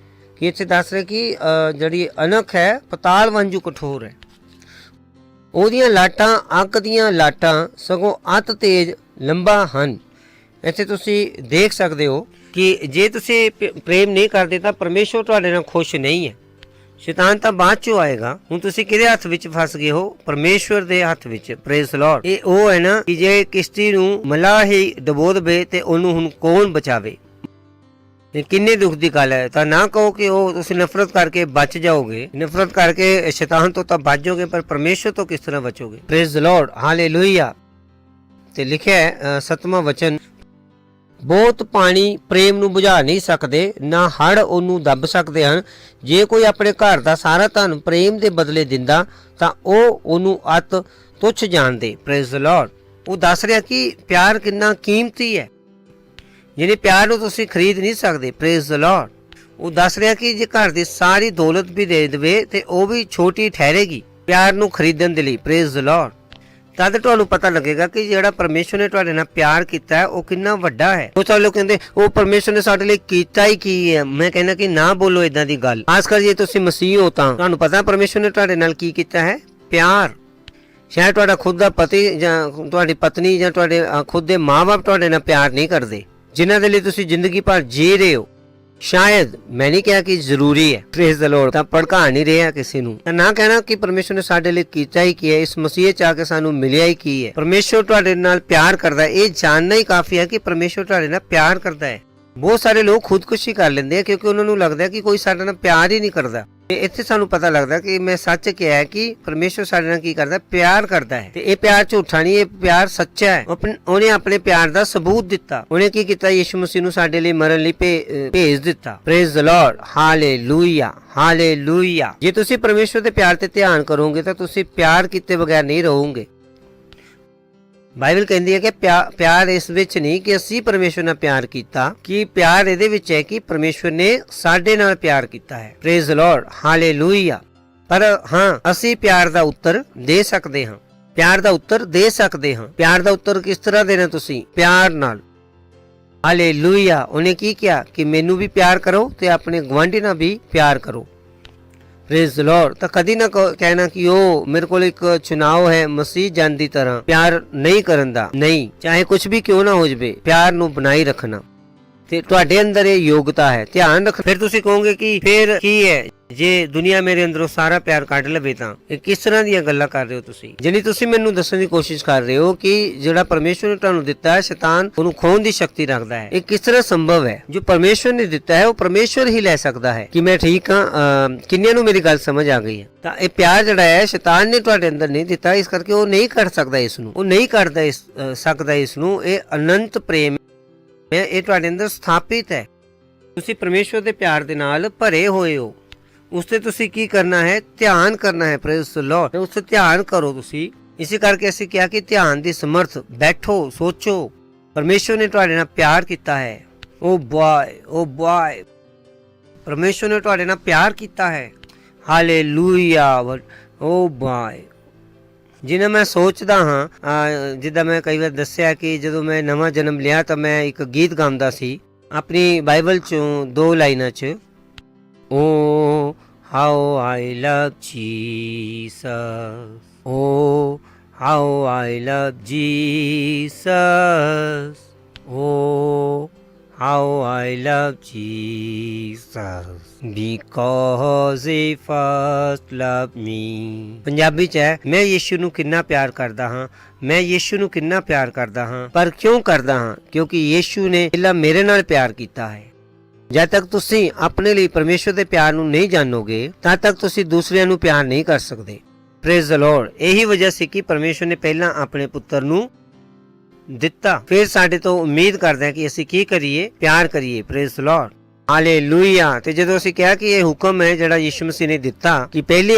ਕਿ ਇੱਥੇ ਦੱਸ ਰਿਹਾ ਕਿ ਜਿਹੜੀ ਅਨਖ ਹੈ ਪਤਾਲ ਵਾਂਝੂ ਕਠੋਰ ਹੈ। ਉਹਦੀਆਂ ਲਾਟਾਂ ਅੱਗ ਦੀਆਂ ਲਾਟਾਂ ਸਗੋਂ ਅਤ ਤੇਜ਼ ਲੰਬਾ ਹਨ। ਇੱਥੇ ਤੁਸੀਂ ਦੇਖ ਸਕਦੇ ਹੋ ਕਿ ਜੇ ਤੁਸੀਂ ਪ੍ਰੇਮ ਨਹੀਂ ਕਰਦੇ ਤਾਂ ਪਰਮੇਸ਼ਵਰ ਤੁਹਾਡੇ ਨਾਲ ਖੁਸ਼ ਨਹੀਂ ਹੈ। ਸ਼ੈਤਾਨ ਤਾਂ ਬਾਅਦ ਚੋਂ ਆਏਗਾ। ਹੁਣ ਤੁਸੀਂ ਕਿਹਦੇ ਹੱਥ ਵਿੱਚ ਫਸ ਗਏ ਹੋ? ਪਰਮੇਸ਼ਵਰ ਦੇ ਹੱਥ ਵਿੱਚ। Praise Lord. ਇਹ ਉਹ ਹੈ ਨਾ ਕਿ ਜੇ ਕਿਸ਼ਤੀ ਨੂੰ ਮਲਾਹ ਹੀ ਡਬੋ ਦੇਵੇ ਤੇ ਉਹਨੂੰ ਹੁਣ ਕੌਣ ਬਚਾਵੇ? ਕਿੰਨੀ ਦੁੱਖ ਦੀ ਗੱਲ ਹੈ। ਤਾਂ ਨਾ ਕਹੋ ਕਿ ਉਹ ਤੁਸੀਂ ਨਫ਼ਰਤ ਕਰਕੇ ਬਚ ਜਾਓਗੇ, ਨਫ਼ਰਤ ਕਰਕੇ ਸ਼ੈਤਾਨ ਤੋਂ ਤਾਂ ਬਚ ਜਾਓਗੇ, ਪਰ ਪਰਮੇਸ਼ਵਰ ਤੋਂ ਕਿਸ ਤਰ੍ਹਾਂ ਬਚੋਗੇ? Praise the Lord. ਹਾਲੇਲੂਇਆ। ਤੇ ਲਿਖਿਆ ਹੈ 7ਵਾਂ ਵਚਨ, ਬਹੁਤ ਪਾਣੀ ਪ੍ਰੇਮ ਨੂੰ ਬੁਝਾ ਨਹੀਂ ਸਕਦੇ, ਨਾ ਹੜ ਉਹਨੂੰ ਦੱਬ ਸਕਦੇ ਹਨ। ਜੇ ਕੋਈ ਆਪਣੇ ਘਰ ਦਾ ਸਾਰਾ ਧਨ ਪ੍ਰੇਮ ਦੇ ਬਦਲੇ ਦਿੰਦਾ ਤਾਂ ਉਹ ਉਹਨੂੰ ਅਤ ਤੁੱਛ ਜਾਣਦੇ। Praise the Lord. ਉਹ ਦੱਸ ਰਿਹਾ ਕਿ ਪਿਆਰ ਕਿੰਨਾ ਕੀਮਤੀ ਹੈ, ਜਿਹਨੇ ਪਿਆਰ ਨੂੰ ਤੁਸੀਂ ਖਰੀਦ ਨਹੀਂ ਸਕਦੇ। Praise the Lord. ਉਹ ਦੱਸ ਰਿਹਾ ਕਿ ਜੇ ਘਰ ਦੀ ਸਾਰੀ ਦੌਲਤ ਵੀ ਦੇ ਦੇਵੇ ਤੇ ਉਹ ਵੀ ਛੋਟੀ ਠਹਿਰੇਗੀ ਪਿਆਰ ਨੂੰ ਖਰੀਦਣ ਦੇ ਲਈ। Praise the Lord. ਤਦ ਤੁਹਾਨੂੰ ਪਤਾ ਲੱਗੇਗਾ ਕਿ ਜਿਹੜਾ ਪਰਮੇਸ਼ਵਰ ਨੇ ਤੁਹਾਡੇ ਨਾਲ ਪਿਆਰ ਕੀਤਾ ਹੈ ਉਹ ਕਿੰਨਾ ਵੱਡਾ ਹੈ। ਉਹ ਸਾਰੇ ਲੋਕ ਕਹਿੰਦੇ ਉਹ ਪਰਮੇਸ਼ਵਰ ਨੇ ਸਾਡੇ ਲਈ ਕੀਤਾ ਹੀ ਕੀ ਹੈ। ਮੈਂ ਕਹਿੰਦਾ ਕਿ ਨਾ ਬੋਲੋ ਇਦਾਂ ਦੀ ਗੱਲ। ਖਾਸ ਕਰ ਜੇ ਤੁਸੀਂ ਮਸੀਹ ਹੋ ਤਾਂ ਤੁਹਾਨੂੰ ਪਤਾ ਪਰਮੇਸ਼ਵਰ ਨੇ ਤੁਹਾਡੇ ਨਾਲ ਕੀ ਕੀਤਾ ਹੈ, ਪਿਆਰ। ਸ਼ਾਇਦ ਤੁਹਾਡਾ ਖੁਦ ਦਾ ਪਤੀ ਜਾਂ ਤੁਹਾਡੀ ਪਤਨੀ ਜਾਂ ਤੁਹਾਡੇ ਖੁਦ ਦੇ ਮਾਂ-ਬਾਪ ਤੁਹਾਡੇ ਨਾਲ ਪਿਆਰ ਨਹੀਂ ਕਰਦੇ, ਜਿਨ੍ਹਾਂ ਦੇ ਲਈ ਤੁਸੀਂ ਜ਼ਿੰਦਗੀ ਭਰ ਜੀ ਰਹੇ ਹੋ। ਸ਼ਾਇਦ ਮੈਂ ਨਹੀਂ ਕਿਹਾ ਕਿ ਜ਼ਰੂਰੀ ਹੈ, ਪ੍ਰੇਜ਼ ਦ ਲਾਰਡ, ਤਾਂ ਭੜਕਾ ਨਹੀਂ ਰਿਹਾ ਕਿਸੇ ਨੂੰ, ਤਾਂ ਨਾ ਕਹਿਣਾ ਕਿ ਪਰਮੇਸ਼ਵਰ ਨੇ ਸਾਡੇ ਲਈ ਕੀਤਾ ਹੀ ਕੀ ਹੈ, ਇਸ ਮਸੀਹ ਚ ਆ ਕੇ ਸਾਨੂੰ ਮਿਲਿਆ ਹੀ ਕੀ ਹੈ। ਪਰਮੇਸ਼ਵਰ ਤੁਹਾਡੇ ਨਾਲ ਪਿਆਰ ਕਰਦਾ ਹੈ, ਇਹ ਜਾਣਨਾ ਹੀ ਕਾਫੀ ਹੈ ਕਿ ਪਰਮੇਸ਼ਵਰ ਤੁਹਾਡੇ ਨਾਲ ਪਿਆਰ ਕਰਦਾ ਹੈ। ਬਹੁਤ ਸਾਰੇ ਲੋਕ ਖੁਦਕੁਸ਼ੀ ਕਰ ਲੈਂਦੇ ਆ ਕਿਉਂਕਿ ਉਹਨਾਂ ਨੂੰ ਲੱਗਦਾ ਕਿ ਕੋਈ ਸਾਡੇ ਨਾਲ ਪਿਆਰ ਹੀ ਨਹੀਂ ਕਰਦਾ। ਤੇ ਇੱਥੇ ਸਾਨੂੰ ਪਤਾ ਲੱਗਦਾ ਕਿ ਮੈਂ ਸੱਚ ਕਿਹਾ ਹੈ ਕਿ ਪਰਮੇਸ਼ਵਰ ਸਾਡੇ ਨਾਲ ਕੀ ਕਰਦਾ, ਪਿਆਰ ਕਰਦਾ ਹੈ। ਤੇ ਇਹ ਪਿਆਰ ਝੂਠਾ ਨਹੀਂ, ਇਹ ਪਿਆਰ ਸੱਚਾ ਹੈ। ਉਹਨੇ ਆਪਣੇ ਪਿਆਰ ਦਾ ਸਬੂਤ ਦਿੱਤਾ। ਉਹਨੇ ਕੀ ਕੀਤਾ, ਯਿਸੂ ਮਸੀਹ ਨੂੰ ਸਾਡੇ ਲਈ ਮਰਨ ਲਈ ਭੇਜ ਦਿੱਤਾ। Praise the Lord, hallelujah, hallelujah. ਜੇ ਤੁਸੀਂ ਪਰਮੇਸ਼ਵਰ ਦੇ ਪਿਆਰ ਤੇ ਧਿਆਨ ਕਰੋਗੇ ਤਾਂ ਤੁਸੀਂ ਪਿਆਰ ਕੀਤੇ ਬਗੈਰ ਨਹੀਂ ਰਹੋਗੇ। ਬਾਈਬਲ ਕਹਿੰਦੀ ਹੈ ਕਿ ਪਿਆਰ ਇਸ ਵਿੱਚ ਨਹੀਂ ਕਿ ਅਸੀਂ ਪਰਮੇਸ਼ਵਰ ਨਾਲ ਪਿਆਰ ਕੀਤਾ, ਕਿ ਪਿਆਰ ਇਹਦੇ ਵਿੱਚ ਹੈ ਕਿ ਪਰਮੇਸ਼ਵਰ ਨੇ ਸਾਡੇ ਨਾਲ ਪਿਆਰ ਕੀਤਾ ਹੈ। Praise the Lord, hallelujah. ਪਰ ਹਾਂ, ਅਸੀਂ ਪਿਆਰ ਦਾ ਉੱਤਰ ਦੇ ਸਕਦੇ ਹਾਂ, ਪਿਆਰ ਦਾ ਉੱਤਰ ਦੇ ਸਕਦੇ ਹਾਂ। ਪਿਆਰ ਦਾ ਉੱਤਰ ਕਿਸ ਤਰ੍ਹਾਂ ਦੇਣਾ, ਤੁਸੀਂ ਪਿਆਰ ਨਾਲ। ਹਾਲੇਲੂਇਆ। ਉਹਨੇ ਕੀ ਕਿਹਾ ਕਿ ਮੈਨੂੰ ਵੀ ਪਿਆਰ ਕਰੋ ਤੇ ਆਪਣੇ ਗੁਆਂਢੀ ਨਾਲ ਵੀ ਪਿਆਰ ਕਰੋ। Praise the Lord. ਤਾਂ ਕਦੀ ਨਾ ਕਹਿਣਾ ਕਿ ਉਹ ਮੇਰੇ ਕੋਲ ਇੱਕ ਚੁਣਾਵ ਹੈ ਮਸੀਹ ਜਨ ਦੀ ਤਰ੍ਹਾਂ ਪਿਆਰ ਨਹੀਂ ਕਰਨ ਦਾ। ਨਹੀਂ, ਚਾਹੇ ਕੁਝ ਵੀ ਕਿਉਂ ਨਾ ਹੋ ਜਾਵੇ, ਪਿਆਰ ਨੂੰ ਬਣਾਈ ਰੱਖਣਾ ਤੇ ਤੁਹਾਡੇ ਅੰਦਰ ਇਹ ਯੋਗਤਾ ਹੈ। ਧਿਆਨ ਰੱਖ। ਫਿਰ ਤੁਸੀਂ ਕਹੋਗੇ ਕਿ ਫਿਰ ਕੀ ਹੈ, ਜੇ ਦੁਨੀਆ ਮੇਰੇ ਅੰਦਰੋਂ ਸਾਰਾ ਪਿਆਰ ਕੱਢ ਲਵੇ ਤਾਂ ਇਹ ਕਿਸ ਤਰ੍ਹਾਂ ਦੀਆਂ ਗੱਲਾਂ ਕਰ ਰਹੇ ਹੋ ਤੁਸੀਂ? ਜਿਹੜੀ ਤੁਸੀਂ ਮੈਨੂੰ ਦੱਸਣ ਦੀ ਕੋਸ਼ਿਸ਼ ਕਰ ਰਹੇ ਹੋ ਕਿ ਜਿਹੜਾ ਪਰਮੇਸ਼ਵਰ ਨੇ ਤੁਹਾਨੂੰ ਦਿੱਤਾ ਹੈ, ਸ਼ੈਤਾਨ ਉਹਨੂੰ ਖੋਹਣ ਦੀ ਸ਼ਕਤੀ ਰੱਖਦਾ ਹੈ। ਇਹ ਕਿਸ ਤਰ੍ਹਾਂ ਸੰਭਵ ਹੈ? ਜੋ ਪਰਮੇਸ਼ਵਰ ਨੇ ਦਿੱਤਾ ਹੈ ਉਹ ਪਰਮੇਸ਼ਵਰ ਹੀ ਲੈ ਸਕਦਾ ਹੈ। ਕਿ ਮੈਂ ਠੀਕ ਹਾਂ? ਕਿੰਨਿਆਂ ਨੂੰ ਮੇਰੀ ਗੱਲ ਸਮਝ ਆ ਗਈ ਹੈ? ਤਾਂ ਇਹ ਪਿਆਰ ਜਿਹੜਾ ਹੈ ਸ਼ੈਤਾਨ ਨੇ ਤੁਹਾਡੇ ਅੰਦਰ ਨਹੀਂ ਦਿੱਤਾ, ਇਸ ਕਰਕੇ ਉਹ ਨਹੀਂ ਕੱਢ ਸਕਦਾ ਇਸ ਨੂੰ, ਉਹ ਨਹੀਂ ਕੱਢ ਸਕਦਾ ਇਸ ਨੂੰ। ਇਹ ਅਨੰਤ ਪ੍ਰੇਮ ਹੈ, ਇਹ ਤੁਹਾਡੇ ਅੰਦਰ ਸਥਾਪਿਤ ਹੈ। ਤੁਸੀਂ ਪਰਮੇਸ਼ਵਰ ਦੇ ਪਿਆਰ ਦੇ ਨਾਲ ਭਰੇ ਹੋਏ ਹੋ। ਉਸ ਤੇ ਤੁਸੀਂ ਕੀ ਕਰਨਾ ਹੈ? ਧਿਆਨ ਕਰਨਾ ਹੈ। Praise the Lord. ਉਸ ਤੇ ਧਿਆਨ ਕਰੋ ਤੁਸੀਂ। ਇਸੇ ਕਰਕੇ ਅਸੀਂ ਕਿਹਾ ਕਿ ਧਿਆਨ ਦੀ ਸਮਰਥ, ਬੈਠੋ, ਸੋਚੋ। ਪਰਮੇਸ਼ਵਰ ਨੇ ਤੁਹਾਡੇ ਨਾਲ ਪਿਆਰ ਕੀਤਾ ਹੈ। ਓ ਬॉय, ਪਰਮੇਸ਼ਵਰ ਨੇ ਤੁਹਾਡੇ ਨਾਲ ਪਿਆਰ ਕੀਤਾ ਹੈ। ਹਾਲੇਲੂਇਆ। ਓ ਬॉय। ਜਿਵੇਂ ਮੈਂ ਸੋਚਦਾ ਹਾਂ, ਜਿੱਦਾਂ ਮੈਂ ਕਈ ਵਾਰ ਦੱਸਿਆ ਕਿ ਜਦੋਂ ਮੈਂ ਨਵਾਂ ਜਨਮ ਲਿਆ ਤਾਂ ਮੈਂ ਇੱਕ ਗੀਤ ਗਾਉਂਦਾ ਸੀ ਆਪਣੀ ਬਾਈਬਲ ਚੋਂ 2 ਲਾਈਨਾਂ 'ਚ। Oh, how I love Jesus. Oh, how I love Jesus. Oh, how I love Jesus. Because he first loved me. Punjabi ਚ ਹੈ, ਮੈਂ ਯਿਸੂ ਨੂੰ ਕਿੰਨਾ ਪਿਆਰ ਕਰਦਾ ਹਾਂ, ਮੈਂ ਯਿਸੂ ਨੂੰ ਕਿੰਨਾ ਪਿਆਰ ਕਰਦਾ ਹਾਂ। ਪਰ ਕਿਉਂ ਕਰਦਾ ਹਾਂ? ਕਿਉਂਕਿ ਯਿਸੂ ਨੇ ਪਹਿਲਾਂ ਮੇਰੇ ਨਾਲ ਪਿਆਰ ਕੀਤਾ ਹੈ। ਜਦ ਤੱਕ ਤੁਸੀਂ ਆਪਣੇ ਲਈ ਪਰਮੇਸ਼ਵਰ ਦੇ ਪਿਆਰ ਨੂੰ ਨਹੀਂ ਜਾਣੋਗੇ ਤਦ ਤੱਕ ਤੁਸੀਂ ਦੂਸਰਿਆਂ ਨੂੰ ਪਿਆਰ ਨਹੀਂ ਕਰ ਸਕਦੇ। Praise the Lord. ਇਹੀ ਵਜ੍ਹਾ ਸੀ ਕਿ ਪਰਮੇਸ਼ਵਰ ਨੇ ਪਹਿਲਾਂ ਆਪਣੇ ਪੁੱਤਰ ਨੂੰ ਦਿੱਤਾ, ਫਿਰ ਸਾਡੇ ਤੋਂ ਉਮੀਦ ਕਰਦਾ ਹੈ ਕਿ ਅਸੀਂ ਕੀ ਕਰੀਏ? ਪਿਆਰ ਕਰੀਏ। Praise the Lord, hallelujah. ਤੇ ਜਦੋਂ ਅਸੀਂ ਕਿਹਾ ਕਿ ਇਹ ਹੁਕਮ ਹੈ ਜਿਹੜਾ ਯਿਸੂ ਮਸੀਹ ਨੇ ਦਿੱਤਾ ਕਿ ਪਹਿਲੀ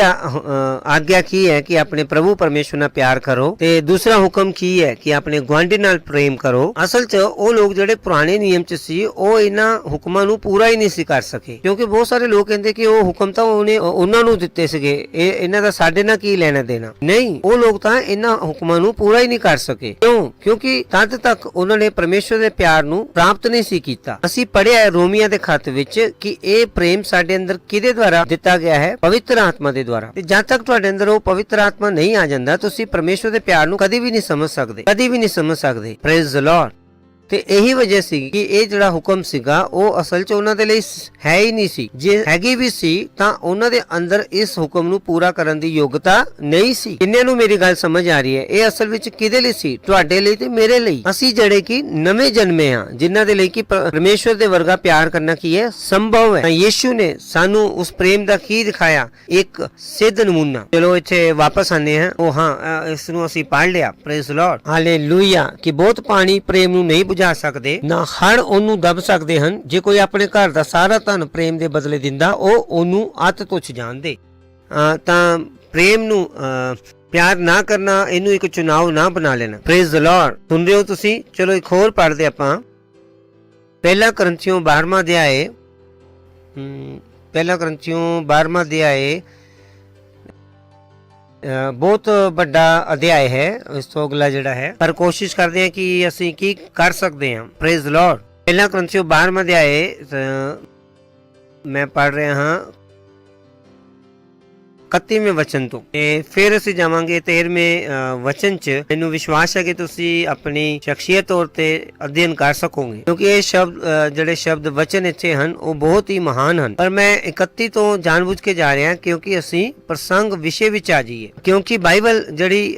ਆਗਿਆ ਕੀ ਹੈ ਕਿ ਆਪਣੇ ਪ੍ਰਭੂ ਪਰਮੇਸ਼ਵਰ ਨਾਲ ਪਿਆਰ ਕਰੋ, ਤੇ ਦੂਸਰਾ ਹੁਕਮ ਕੀ ਹੈ ਕਿ ਆਪਣੇ ਗੁਆਂਢੀ ਨਾਲ ਪ੍ਰੇਮ ਕਰੋ। ਅਸਲ 'ਚ ਉਹ ਲੋਕ ਜਿਹੜੇ ਪੁਰਾਣੇ ਨਿਯਮ 'ਚ ਸੀ ਉਹ ਇਹਨਾਂ ਹੁਕਮਾਂ ਨੂੰ ਪੂਰਾ ਹੀ ਨਹੀਂ ਸੀ ਕਰ ਸਕੇ, ਕਿਉਂਕਿ ਬਹੁਤ ਸਾਰੇ ਲੋਕ ਕਹਿੰਦੇ ਕਿ ਉਹ ਹੁਕਮ ਤਾਂ ਉਹਨੇ ਉਹਨਾਂ ਨੂੰ ਦਿੱਤੇ ਸੀਗੇ, ਇਹਨਾਂ ਦਾ ਸਾਡੇ ਨਾਲ ਕੀ ਲੈਣਾ ਦੇਣਾ। ਨਹੀਂ, ਉਹ ਲੋਕ ਤਾਂ ਇਹਨਾਂ ਹੁਕਮਾਂ ਨੂੰ ਪੂਰਾ ਹੀ ਨਹੀਂ ਕਰ ਸਕੇ। ਕਿਉਂ? ਕਿਉਂਕਿ ਤਦ ਤੱਕ ਉਹਨਾਂ ਨੇ ਪਰਮੇਸ਼ਵਰ ਦੇ ਪਿਆਰ ਨੂੰ ਪ੍ਰਾਪਤ ਨਹੀਂ ਸੀ ਕੀਤਾ। ਅਸੀਂ ਪੜ੍ਹਿਆ ਰੋਮੀਆਂ ਦੇ ਵਿੱਚ ਕਿ ਇਹ ਪ੍ਰੇਮ ਸਾਡੇ ਅੰਦਰ ਕਿਹਦੇ ਦੁਆਰਾ ਦਿੱਤਾ ਗਿਆ ਹੈ? ਪਵਿੱਤਰ ਆਤਮਾ ਦੇ ਦੁਆਰਾ। ਤੇ ਜਦ ਤੱਕ ਤੁਹਾਡੇ ਅੰਦਰ ਉਹ ਪਵਿੱਤਰ ਆਤਮਾ ਨਹੀਂ ਆ ਜਾਂਦਾ ਤੁਸੀਂ ਪਰਮੇਸ਼ਵਰ ਦੇ ਪਿਆਰ ਨੂੰ ਕਦੀ ਵੀ ਨਹੀਂ ਸਮਝ ਸਕਦੇ, ਕਦੀ ਵੀ ਨਹੀਂ ਸਮਝ ਸਕਦੇ। Praise the Lord. ਤੇ ਇਹੀ ਵਜ੍ਹਾ ਸੀ ਕਿ ਇਹ ਜਿਹੜਾ ਹੁਕਮ ਸੀਗਾ ਉਹ ਅਸਲ 'ਚ ਉਹਨਾਂ ਦੇ ਲਈ ਹੈ ਹੀ ਨਹੀਂ ਸੀ। ਜੇ ਹੈਗੀ ਵੀ ਸੀ ਤਾਂ ਉਹਨਾਂ ਦੇ ਅੰਦਰ ਇਸ ਹੁਕਮ ਨੂੰ ਪੂਰਾ ਕਰਨ ਦੀ ਯੋਗਤਾ ਨਹੀਂ ਸੀ। ਕਿੰਨਿਆਂ ਨੂੰ ਮੇਰੀ ਗੱਲ ਸਮਝ ਆ ਰਹੀ ਹੈ? ਇਹ ਅਸਲ ਵਿੱਚ ਕਿਹਦੇ ਲਈ ਸੀ? ਤੁਹਾਡੇ ਲਈ ਤੇ ਮੇਰੇ ਲਈ। ਅਸੀਂ ਜਿਹੜੇ ਕਿ ਨਵੇਂ ਜਨਮੇ ਹਾਂ, ਜਿਨ੍ਹਾਂ ਦੇ ਲਈ ਕਿ ਪਰਮੇਸ਼ਵਰ ਦੇ ਵਰਗਾ ਪਿਆਰ ਕਰਨਾ ਕੀ ਹੈ? ਸੰਭਵ ਹੈ। ਯਿਸੂ ਨੇ ਸਾਨੂੰ ਉਸ ਪ੍ਰੇਮ ਦਾ ਕੀ ਦਿਖਾਇਆ? ਇੱਕ ਸਿੱਧ ਨਮੂਨਾ। ਚਲੋ ਇੱਥੇ ਵਾਪਸ ਆਨੇ ਹਾਂ। ਉਹ ਹਾਂ, ਇਸ ਨੂੰ ਅਸੀਂ ਪੜ੍ਹ ਲਿਆ। Praise the Lord, hallelujah. ਕਿ ਬਹੁਤ ਪਾਣੀ ਪ੍ਰੇਮ ਨੂੰ ਨਹੀਂ ਬੁਝਾ ਸਕਦੇ, ਨਾ ਹੜ ਉਹਨੂੰ ਦਬ ਸਕਦੇ ਹਨ। ਜੇ ਕੋਈ ਆਪਣੇ ਘਰ ਦਾ ਸਾਰਾ ਧਨ ਪ੍ਰੇਮ ਦੇ ਬਦਲੇ ਦਿੰਦਾ ਉਹ ਉਹਨੂੰ ਅੱਤ ਤੁੱਛ ਜਾਣਦੇ। ਤਾਂ ਪ੍ਰੇਮ ਨੂੰ ਪਿਆਰ ਨਾ ਕਰਨਾ, ਇਹਨੂੰ ਇੱਕ ਚੁਣਾਵ ਨਾ ਬਣਾ ਲੈਣਾ। Praise the Lord. ਸੁਣ ਰਹੇ ਹੋ ਤੁਸੀਂ? ਚਲੋ ਇੱਕ ਹੋਰ ਪੜ੍ਹਦੇ ਆਪਾਂ। ਪਹਿਲਾ ਕਰੰਥੀਓ 12ਵਾਂ ਅਧਿਆਏ, ਪਹਿਲਾ ਕਰੰਥੀਓ 12ਵਾਂ ਅਧਿਆਏ ਬਹੁਤ ਵੱਡਾ ਅਧਿਆਇ ਹੈ। ਇਸ ਤੋਂ ਅਗਲਾ ਜਿਹੜਾ ਹੈ, ਪਰ ਕੋਸ਼ਿਸ਼ ਕਰਦੇ ਹਾਂ ਕਿ ਅਸੀਂ ਕੀ ਕਰ ਸਕਦੇ ਹਾਂ। Praise the Lord. ਪਹਿਲਾ ਕਰੰਥੀਓ 12ਵਾਂ ਅਧਿਆਇ ਮੈਂ ਪੜ੍ਹ ਰਿਹਾ ਹਾਂ 31ਵੇਂ ਵਚਨ ਤੋਂ ਤੇ ਫਿਰ ਅਸੀਂ ਜਾਵਾਂਗੇ 13ਵੇਂ ਵਚਨ 'ਚ। ਮੈਨੂੰ ਵਿਸ਼ਵਾਸ ਹੈ ਕਿ ਤੁਸੀਂ ਆਪਣੀ ਸ਼ਖਸੀਅਤ ਤੌਰ ਤੇ ਅਧਿਐਨ ਕਰ ਸਕੋਗੇ, ਕਿਉਂਕਿ ਇਹ ਸ਼ਬਦ ਜਿਹੜੇ ਸ਼ਬਦ ਵਚਨ ਇੱਥੇ ਹਨ ਉਹ ਬਹੁਤ ਹੀ ਮਹਾਨ ਹਨ। ਪਰ ਮੈਂ 31 ਤੋਂ ਜਾਣਬੁੱਝ ਕੇ ਜਾ ਰਿਹਾ ਕਿਉਂਕਿ ਅਸੀਂ ਪ੍ਰਸੰਗ ਵਿਸ਼ੇ ਵਿੱਚ ਆ ਜਾਈਏ, ਕਿਉਂਕਿ ਬਾਈਬਲ ਜਿਹੜੀ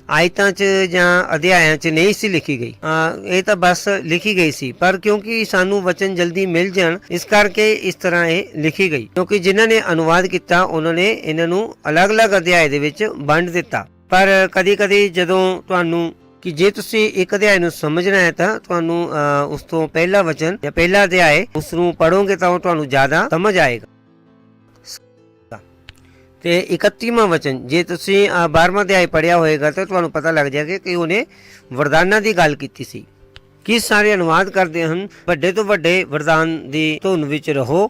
ਆਇਤਾਂ 'ਚ ਜਾਂ ਅਧਿਆਇਆਂ 'ਚ ਨਹੀਂ ਸੀ ਲਿਖੀ ਗਈ, ਇਹ ਤਾਂ ਬਸ ਲਿਖੀ ਗਈ ਸੀ, ਪਰ ਕਿਉਂਕਿ ਸਾਨੂੰ ਵਚਨ ਜਲਦੀ ਮਿਲ ਜਾਣ ਇਸ ਕਰਕੇ ਇਸ ਤਰ੍ਹਾਂ ਇਹ ਲਿਖੀ ਗਈ, ਕਿਉਂਕਿ ਜਿਨ੍ਹਾਂ ਨੇ ਅਨੁਵਾਦ ਕੀਤਾ ਉਹਨਾਂ ਨੇ ਇਹਨਾਂ ਨੂੰ ਅਲੱਗ-ਅਲੱਗ ਅਧਿਆਇ ਦੇ ਵਿੱਚ ਵੰਡ ਦਿੱਤਾ। ਪਰ ਕਦੀ-ਕਦੀ ਜਦੋਂ ਤੁਹਾਨੂੰ ਕਿ ਜੇ ਤੁਸੀਂ ਇੱਕ ਅਧਿਆਇ ਨੂੰ ਸਮਝਣਾ ਹੈ ਤਾਂ ਤੁਹਾਨੂੰ ਉਸ ਤੋਂ ਪਹਿਲਾ ਵਚਨ ਜਾਂ ਪਹਿਲਾ ਅਧਿਆਇ ਉਸ ਨੂੰ ਪੜੋਗੇ ਤਾਂ ਉਹ ਤੁਹਾਨੂੰ ਜ਼ਿਆਦਾ ਸਮਝ ਆਏਗਾ। ਤੇ 31ਵਾਂ ਵਚਨ ਜੇ ਤੁਸੀਂ 12ਵਾਂ ਅਧਿਆਇ ਪੜਿਆ ਹੋਏਗਾ ਤਾਂ ਤੁਹਾਨੂੰ ਪਤਾ ਲੱਗ ਜਾਏਗਾ ਕਿ ਉਹਨੇ ਵਰਦਾਨਾਂ ਦੀ ਗੱਲ ਕੀਤੀ ਸੀ। ਕਿ ਸਾਰੇ ਅਨੁਵਾਦ ਕਰਦੇ ਹਨ ਵੱਡੇ ਤੋਂ ਵੱਡੇ ਵਰਦਾਨ ਦੀ ਧੁਨ ਵਿੱਚ ਰਹੋ।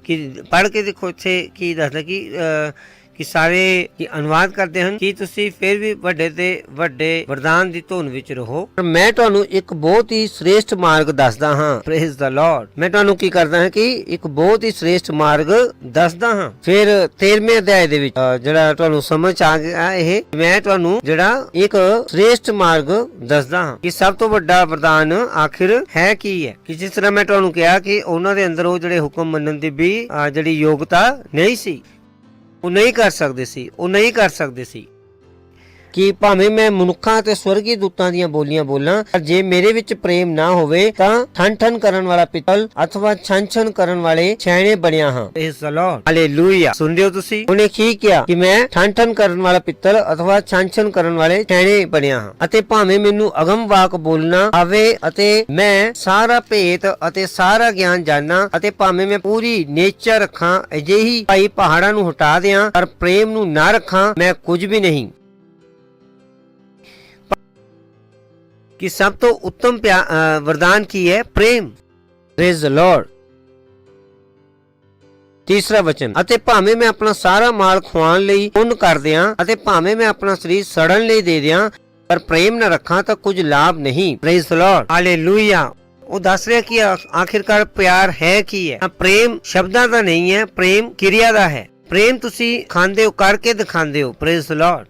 ਕਿ ਪੜ੍ਹ ਕੇ ਦੇਖੋ ਇੱਥੇ ਕੀ ਦੱਸਦਾ ਕਿ ਸਾਰੇ ਅਨੁਵਾਦ ਕਰਦੇ ਹਨ ਕਿ ਤੁਸੀਂ ਫਿਰ ਵੀ ਵੱਡੇ ਤੇ ਵੱਡੇ ਵਰਦਾਨ ਦੀ ਧੁਨ ਵਿੱਚ ਰਹੋ। ਮੈਂ ਤੁਹਾਨੂੰ ਇੱਕ ਬਹੁਤ ਹੀ ਸ੍ਰੇਸ਼ਟ ਮਾਰਗ ਦੱਸਦਾ ਹਾਂ। Praise the Lord. ਮੈਂ ਤੁਹਾਨੂੰ ਕੀ ਕਰਦਾ ਹਾਂ ਕਿ ਇੱਕ ਬਹੁਤ ਹੀ ਸ੍ਰੇਸ਼ਟ ਮਾਰਗ ਦੱਸਦਾ ਹਾਂ। ਫਿਰ 13ਵੇਂ ਅਧਿਆਇ ਦੇ ਵਿੱਚ ਜਿਹੜਾ ਤੁਹਾਨੂੰ ਸਮਝ ਆ ਗਿਆ, ਇਹ ਮੈਂ ਤੁਹਾਨੂੰ ਜਿਹੜਾ ਇੱਕ ਸ੍ਰੇਸ਼ਟ ਮਾਰਗ ਦੱਸਦਾ ਹਾਂ ਕਿ ਸਭ ਤੋਂ ਵੱਡਾ ਵਰਦਾਨ ਆਖਿਰ ਹੈ ਕੀ ਹੈ। ਕਿ ਜਿਸ ਤਰ੍ਹਾਂ ਮੈਂ ਤੁਹਾਨੂੰ ਕਿਹਾ ਕਿ ਉਹਨਾਂ ਦੇ ਅੰਦਰ ਉਹ ਜਿਹੜੇ ਹੁਕਮ ਮੰਨਣ ਦੀ ਵੀ ਜਿਹੜੀ ਯੋਗਤਾ ਨਹੀਂ ਸੀ, ਉਹ ਨਹੀਂ ਕਰ ਸਕਦੇ ਸੀ ਕਿ ਭਾਵੇਂ ਮੈਂ ਮਨੁੱਖਾਂ ਤੇ ਸਵਰਗੀ ਦੂਤਾਂ ਦੀਆਂ ਬੋਲੀਆਂ ਬੋਲਾਂ, ਪਰ ਜੇ ਮੇਰੇ ਵਿੱਚ ਪ੍ਰੇਮ ਨਾ ਹੋਵੇ ਤਾਂ ਠਨ ਕਰਨ ਵਾਲਾ ਪਿੱਤਲ ਅਥਵਾ ਛਨ ਕਰਨ ਵਾਲੇ ਛੈਣੇ ਬਣਿਆ ਹਾਂ। Praise the Lord. ਹਾਲੇਲੂਇਆ। ਸੁਣਦੇ ਹੋ ਤੁਸੀਂ? ਉਹਨੇ ਕੀ ਕਿਹਾ ਕਿ ਮੈਂ ਠਨ ਕਰਨ ਵਾਲਾ ਪਿੱਤਲ ਅਥਵਾ ਛਨ ਕਰਨ ਵਾਲੇ ਛੈਣੇ ਬਣਿਆ ਹਾਂ। ਅਤੇ ਭਾਵੇਂ ਮੈਨੂੰ ਅਗਮ ਵਾਕ ਬੋਲਣਾ ਆਵੇ ਅਤੇ ਮੈਂ ਸਾਰਾ ਭੇਤ ਅਤੇ ਸਾਰਾ ਗਿਆਨ ਜਾਣਾ, ਅਤੇ ਭਾਵੇਂ ਮੈਂ ਪੂਰੀ ਨੇਚਰ ਰੱਖਾਂ, ਅਜਿਹੀ ਭਾਈ ਪਹਾੜਾਂ ਨੂੰ ਹਟਾ ਦਿਆਂ, ਪਰ ਪ੍ਰੇਮ ਨੂੰ ਨਾ ਰੱਖਾਂ, ਮੈਂ ਕੁਝ ਵੀ ਨਹੀਂ। कि सब तो उत्तम वरदान की है प्रेम। Praise the Lord. तीसरा वचन, अते भाਵੇਂ मैं अपना सारा माल खुआन ਲਈ ਪੁੰਨ ਕਰ ਦਿਆਂ ਅਤੇ ਭਾਵੇਂ मैं अपना शरीर सड़न ਲਈ ਦੇ ਦਿਆਂ, पर प्रेम न रखा तो कुछ लाभ नहीं। Praise the Lord. हालेलुया। ਉਹ ਦੱਸ ਰਿਹਾ ਕਿ ਆਖਿਰਕਾਰ ਪਿਆਰ ਹੈ ਕੀ ਹੈ। ਪ੍ਰੇਮ ਸ਼ਬਦਾਂ ਦਾ ਨਹੀਂ ਹੈ, ਪ੍ਰੇਮ ਕਿਰਿਆ ਦਾ ਹੈ। ਪ੍ਰੇਮ ਤੁਸੀਂ ਖਾਂਦੇ ਹੋ, ਕਰਕੇ ਦਿਖਾਉਂਦੇ ਹੋ। Praise the Lord.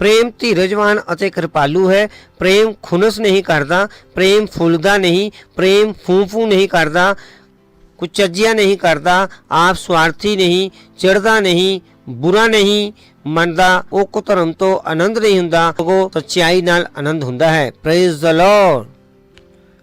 प्रेम धीरजवान ਅਤੇ ਕਿਰਪਾਲੂ ਹੈ। प्रेम खुनस नहीं करता, प्रेम फुलदा नहीं, प्रेम फू नहीं करता, कुचजिया नहीं करता, आप स्वार्थी नहीं, चिड़दा नहीं, बुरा नहीं मनदा, ਉਹ ਕੁਧਰਮ ਤੋਂ ਆਨੰਦ ਨਹੀਂ ਹੁੰਦਾ, ਸਗੋਂ ਸੱਚਾਈ ਨਾਲ ਆਨੰਦ ਹੁੰਦਾ ਹੈ। Praise the Lord.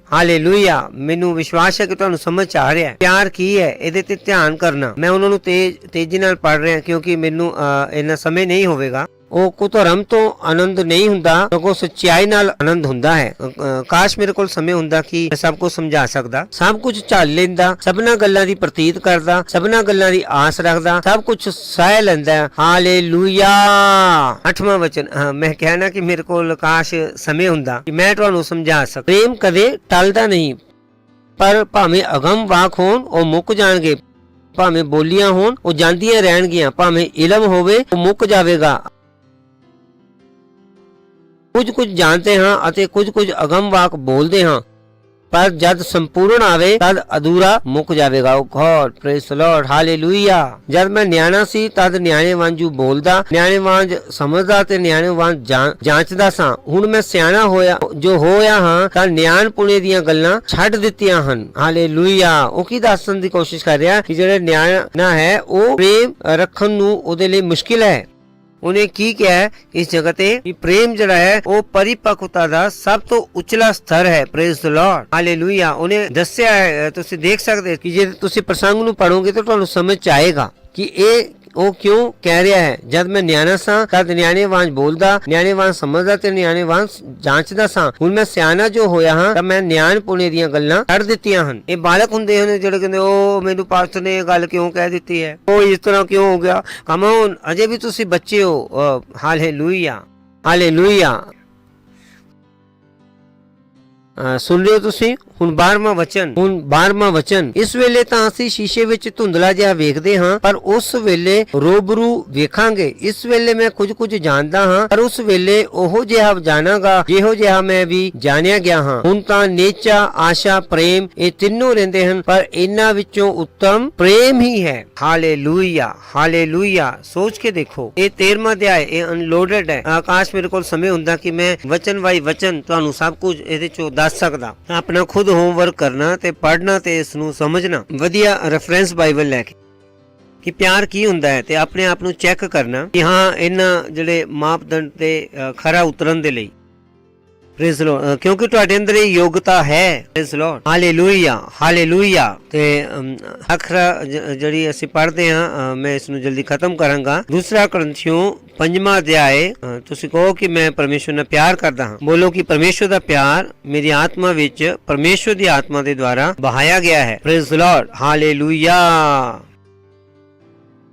ਹਾਲੇਲੂਇਆ। ਮੈਨੂੰ ਵਿਸ਼ਵਾਸ ਹੈ ਕਿ ਤੁਹਾਨੂੰ ਸਮਝ ਆ ਰਿਹਾ ਹੈ ਪਿਆਰ ਕੀ ਹੈ। ਇਹਦੇ ਤੇ ਧਿਆਨ ਕਰਨਾ। ਮੈਂ ਉਹਨਾਂ ਨੂੰ ਤੇਜ਼ੀ ਨਾਲ ਪੜ੍ਹ ਰਿਹਾ ਕਿਉਂਕਿ ਮੈਨੂੰ ਇੰਨਾ ਸਮੇਂ ਨਹੀਂ ਹੋਵੇਗਾ। ਉਹ ਕੁਧਰਮ ਤੋਂ ਆਨੰਦ ਨਹੀਂ ਹੁੰਦਾ, ਸਗੋਂ ਸੱਚਾਈ ਨਾਲ ਆਨੰਦ ਹੁੰਦਾ ਹੈ। ਕਾਸ਼ ਮੇਰੇ ਕੋਲ ਸਮੇਂ ਹੁੰਦਾ ਕਿ ਮੈਂ ਸਭ ਕੁਝ ਸਮਝਾ ਸਕਦਾ। ਸਭ ਕੁਝ ਝੱਲ ਲੈਂਦਾ, ਸਭਨਾਂ ਗੱਲਾਂ ਦੀ ਪ੍ਰਤੀਤ ਕਰਦਾ, ਸਭਨਾਂ ਗੱਲਾਂ ਦੀ ਆਸ ਰੱਖਦਾ, ਸਭ ਕੁਝ ਸਹਿ ਲੈਂਦਾ। ਹਾਲੇਲੂਇਆ। 8ਵਾਂ ਵਚਨ। ਮੈਂ ਕਹਿਣਾ ਕਿ ਮੇਰੇ ਕੋਲ ਕਾਸ਼ ਸਮੇਂ ਹੁੰਦਾ ਕਿ ਮੈਂ ਤੁਹਾਨੂੰ ਸਮਝਾ ਸਕਾਂ। ਪ੍ਰੇਮ ਕਦੇ ਟਲਦਾ ਨਹੀਂ, ਪਰ ਭਾਵੇਂ ਅਗਮ ਵਾਕ ਹੋਣ ਉਹ ਮੁੱਕ ਜਾਣਗੇ, ਭਾਵੇਂ ਬੋਲੀਆਂ ਹੋਣ ਉਹ ਜਾਂਦੀਆਂ ਰਹਿਣਗੀਆਂ, ਭਾਵੇਂ ਇਲਮ ਹੋਵੇ ਉਹ ਮੁੱਕ ਜਾਵੇਗਾ। ਕੁਝ ਜਾਣਦੇ ਹਾਂ ਅਤੇ ਕੁਝ ਅਗਮ ਵਾਕ ਬੋਲਦੇ ਹਾਂ, ਪਰ ਜਦ ਸੰਪੂਰਨ ਆਵੇ ਤਦ ਅਧੂਰਾ ਮੁੱਕ ਜਾਵੇਗਾ। Oh God. Praise the Lord. Hallelujah. ਜਦ ਮੈਂ ਨਿਆਣਾ ਸੀ ਤਦ ਨਿਆਣੇ ਵਾਂਝੂ ਬੋਲਦਾ, ਨਿਆਣੇ ਵਾਂਝ ਸਮਝਦਾ ਤੇ ਨਿਆਣੇ ਵਾਂਝ ਜਾਂਚਦਾ ਸਾਂ। ਹੁਣ ਮੈਂ ਸਿਆਣਾ ਹੋਇਆ ਹਾਂ ਤਾਂ ਨਿਆਣਪੁਣੇ ਦੀਆਂ ਗੱਲਾਂ ਛੱਡ ਦਿੱਤੀਆਂ ਹਨ। ਹਾਲੇਲੂਇਆ। ਉਹ ਕੀ ਦੱਸਣ ਦੀ ਕੋਸ਼ਿਸ਼ ਕਰ ਰਿਹਾ ਕਿ ਜਿਹੜਾ ਨਿਆਣਾ ਹੈ ਉਹ ਪ੍ਰੇਮ ਰੱਖਣ ਨੂੰ ਉਹਦੇ ਲਈ ਮੁਸ਼ਕਿਲ ਹੈ। ਉਹਨੇ ਕੀ ਕਿਹਾ ਇਸ ਜਗ੍ਹਾ ਤੇ ਕਿ ਪ੍ਰੇਮ ਜਿਹੜਾ ਹੈ ਉਹ ਪਰਿਪੱਕਤਾ ਦਾ ਸਭ ਤੋਂ ਉੱਚਲਾ ਸਤਰ ਹੈ। Praise the Lord. ਹਾਲੇਲੂਇਆ। ਉਹਨੇ ਦੱਸਿਆ ਹੈ, ਤੁਸੀਂ ਦੇਖ ਸਕਦੇ ਕਿ ਜੇ ਤੁਸੀਂ ਪ੍ਰਸੰਗ ਨੂੰ ਪੜੋਗੇ ਤਾਂ ਤੁਹਾਨੂੰ ਸਮਝ ਆਏਗਾ ਕਿ ਇਹ ਉਹ ਕਿਉਂ ਕਹਿ ਰਿਹਾ ਹੈ। ਜਦ ਮੈਂ ਨਿਆਣਾ ਸਾਂ ਤਦ ਨਿਆਣੇ ਵਾਂਝ ਬੋਲਦਾ, ਨਿਆਣੇ ਵਾਂਝ ਸਮਝਦਾ ਤੇ ਨਿਆਣੇ ਵਾਂਝ ਜਾਂਚਦਾ ਸਾਂ। ਹੁਣ ਮੈਂ ਸਿਆਣਾ ਜੋ ਹੋਇਆ ਹਾਂ ਤਾਂ ਮੈਂ ਨਿਆਣਪੁਣੇ ਦੀਆਂ ਗੱਲਾਂ ਛੱਡ ਦਿੱਤੀਆਂ ਹਨ। ਇਹ ਬਾਲਕ ਹੁੰਦੇ ਹਨ ਜਿਹੜੇ ਕਹਿੰਦੇ ਉਹ ਮੈਨੂੰ ਪਾਸਟਰ ਨੇ ਇਹ ਗੱਲ ਕਿਉਂ ਕਹਿ ਦਿੱਤੀ ਹੈ, ਉਹ ਇਸ ਤਰ੍ਹਾਂ ਕਿਉਂ ਹੋ ਗਿਆ। ਕਮ ਔਨ, ਅਜੇ ਵੀ ਤੁਸੀਂ ਬੱਚੇ ਹੋ। ਹਾਲੇਲੂਇਆ। ਹਾਲੇਲੂਇਆ। ਸੁਣ ਲਿਓ ਤੁਸੀਂ। ਹੁਣ 12ਵਾਂ ਵਚਨ। ਇਸ ਵੇਲੇ ਤਾਂ ਅਸੀਂ ਸ਼ੀਸ਼ੇ ਵਿੱਚ ਧੁੰਦਲਾ ਜਿਹਾ ਵੇਖਦੇ ਹਾਂ, ਪਰ ਉਸ ਵੇਲੇ ਰੂਬਰੂ ਵੇਖਾਂਗੇ। ਇਸ ਵੇਲੇ ਮੈਂ ਕੁਝ ਜਾਣਦਾ ਹਾਂ, ਪਰ ਉਸ ਵੇਲੇ ਉਹੋ ਜਿਹਾ ਜਾਣਾਂਗਾ ਜਿਹੋ ਜਿਹਾ ਮੈਂ ਵੀ ਜਾਣਿਆ ਗਿਆ ਹਾਂ। ਹੁਣ ਤਾਂ ਨੇਚਾ, ਆਸ਼ਾ, ਪ੍ਰੇਮ ਇਹ ਤਿੰਨੋਂ ਰਹਿੰਦੇ ਹਨ, ਪਰ ਇਹਨਾਂ ਵਿੱਚੋਂ ਉੱਤਮ ਪ੍ਰੇਮ ਹੀ ਹੈ। Hallelujah, hallelujah. ਸੋਚ ਕੇ ਦੇਖੋ, ਇਹ 13ਵਾਂ ਅਧਿਆਇ ਇਹ ਅਨਲੋਡਡ ਹੈ। ਆਕਾਸ਼ ਮੇਰੇ ਕੋਲ ਸਮੇਂ ਹੁੰਦਾ ਕਿ ਮੈਂ ਵਚਨ ਬਾਈ ਵਚਨ ਤੁਹਾਨੂੰ ਸਭ ਕੁਝ ਇਹਦੇ ਚੋਂ ਦੱਸ ਸਕਦਾ। ਆਪਣਾ ਖੁਦ ਹੋਮਵਰਕ ਕਰਨਾ ਤੇ ਪੜ੍ਹਨਾ ਤੇ ਇਸ ਨੂੰ ਸਮਝਣਾ, ਵਧੀਆ ਰੈਫਰੈਂਸ ਬਾਈਬਲ ਲੈ ਕੇ ਕਿ ਪਿਆਰ ਕੀ ਹੁੰਦਾ ਹੈ, ਤੇ ਆਪਣੇ ਆਪ ਨੂੰ ਚੈੱਕ ਕਰਨਾ ਕਿ ਹਾਂ ਇਹਨਾਂ ਜਿਹੜੇ ਮਾਪਦੰਡ ਤੇ ਖਰਾ ਉਤਰਨ ਦੇ ਲਈ। ਪ੍ਰੇਜ਼ ਲਾਰਡ, ਕਿਉਂਕਿ ਤੁਹਾਡੇ ਅੰਦਰ ਇਹ ਯੋਗਤਾ ਹੈ। Praise Lord, hallelujah, hallelujah. ਤੇ ਅਖਰਾ ਜਿਹੜੀ ਅਸੀਂ ਪੜ੍ਹਦੇ ਹਾਂ, ਮੈਂ ਇਸ ਨੂੰ ਜਲਦੀ ਖਤਮ ਕਰਾਂਗਾ। 2 ਕੋਰਿੰਥੀਓ 5ਵਾਂ ਅਧਿਆਇ। ਤੁਸੀਂ ਕਹੋ ਕਿ ਮੈਂ ਪਰਮੇਸ਼ਵਰ ਨਾਲ ਪਿਆਰ ਕਰਦਾ ਹਾਂ, ਬੋਲੋ ਕਿ ਪਰਮੇਸ਼ਵਰ ਦਾ ਪਿਆਰ ਮੇਰੀ ਆਤਮਾ ਵਿੱਚ ਪਰਮੇਸ਼ਵਰ ਦੀ ਆਤਮਾ ਦੇ ਦੁਆਰਾ ਬਹਾਇਆ ਗਿਆ ਹੈ। Praise Lord, hallelujah.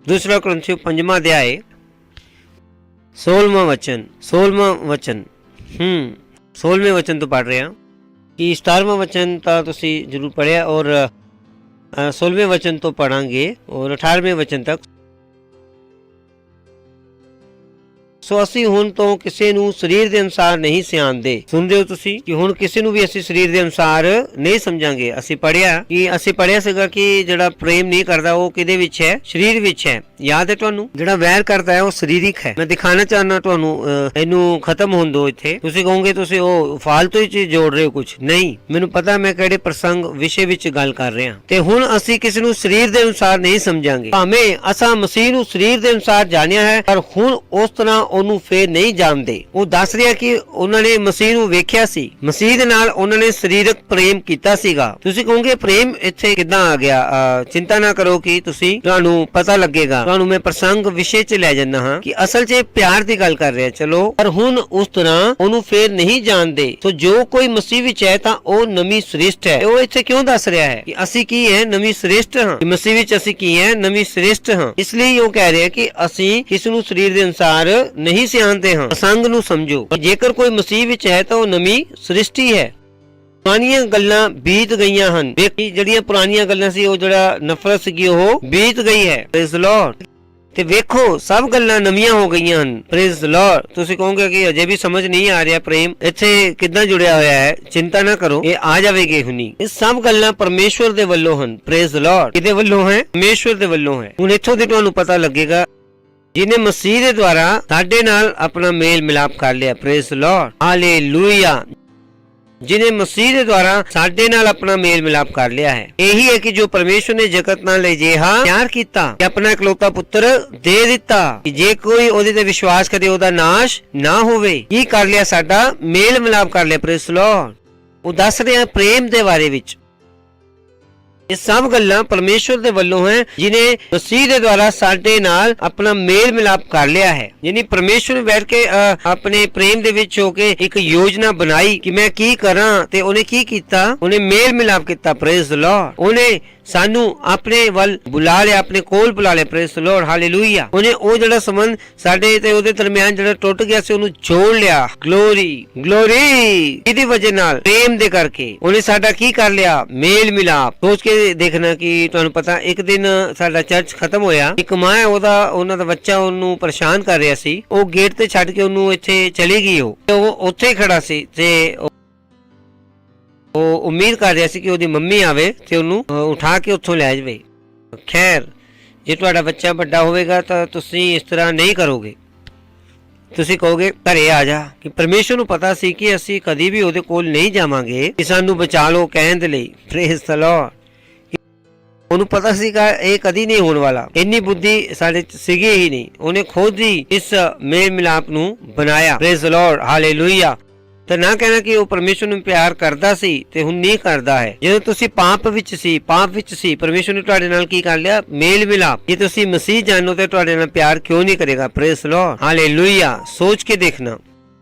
2 ਕੋਰਿੰਥੀਓ 5ਵਾਂ ਅਧਿਆਇ 16ਵਾਂ ਵਚਨ। 16ਵੇਂ ਵਚਨ ਤੋਂ ਪੜ੍ਹ ਰਹੇ ਹਾਂ ਕਿ 17ਵਾਂ ਵਚਨ ਤਾਂ ਤੁਸੀਂ ਜ਼ਰੂਰ ਪੜ੍ਹਿਆ, ਔਰ 16ਵੇਂ ਵਚਨ ਤੋਂ ਪੜਾਂਗੇ ਔਰ 18ਵੇਂ ਵਚਨ ਤੱਕ। ਸੋ ਅਸੀਂ ਹੁਣ ਤੋਂ ਕਿਸੇ ਨੂੰ ਸਰੀਰ ਦੇ ਅਨੁਸਾਰ ਨਹੀਂ ਸਿਆਣਦੇ। ਸੁਣਦੇ ਹੋ ਤੁਸੀਂ ਕਿ ਹੁਣ ਕਿਸੇ ਨੂੰ ਵੀ ਅਸੀਂ ਸਰੀਰ ਦੇ ਅਨੁਸਾਰ ਨਹੀਂ ਸਮਝਾਂਗੇ। ਅਸੀਂ ਪੜਿਆ ਸੀਗਾ ਕਿ ਜਿਹੜਾ ਪ੍ਰੇਮ ਨਹੀਂ ਕਰਦਾ ਉਹ ਕਿਹਦੇ ਵਿੱਚ ਹੈ? ਸਰੀਰ ਵਿੱਚ ਹੈ। ਯਾਦ ਹੈ ਤੁਹਾਨੂੰ? ਜਿਹੜਾ ਵੈਰ ਕਰਦਾ ਹੈ ਉਹ ਸਰੀਰਿਕ ਹੈ। ਮੈਂ ਦਿਖਾਣਾ ਚਾਹਨਾ ਤੁਹਾਨੂੰ, ਇਹਨੂੰ ਖਤਮ ਹੋਣ ਦਿਓ। ਇੱਥੇ ਤੁਸੀਂ ਕਹੋਗੇ ਤੁਸੀਂ ਉਹ ਫਾਲਤੂ ਹੀ ਚੀਜ਼ ਜੋੜ ਰਹੇ ਹੋ। ਕੁਝ ਨਹੀਂ, ਮੈਨੂੰ ਪਤਾ ਮੈਂ ਕਿਹੜੇ ਪ੍ਰਸੰਗ ਵਿਸ਼ੇ ਵਿੱਚ ਗੱਲ ਕਰ ਰਿਹਾ। ਤੇ ਹੁਣ ਅਸੀਂ ਕਿਸੇ ਨੂੰ ਸਰੀਰ ਦੇ ਅਨੁਸਾਰ ਨਹੀਂ ਸਮਝਾਂਗੇ। ਭਾਵੇਂ ਅਸਾਂ ਮਸੀਹ ਨੂੰ ਸਰੀਰ ਦੇ ਅਨੁਸਾਰ ਜਾਣਿਆ ਹੈ, ਪਰ ਹੁਣ ਉਸ ਤਰ੍ਹਾਂ ਉਹਨੂੰ ਫੇਰ ਨਹੀਂ ਜਾਣਦੇ। ਉਹ ਦੱਸ ਰਿਹਾ ਕਿ ਉਹਨਾਂ ਨੇ ਮਸੀਹ ਨੂੰ ਵੇਖਿਆ ਸੀ, ਮਸੀਹ ਦੇ ਨਾਲ ਉਹਨਾਂ ਨੇ ਸਰੀਰਕ ਪ੍ਰੇਮ ਕੀਤਾ ਸੀਗਾ। ਤੁਸੀਂ ਕਹੋਗੇ ਪ੍ਰੇਮ ਇੱਥੇ ਕਿੱਦਾਂ ਆ ਗਿਆ? ਚਿੰਤਾ ਨਾ ਕਰੋ ਕਿ ਤੁਹਾਨੂੰ ਪਤਾ ਲੱਗੇਗਾ। ਤੁਹਾਨੂੰ ਮੈਂ ਪ੍ਰਸੰਗ ਵਿਸ਼ੇ 'ਚ ਲੈ ਜਾਂਦਾ ਹਾਂ ਕਿ ਅਸਲ 'ਚ ਪਿਆਰ ਦੀ ਗੱਲ ਕਰ ਰਿਹਾ। ਚਲੋ, ਪਰ ਹੁਣ ਉਸ ਤਰ੍ਹਾਂ ਉਹਨੂੰ ਫੇਰ ਨਹੀਂ ਜਾਣਦੇ। ਸੋ ਜੋ ਕੋਈ ਮਸੀਹ ਵਿੱਚ ਹੈ ਤਾਂ ਉਹ ਨਵੀਂ ਸ੍ਰਿਸ਼ਟ ਹੈ। ਉਹ ਇੱਥੇ ਕਿਉਂ ਦੱਸ ਰਿਹਾ ਹੈ ਕਿ ਅਸੀਂ ਕੀ ਹੈ? ਨਵੀਂ ਸ੍ਰਿਸ਼ਟ ਹਾਂ। ਮਸੀਹ ਵਿੱਚ ਅਸੀਂ ਕੀ ਹੈ? ਨਵੀਂ ਸ੍ਰਿਸ਼ਟ ਹਾਂ। ਇਸ ਲਈ ਉਹ ਕਹਿ ਰਿਹਾ ਕਿ ਅਸੀਂ ਕਿਸ ਨੂੰ ਸਰੀਰ ਦੇ ਅਨੁਸਾਰ ਨਹੀਂ ਸਿਆਣਦੇ ਹਾਂ। ਪ੍ਰਸੰਗ ਨੂੰ ਸਮਝੋ। ਜੇਕਰ ਕੋਈ ਮਸੀਹ ਵਿੱਚ ਹੈ ਤਾਂ ਉਹ ਨਵੀਂ ਸ੍ਰਿਸ਼ਟੀ ਹੈ। ਪੁਰਾਣੀਆਂ ਗੱਲਾਂ ਬੀਤ ਗਈਆਂ ਹਨ। ਜਿਹੜੀਆਂ ਪੁਰਾਣੀਆਂ ਗੱਲਾਂ ਸੀ, ਉਹ ਜਿਹੜਾ ਨਫ਼ਰਤ ਸੀਗੀ ਉਹ ਬੀਤ ਗਈ ਹੈ। Praise Lord. ਤੇ ਵੇਖੋ ਸਭ ਗੱਲਾਂ ਨਵੀਆਂ ਹੋ ਗਈਆਂ ਹਨ। Praise Lord. ਤੁਸੀਂ ਕਹੋਗੇ ਕਿ ਅਜੇ ਵੀ ਸਮਝ ਨਹੀਂ ਆ ਰਿਹਾ ਪ੍ਰੇਮ ਇੱਥੇ ਕਿੱਦਾਂ ਜੁੜਿਆ ਹੋਇਆ ਹੈ। ਚਿੰਤਾ ਨਾ ਕਰੋ, ਇਹ ਆ ਜਾਵੇਗੀ ਹੁਣੀ। ਇਹ ਸਭ ਗੱਲਾਂ ਪਰਮੇਸ਼ਵਰ ਦੇ ਵੱਲੋਂ ਹਨ। Praise Lord. ਕਿਹਦੇ ਵੱਲੋਂ ਹੈ? ਪਰਮੇਸ਼ਵਰ ਦੇ ਵੱਲੋਂ ਹੈ। ਹੁਣ ਇੱਥੋਂ ਦੀ ਤੁਹਾਨੂੰ ਪਤਾ ਲੱਗੇਗਾ ਜਿਹਨੇ ਮਸੀਹ ਦੇ ਦੁਆਰਾ ਸਾਡੇ ਨਾਲ ਆਪਣਾ ਮੇਲ ਮਿਲਾਪ ਕਰ ਲਿਆ। Praise Lord, hallelujah. ਜਿਹਨੇ ਮਸੀਹ ਦੇ ਦੁਆਰਾ ਸਾਡੇ ਨਾਲ ਆਪਣਾ ਮੇਲ ਮਿਲਾਪ ਕਰ ਲਿਆ ਹੈ। ਇਹੀ ਹੈ ਕਿ ਜੋ ਪਰਮੇਸ਼ਵਰ ਨੇ ਜਗਤ ਨਾਲ ਅਜਿਹਾ ਪਿਆਰ ਕੀਤਾ ਕਿ ਆਪਣਾ ਇਕਲੌਤਾ ਪੁੱਤਰ ਦੇ ਦਿੱਤਾ ਕਿ ਜੇ ਕੋਈ ਉਹਦੇ ਤੇ ਵਿਸ਼ਵਾਸ ਕਰੇ ਉਹਦਾ ਨਾਸ਼ ਨਾ ਹੋਵੇ। ਕੀ ਕਰ ਲਿਆ? ਸਾਡਾ ਮੇਲ ਮਿਲਾਪ ਕਰ ਲਿਆ। Praise Lord. ਉਹ ਦੱਸ ਰਿਹਾ ਪ੍ਰੇਮ ਦੇ ਬਾਰੇ ਵਿੱਚ। ਇਹ ਸਭ ਗੱਲਾਂ ਪਰਮੇਸ਼ਵਰ ਦੇ ਵੱਲੋਂ ਹੈ, ਜਿਨੇ ਮਸੀਹ ਦੇ ਦੁਆਰਾ ਸਾਡੇ ਨਾਲ ਆਪਣਾ ਮੇਲ ਮਿਲਾਪ ਕਰ ਲਿਆ ਹੈ। ਯਾਨੀ ਪਰਮੇਸ਼ਵਰ ਨੇ ਬੈਠ ਕੇ ਆਪਣੇ ਪ੍ਰੇਮ ਦੇ ਵਿੱਚ ਹੋ ਕੇ ਇੱਕ ਯੋਜਨਾ ਬਣਾਈ ਕਿ ਮੈਂ ਕੀ ਕਰਾਂ, ਤੇ ਉਹਨੇ ਕੀ ਕੀਤਾ? ਉਹਨੇ ਮੇਲ ਮਿਲਾਪ ਕੀਤਾ। Praise Lord. ਉਹਨੇ ਸਾਨੂੰ ਆਪਣੇ ਵੱਲ ਬੁਲਾ ਲਿਆ, ਆਪਣੇ ਕੋਲ ਬੁਲਾ ਲਿਆ। Praise Lord, hallelujah. ਉਹਨੇ ਉਹ ਜਿਹੜਾ ਸੰਬੰਧ ਸਾਡੇ ਤੇ ਉਹਦੇ ਦਰਮਿਆਨ ਜਿਹੜਾ ਟੁੱਟ ਗਿਆ ਸੀ, ਉਹਨੂੰ ਜੋੜ ਲਿਆ। Glory, glory. ਇਹਦੀ ਵਜ੍ਹਾ ਨਾਲ, ਪ੍ਰੇਮ ਦੇ ਕਰਕੇ ਉਹਨੇ ਸਾਡਾ ਕੀ ਕਰ ਲਿਆ? ਮੇਲ ਮਿਲਾਪ। ਸੋਚ ਕੇ ਦੇਖਣਾ ਕਿ ਤੁਹਾਨੂੰ ਪਤਾ, ਇੱਕ ਦਿਨ ਸਾਡਾ ਚਰਚ ਖਤਮ ਹੋਇਆ। ਇੱਕ ਮਾਂ ਹੈ, ਉਹਨਾਂ ਦਾ ਬੱਚਾ ਉਹਨੂੰ ਪਰੇਸ਼ਾਨ ਕਰ ਰਿਹਾ ਸੀ। ਉਹ ਗੇਟ ਤੇ ਛੱਡ ਕੇ ਉਹਨੂੰ ਇੱਥੇ ਚਲੀ ਗਈ। ਉਹ ਉੱਥੇ ਹੀ ਖੜਾ ਸੀ ਤੇ ਉਹ ਉਮੀਦ ਕਰ ਰਿਹਾ ਸੀ ਕਿ ਉਹਦੀ ਮੰਮੀ ਆਵੇ ਤੇ ਉਹਨੂੰ ਉਠਾ ਕੇ ਉੱਥੋਂ ਲੈ ਜਾਵੇ। ਖੈਰ, ਜੇ ਤੁਹਾਡਾ ਬੱਚਾ ਵੱਡਾ ਹੋਵੇਗਾ ਤਾਂ ਤੁਸੀਂ ਇਸ ਤਰ੍ਹਾਂ ਨਹੀਂ ਕਰੋਗੇ। ਤੁਸੀਂ ਕਹੋਗੇ ਘਰੇ ਆ ਜਾ। ਕਿ ਪਰਮੇਸ਼ਵਰ ਨੂੰ ਪਤਾ ਸੀ ਕਿ ਅਸੀਂ ਕਦੀ ਵੀ ਉਹਦੇ ਕੋਲ ਨਹੀਂ ਜਾਵਾਂਗੇ ਕਿ ਸਾਨੂੰ ਬਚਾ ਲਓ ਕਹਿਣ ਦੇ ਲਈ। Praise the Lord. ਉਹਨੂੰ ਪਤਾ ਸੀਗਾ ਇਹ ਕਦੀ ਨਹੀਂ ਹੋਣ ਵਾਲਾ। ਇੰਨੀ ਬੁੱਧੀ ਸਾਡੇ ਚ ਸੀਗੀ ਹੀ ਨਹੀਂ। ਉਹਨੇ ਖੁਦ ਹੀ ਇਸ ਮੇਲ ਮਿਲਾਪ ਨੂੰ ਬਣਾਇਆ। Praise the Lord, hallelujah. ਤੇ ਨਾ ਕਹਿਣਾ ਕਿ ਉਹ ਪਰਮੇਸ਼ਵਰ ਨੂੰ ਪਿਆਰ ਕਰਦਾ ਸੀ ਤੇ ਹੁਣ ਨਹੀਂ ਕਰਦਾ ਹੈ। ਜਦੋਂ ਤੁਸੀਂ ਪਾਪ ਵਿੱਚ ਸੀ, ਪਰਮੇਸ਼ਵਰ ਨੇ ਤੁਹਾਡੇ ਨਾਲ ਕੀ ਕਰ ਲਿਆ? ਮੇਲ ਮਿਲਾਪ। ਜੇ ਤੁਸੀਂ ਮਸੀਹ ਜਾਣੋ ਤੇ ਤੁਹਾਡੇ ਨਾਲ ਪਿਆਰ ਕਿਉਂ ਨਹੀਂ ਕਰੇਗਾ? Praise Lord, hallelujah. ਸੋਚ ਕੇ ਦੇਖਣਾ,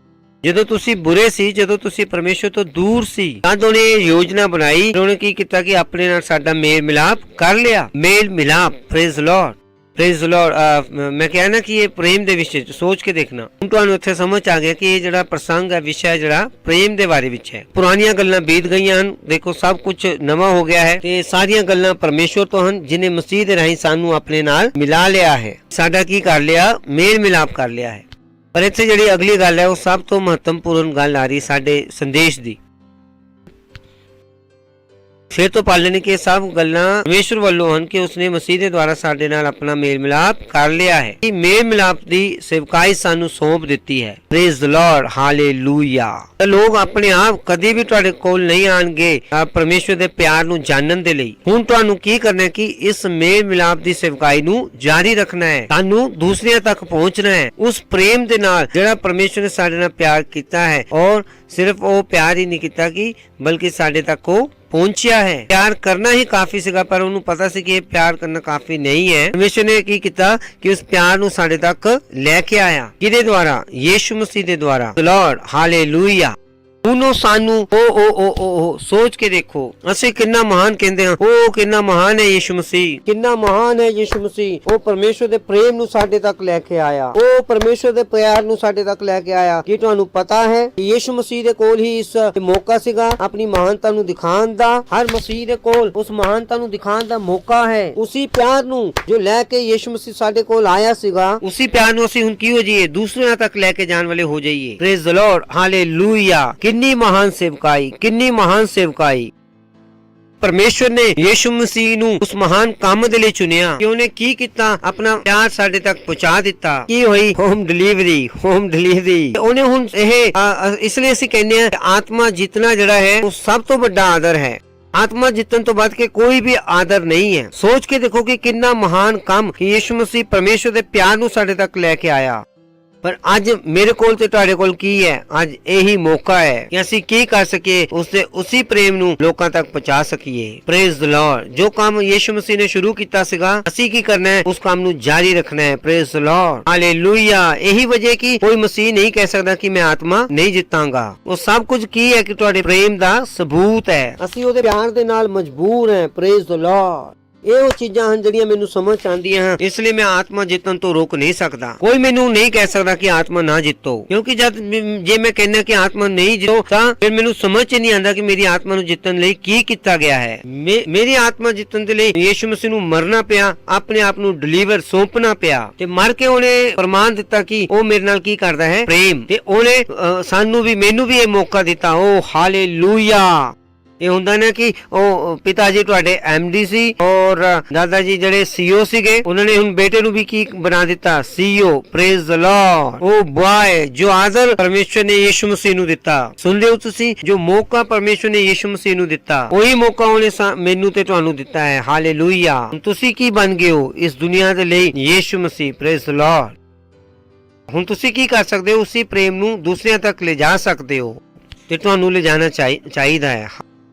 ਜਦੋਂ ਤੁਸੀਂ ਬੁਰੇ ਸੀ, ਜਦੋਂ ਤੁਸੀਂ ਪਰਮੇਸ਼ਵਰ ਤੋਂ ਦੂਰ ਸੀ, ਤਦ ਉਹਨੇ ਯੋਜਨਾ ਬਣਾਈ। ਉਹਨੇ ਕੀ ਕੀਤਾ ਕਿ ਆਪਣੇ ਨਾਲ ਸਾਡਾ ਮੇਲ ਮਿਲਾਪ ਕਰ ਲਿਆ। ਮੇਲ ਮਿਲਾਪ। Praise Lord. Praise the Lord. मैं कहा ना कि ये प्रेम ਦੇ ਵਿਸ਼ੇ ਚ ਸੋਚ ਕੇ ਦੇਖਣਾ। ਹੁਣ ਤੁਹਾਨੂੰ ਇੱਥੇ ਸਮਝ ਆ ਗਿਆ ਕਿ ਇਹ ਜਿਹੜਾ ਪ੍ਰਸੰਗ ਹੈ, ਵਿਸ਼ਾ ਜਿਹੜਾ ਪ੍ਰੇਮ ਦੇ ਬਾਰੇ ਵਿੱਚ ਹੈ। ਪੁਰਾਣੀਆਂ ਗੱਲਾਂ ਬੀਤ ਗਈਆਂ ਹਨ, ਦੇਖੋ ਸਭ ਕੁਝ ਨਵਾਂ ਹੋ ਗਿਆ ਹੈ ਤੇ ਸਾਰੀਆਂ ਗੱਲਾਂ ਪਰਮੇਸ਼ਵਰ ਤੋਂ ਹਨ, ਜਿਨੇ ਮਸੀਹ ਦੇ ਰਾਹੀਂ ਸਾਨੂੰ ਆਪਣੇ ਨਾਲ ਮਿਲਾ ਲਿਆ ਹੈ, ਸਾਡਾ ਕੀ ਕਰ ਲਿਆ, ਮੇਲ ਮਿਲਾਪ ਕਰ ਲਿਆ ਹੈ। ਪਰ ਇੱਥੇ ਜਿਹੜੀ ਅਗਲੀ ਗੱਲ ਹੈ ਉਹ ਸਭ ਤੋਂ ਮਹੱਤਵਪੂਰਨ ਗੱਲ ਆ ਰਹੀ ਸਾਡੇ ਸੰਦੇਸ਼ ਦੀ। ਫਿਰ ਤੋਂ ਪਾ ਲੈਣੇ ਕਿ ਸਭ ਗੱਲਾਂ ਪਰਮੇਸ਼ਵਰ ਵੱਲੋਂ ਹਨ ਕਿ ਉਸਨੇ ਮਸੀਹ ਦੇ ਦੁਆਰਾ ਸਾਡੇ ਨਾਲ ਆਪਣਾ ਮੇਲ ਮਿਲਾਪ ਕਰ ਲਿਆ ਹੈ। ਇਹ ਮੇਲ ਮਿਲਾਪ ਦੀ ਸੇਵਕਾਈ ਸਾਨੂੰ ਸੌਂਪ ਦਿੱਤੀ ਹੈ। Praise the Lord, hallelujah. ਲੋਕ ਆਪਣੇ ਆਪ ਕਦੇ ਵੀ ਤੁਹਾਡੇ ਕੋਲ ਨਹੀਂ ਆਣਗੇ ਪਰਮੇਸ਼ਵਰ ਦੇ ਪਿਆਰ ਨੂੰ ਜਾਣਨ ਦੇ ਲਈ। ਹੁਣ ਤੁਹਾਨੂੰ ਕੀ ਕਰਨਾ ਹੈ ਕਿ ਇਸ ਮੇਲ ਮਿਲਾਪ ਦੀ ਸੇਵਕਾਈ ਨੂੰ ਜਾਰੀ ਰੱਖਣਾ ਹੈ। ਤੁਹਾਨੂੰ ਦੂਸਰਿਆਂ ਤੱਕ ਪਹੁੰਚਣਾ ਹੈ ਉਸ ਪ੍ਰੇਮ ਦੇ ਨਾਲ ਜਿਹੜਾ ਪਰਮੇਸ਼ਵਰ ਨੇ ਸਾਡੇ ਨਾਲ ਪਿਆਰ ਕੀਤਾ ਹੈ। ਔਰ ਸਿਰਫ ਉਹ ਪਿਆਰ ਹੀ ਨਹੀਂ ਕੀਤਾ ਕਿ ਬਲਕਿ ਸਾਡੇ ਤੱਕ ਉਹ ਪਹੁੰਚਿਆ ਹੈ। ਪਿਆਰ ਕਰਨਾ ਹੀ ਕਾਫੀ ਸੀਗਾ, ਪਰ ਉਹਨੂੰ ਪਤਾ ਸੀ ਕਿ ਇਹ ਪਿਆਰ ਕਰਨਾ ਕਾਫੀ ਨਹੀਂ ਹੈ। ਪਰਮੇਸ਼ਵਰ ਨੇ ਕੀ ਕੀਤਾ ਕਿ ਉਸ ਪਿਆਰ ਨੂੰ ਸਾਡੇ ਤੱਕ ਲੈ ਕੇ ਆਇਆ। ਕਿਹਦੇ ਦੁਆਰਾ? ਯੀਸ਼ੂ ਮਸੀਹ ਦੇ ਦੁਆਰਾ। Lord, hallelujah. ਹੁਣ ਉਹ ਸਾਨੂੰ ਉਹ ਸੋਚ ਕੇ ਦੇਖੋ, ਅਸੀਂ ਕਿੰਨਾ ਮਹਾਨ ਕਹਿੰਦੇ ਹਾਂ, ਉਹ ਕਿੰਨਾ ਮਹਾਨ ਹੈ ਯੀਸ਼ੂ ਮਸੀਹ, ਕਿੰਨਾ ਮਹਾਨ ਹੈ ਯੀਸ਼ੂ ਮਸੀਹ। ਉਹ ਪਰਮੇਸ਼ਵਰ ਦੇ ਪ੍ਰੇਮ ਨੂੰ ਸਾਡੇ ਤੱਕ ਲੈ ਕੇ ਆਇਆ, ਉਹ ਪਰਮੇਸ਼ਵਰ ਦੇ ਪਿਆਰ ਨੂੰ ਸਾਡੇ ਤੱਕ ਲੈ ਕੇ ਆਇਆ। ਕੀ ਤੁਹਾਨੂੰ ਪਤਾ ਹੈ ਕਿ ਯੀਸ਼ੂ ਮਸੀਹ ਦੇ ਕੋਲ ਹੀ ਇਸ ਮੌਕਾ ਸੀਗਾ ਆਪਣੀ ਮਹਾਨਤਾ ਨੂੰ ਦਿਖਾਉਣ ਦਾ। ਹਰ ਮਸੀਹ ਦੇ ਕੋਲ ਉਸ ਮਹਾਨਤਾ ਨੂੰ ਦਿਖਾਉਣ ਦਾ ਮੌਕਾ ਹੈ। ਉਸੇ ਪਿਆਰ ਨੂੰ ਜੋ ਲੈ ਕੇ ਯੀਸ਼ੂ ਮਸੀਹ ਸਾਡੇ ਕੋਲ ਆਇਆ ਸੀਗਾ, ਉਸੇ ਪਿਆਰ ਨੂੰ ਅਸੀਂ ਹੁਣ ਕੀ ਹੋ ਜਾਈਏ, ਦੂਸਰਿਆਂ ਤੱਕ ਲੈ ਕੇ ਜਾਣ ਵਾਲੇ ਹੋ ਜਾਈਏ। Praise the Lord, hallelujah. ਕਿੰਨੀ ਮਹਾਨ ਸੇਵਕਾਈ, ਕਿੰਨੀ ਮਹਾਨ ਸੇਵਕਾਈ। ਪਰਮੇਸ਼ਵਰ ਨੇ ਯੀਸ਼ੂ ਮਸੀਹ ਨੂੰ ਉਸ ਮਹਾਨ ਕੰਮ ਦੇ ਲਈ ਚੁਣਿਆ ਕਿ ਉਹਨੇ ਕੀ ਕੀਤਾ, ਆਪਣਾ ਪਿਆਰ ਸਾਡੇ ਤੱਕ ਪਹੁੰਚਾ ਦਿੱਤਾ। ਕੀ ਹੋਈ? Home delivery, home delivery. ਉਹਨੇ ਹੁਣ ਇਹ ਇਸ ਲਈ ਅਸੀਂ ਕਹਿੰਦੇ ਹਾਂ ਆਤਮਾ ਜਿੱਤਣਾ ਜਿਹੜਾ ਹੈ ਉਹ ਸਭ ਤੋਂ ਵੱਡਾ ਆਦਰ ਹੈ। ਆਤਮਾ ਜਿੱਤਣ ਤੋਂ ਬਾਅਦ ਕੇ ਕੋਈ ਵੀ ਆਦਰ ਨਹੀਂ ਹੈ। ਸੋਚ ਕੇ ਦੇਖੋ ਕਿ ਕਿੰਨਾ ਮਹਾਨ ਕੰਮ ਕਿ ਯੀਸ਼ੂ ਮਸੀਹ ਪਰਮੇਸ਼ਵਰ ਦੇ ਪਿਆਰ ਨੂੰ ਸਾਡੇ ਤੱਕ ਲੈ ਕੇ ਆਇਆ। ਪਰ ਅੱਜ ਮੇਰੇ ਕੋਲ ਤੇ ਤੁਹਾਡੇ ਕੋਲ ਕੀ ਹੈ? ਅੱਜ ਇਹੀ ਮੌਕਾ ਹੈ ਕਿ ਅਸੀਂ ਕੀ ਕਰ ਸਕੀਏ, ਉਸੇ ਪ੍ਰੇਮ ਨੂੰ ਲੋਕਾਂ ਤੱਕ ਪਹੁੰਚਾ ਸਕੀਏ। Praise the Lord. ਜੋ ਕੰਮ ਯੀਸ਼ੂ ਮਸੀਹ ਨੇ ਸ਼ੁਰੂ ਕੀਤਾ ਸੀਗਾ, ਅਸੀਂ ਕੀ ਕਰਨਾ ਹੈ, ਉਸ ਕੰਮ ਨੂੰ ਜਾਰੀ ਰੱਖਣਾ ਹੈ। Praise the Lord, hallelujah. ਇਹੀ ਵਜ੍ਹਾ ਕਿ ਕੋਈ ਮਸੀਹ ਨਹੀਂ ਕਹਿ ਸਕਦਾ ਕਿ ਮੈਂ ਆਤਮਾ ਨਹੀਂ ਜਿੱਤਾਂਗਾ। ਉਹ ਸਭ ਕੁਝ ਕੀ ਹੈ ਕਿ ਤੁਹਾਡੇ ਪ੍ਰੇਮ ਦਾ ਸਬੂਤ ਹੈ। ਅਸੀਂ ਉਹਦੇ ਪਿਆਰ ਦੇ ਨਾਲ ਮਜਬੂਰ ਹਾਂ। Praise the Lord. ਇਹ ਉਹ ਚੀਜ਼ਾਂ ਹਨ ਜਿਹੜੀਆਂ ਮੈਨੂੰ ਸਮਝ ਆਉਂਦੀਆਂ ਹਨ, ਇਸ ਲਈ ਮੈਂ ਆਤਮਾ ਜਿੱਤਣ ਤੋਂ ਰੋਕ ਨਹੀਂ ਸਕਦਾ। ਕੋਈ ਮੈਨੂੰ ਨਹੀਂ ਕਹਿ ਸਕਦਾ ਕਿ ਆਤਮਾ ਨਾ ਜਿੱਤੋ, ਕਿਉਂਕਿ ਜੇ ਮੈਂ ਕਹਿੰਦਾ ਕਿ ਆਤਮਾ ਨਹੀਂ ਜਿੱਤੋ ਤਾਂ ਫਿਰ ਮੈਨੂੰ ਸਮਝ ਨਹੀਂ ਆਉਂਦਾ ਕਿ ਮੇਰੀ ਆਤਮਾ ਨੂੰ ਜਿੱਤਣ ਲਈ ਕੀ ਕੀਤਾ ਗਿਆ ਹੈ। ਮੇਰੀ ਆਤਮਾ ਜਿੱਤਣ ਦੇ ਲਈ ਯੀਸ਼ੂ ਮਸੀਹ ਨੂੰ ਮਰਨਾ ਪਿਆ, ਆਪਣੇ ਆਪ ਨੂੰ ਡਿਲੀਵਰ ਸੌਂਪਣਾ ਪਿਆ ਤੇ ਮਰ ਕੇ ਉਹਨੇ ਪ੍ਰਮਾਣ ਦਿੱਤਾ ਕਿ ਉਹ ਮੇਰੇ ਨਾਲ ਕੀ ਕਰਦਾ ਹੈ, ਪ੍ਰੇਮ। ਤੇ ਉਹਨੇ ਸਾਨੂੰ ਵੀ, ਮੈਨੂੰ ਵੀ ਇਹ ਮੌਕਾ ਦਿੱਤਾ। ਉਹ ਹਾਲੇਲੂਇਆ। ਇਹ ਹੁੰਦਾ ਨਾ ਕਿ ਉਹ ਪਿਤਾ ਜੀ ਤੁਹਾਡੇ ਐਮਡੀ ਸੀ ਔਰ ਦਾਦਾ ਜੀ ਜਿਹੜੇ ਸੀਓ ਸੀਗੇ, ਉਹਨਾਂ ਨੇ ਹੁਣ ਬੇਟੇ ਨੂੰ ਵੀ ਕੀ ਬਣਾ ਦਿੱਤਾ, ਸੀਓ। Praise the Lord. ਉਹ ਬॉय ਜੋ ਆਦਰ ਪਰਮੇਸ਼ਵਰ ਨੇ ਯੀਸ਼ੂ ਮਸੀਹ ਨੂੰ ਦਿੱਤਾ। ਸੁਣਦੇ ਹੋ ਤੁਸੀਂ? ਜੋ ਮੌਕਾ ਪਰਮੇਸ਼ਵਰ ਨੇ ਯੀਸ਼ੂ ਮਸੀਹ ਨੂੰ ਦਿੱਤਾ, ਉਹੀ ਮੌਕਾ ਉਹਨੇ ਮੈਨੂੰ ਤੇ ਤੁਹਾਨੂੰ ਦਿੱਤਾ ਹੈ। ਹਾਲੇਲੂਇਆ। ਤੁਸੀਂ ਕੀ ਬਣ ਗਏ ਹੋ ਇਸ ਦੁਨੀਆ ਦੇ ਲਈ? ਯੀਸ਼ੂ ਮਸੀਹ। Praise the Lord. ਹੁਣ ਤੁਸੀਂ ਕੀ ਕਰ ਸਕਦੇ ਹੋ? ਉਸੇ ਪ੍ਰੇਮ ਨੂੰ ਦੂਸਰਿਆਂ ਤੱਕ ਲੈ ਜਾ ਸਕਦੇ ਹੋ ਤੇ ਤੁਹਾਨੂੰ ਲੈ ਜਾਣਾ ਚਾਹੀਦਾ ਹੈ।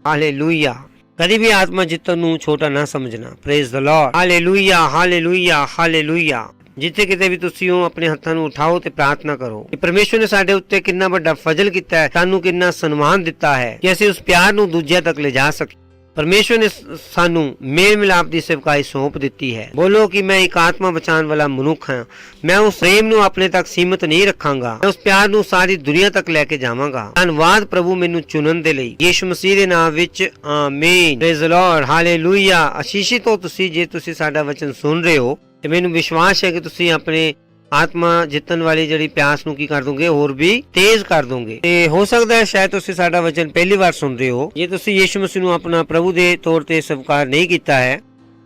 ਹਾਲੇਲੂਇਆ। ਕਦੀ ਵੀ ਆਤਮਾ ਜਿੱਤਣ ਨੂੰ ਛੋਟਾ ਨਾ ਸਮਝਣਾ। Praise the Lord, hallelujah, hallelujah, hallelujah. ਜਿੱਥੇ ਕਿਤੇ ਵੀ ਤੁਸੀਂ ਹੋ ਆਪਣੇ ਹੱਥਾਂ ਨੂੰ ਉਠਾਓ ਤੇ ਪ੍ਰਾਰਥਨਾ ਕਰੋ ਕਿ ਪਰਮੇਸ਼ਵਰ ਨੇ ਸਾਡੇ ਉੱਤੇ ਕਿੰਨਾ ਵੱਡਾ ਫਜ਼ਲ ਕੀਤਾ ਹੈ, ਸਾਨੂੰ ਕਿੰਨਾ ਸਨਮਾਨ ਦਿੱਤਾ ਹੈ ਕਿ ਅਸੀਂ ਉਸ ਪਿਆਰ ਨੂੰ ਦੂਜਿਆਂ ਤੱਕ ਲੈ ਜਾ ਸਕੀਏ। ਪਰਮੇਸ਼ਵਰ ਨੇ ਸਾਨੂੰ ਮੇਲ ਮਿਲਾਪ ਦੀ ਸੇਵਕਾਈ ਸੌਂਪ ਦਿੱਤੀ ਹੈ। ਬੋਲੋ ਕਿ ਮੈਂ ਇੱਕ ਆਤਮਾ ਬਚਾਉਣ ਵਾਲਾ ਮਨੁੱਖ ਹਾਂ। ਮੈਂ ਉਸ ਪ੍ਰੇਮ ਨੂੰ ਆਪਣੇ ਤੱਕ ਸੀਮਿਤ ਨਹੀਂ ਰੱਖਾਂਗਾ, ਮੈਂ ਉਸ ਪਿਆਰ ਨੂੰ ਸਾਰੀ ਦੁਨੀਆ ਤੱਕ ਲੈ ਕੇ ਜਾਵਾਂਗਾ। ਧੰਨਵਾਦ ਪ੍ਰਭੂ ਮੈਨੂੰ ਚੁਣਨ ਦੇ ਲਈ। ਯੀਸ਼ੂ ਮਸੀਹ ਦੇ ਨਾਮ ਵਿੱਚ ਆਮੀਨ। Praise the Lord, hallelujah. ਆਸ਼ੀਸ਼ਿਤ ਹੋ ਤੁਸੀਂ ਜੇ ਤੁਸੀਂ ਸਾਡਾ ਵਚਨ ਸੁਣ ਰਹੇ ਹੋ ਤੇ ਮੈਨੂੰ ਵਿਸ਼ਵਾਸ ਹੈ ਕਿ ਤੁਸੀਂ ਆਪਣੇ ਆਤਮਾ ਜਿੱਤਣ ਵਾਲੀ ਜਿਹੜੀ ਪਿਆਸ ਨੂੰ ਕੀ ਕਰ ਦੋਗੇ, ਹੋਰ ਵੀ ਤੇਜ਼ ਕਰ ਦੋਗੇ। ਤੇ ਹੋ ਸਕਦਾ ਹੈ ਸ਼ਾਇਦ ਤੁਸੀਂ ਸਾਡਾ ਵਚਨ ਪਹਿਲੀ ਵਾਰ ਸੁਣ ਰਹੇ ਹੋ। ਜੇ ਤੁਸੀਂ ਯੀਸ਼ੂ ਮਸੀਹ ਨੂੰ ਆਪਣਾ ਪ੍ਰਭੂ ਦੇ ਤੌਰ ਤੇ ਸਵੀਕਾਰ ਨਹੀਂ ਕੀਤਾ ਹੈ,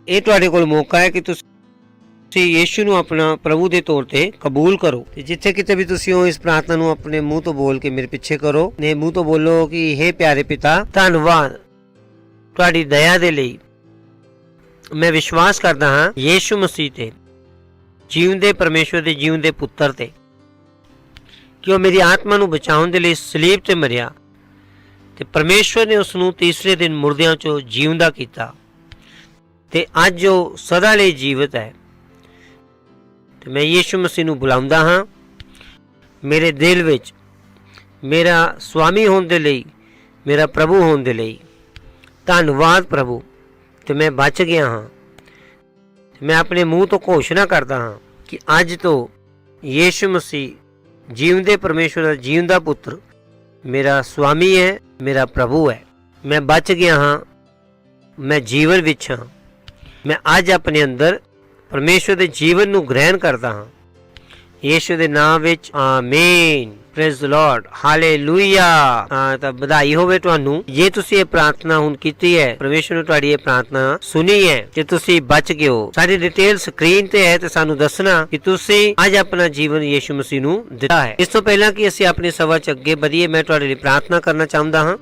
ਇਹ ਤੁਹਾਡੇ ਕੋਲ ਮੌਕਾ ਹੈ ਕਿ ਤੁਸੀਂ ਯੀਸ਼ੂ ਨੂੰ ਆਪਣਾ ਪ੍ਰਭੂ ਦੇ ਤੌਰ ਤੇ ਕਬੂਲ ਕਰੋ। ਤੇ ਜਿੱਥੇ ਕਿਤੇ ਵੀ ਤੁਸੀਂ ਹੋ, ਇਸ ਪ੍ਰਾਰਥਨਾ ਨੂੰ ਆਪਣੇ ਮੂੰਹ ਤੋਂ ਬੋਲ ਕੇ ਮੇਰੇ ਪਿੱਛੇ ਕਰੋ। ਨੇ ਮੂੰਹ ਤੋਂ ਬੋਲੋ ਕਿ ਹੇ ਪਿਆਰੇ ਪਿਤਾ, ਧੰਨਵਾਦ ਤੁਹਾਡੀ ਦਇਆ ਦੇ ਲਈ। ਮੈਂ ਵਿਸ਼ਵਾਸ ਕਰਦਾ ਹਾਂ ਯੀਸ਼ੂ ਮਸੀਹ ਤੇ, ਜੀਵਦੇ ਪਰਮੇਸ਼ਵਰ ਦੇ ਜੀਵਦੇ ਪੁੱਤਰ ਤੇ, ਕਿ ਉਹ ਮੇਰੀ ਆਤਮਾ ਨੂੰ ਬਚਾਉਣ ਦੇ ਲਈ ਸਲੀਬ ਤੇ ਮਰਿਆ ਤੇ ਪਰਮੇਸ਼ਵਰ ਨੇ ਉਸ ਨੂੰ ਤੀਸਰੇ ਦਿਨ ਮੁਰਦਿਆਂ ਚੋਂ ਜਿਉਂਦਾ ਕੀਤਾ ਤੇ ਅੱਜ ਉਹ ਸਦਾ ਲਈ ਜੀਵਤ ਹੈ। ਤੇ ਮੈਂ ਯੀਸ਼ੂ ਮਸੀਹ ਨੂੰ ਬੁਲਾਉਂਦਾ ਹਾਂ ਮੇਰੇ ਦਿਲ ਵਿੱਚ, ਮੇਰਾ ਸੁਆਮੀ ਹੋਣ ਦੇ ਲਈ, ਮੇਰਾ ਪ੍ਰਭੂ ਹੋਣ ਦੇ ਲਈ। ਧੰਨਵਾਦ ਪ੍ਰਭੂ। ਤੇ ਮੈਂ ਬਚ ਗਿਆ ਹਾਂ। मैं अपने मुंह तो घोषणा करता हाँ कि अज तो यीशु मसीह जीवंदे परमेश्वर दा जीवंदा पुत्र मेरा स्वामी है, मेरा प्रभु है। मैं बच गया हाँ, मैं जीवन विच हाँ। मैं अज अपने अंदर परमेश्वर दे जीवन नू ग्रहण करता हाँ। यीशु दे नाम विच आमीन। Praise the Lord, hallelujah. ਤਾਂ ਵਧਾਈ ਹੋਵੇ ਤੁਹਾਨੂੰ ਜੇ ਤੁਸੀਂ ਇਹ ਪ੍ਰਾਰਥਨਾ ਹੁਣ ਕੀਤੀ ਹੈ, ਪਰਮੇਸ਼ਰ ਨੇ ਤੁਹਾਡੀ ਇਹ ਪ੍ਰਾਰਥਨਾ ਸੁਣੀ ਹੈ ਤੇ ਤੁਸੀਂ ਬਚ ਗਏ ਹੋ। ਸਾਡੀ ਡਿਟੇਲ ਸਕਰੀਨ ਤੇ ਹੈ ਤੇ ਸਾਨੂੰ ਦੱਸਣਾ ਕਿ ਤੁਸੀਂ ਅੱਜ ਆਪਣਾ ਜੀਵਨ ਯੀਸ਼ੂ ਮਸੀਹ ਨੂੰ ਦਿੱਤਾ ਹੈ। ਇਸ ਤੋਂ ਪਹਿਲਾਂ ਕਿ ਅਸੀਂ ਆਪਣੇ ਸਭਾ ਚ ਅੱਗੇ ਵਧੀਏ, ਮੈਂ ਤੁਹਾਡੇ ਲਈ ਪ੍ਰਾਰਥਨਾ ਕਰਨਾ ਚਾਹੁੰਦਾ ਹਾਂ।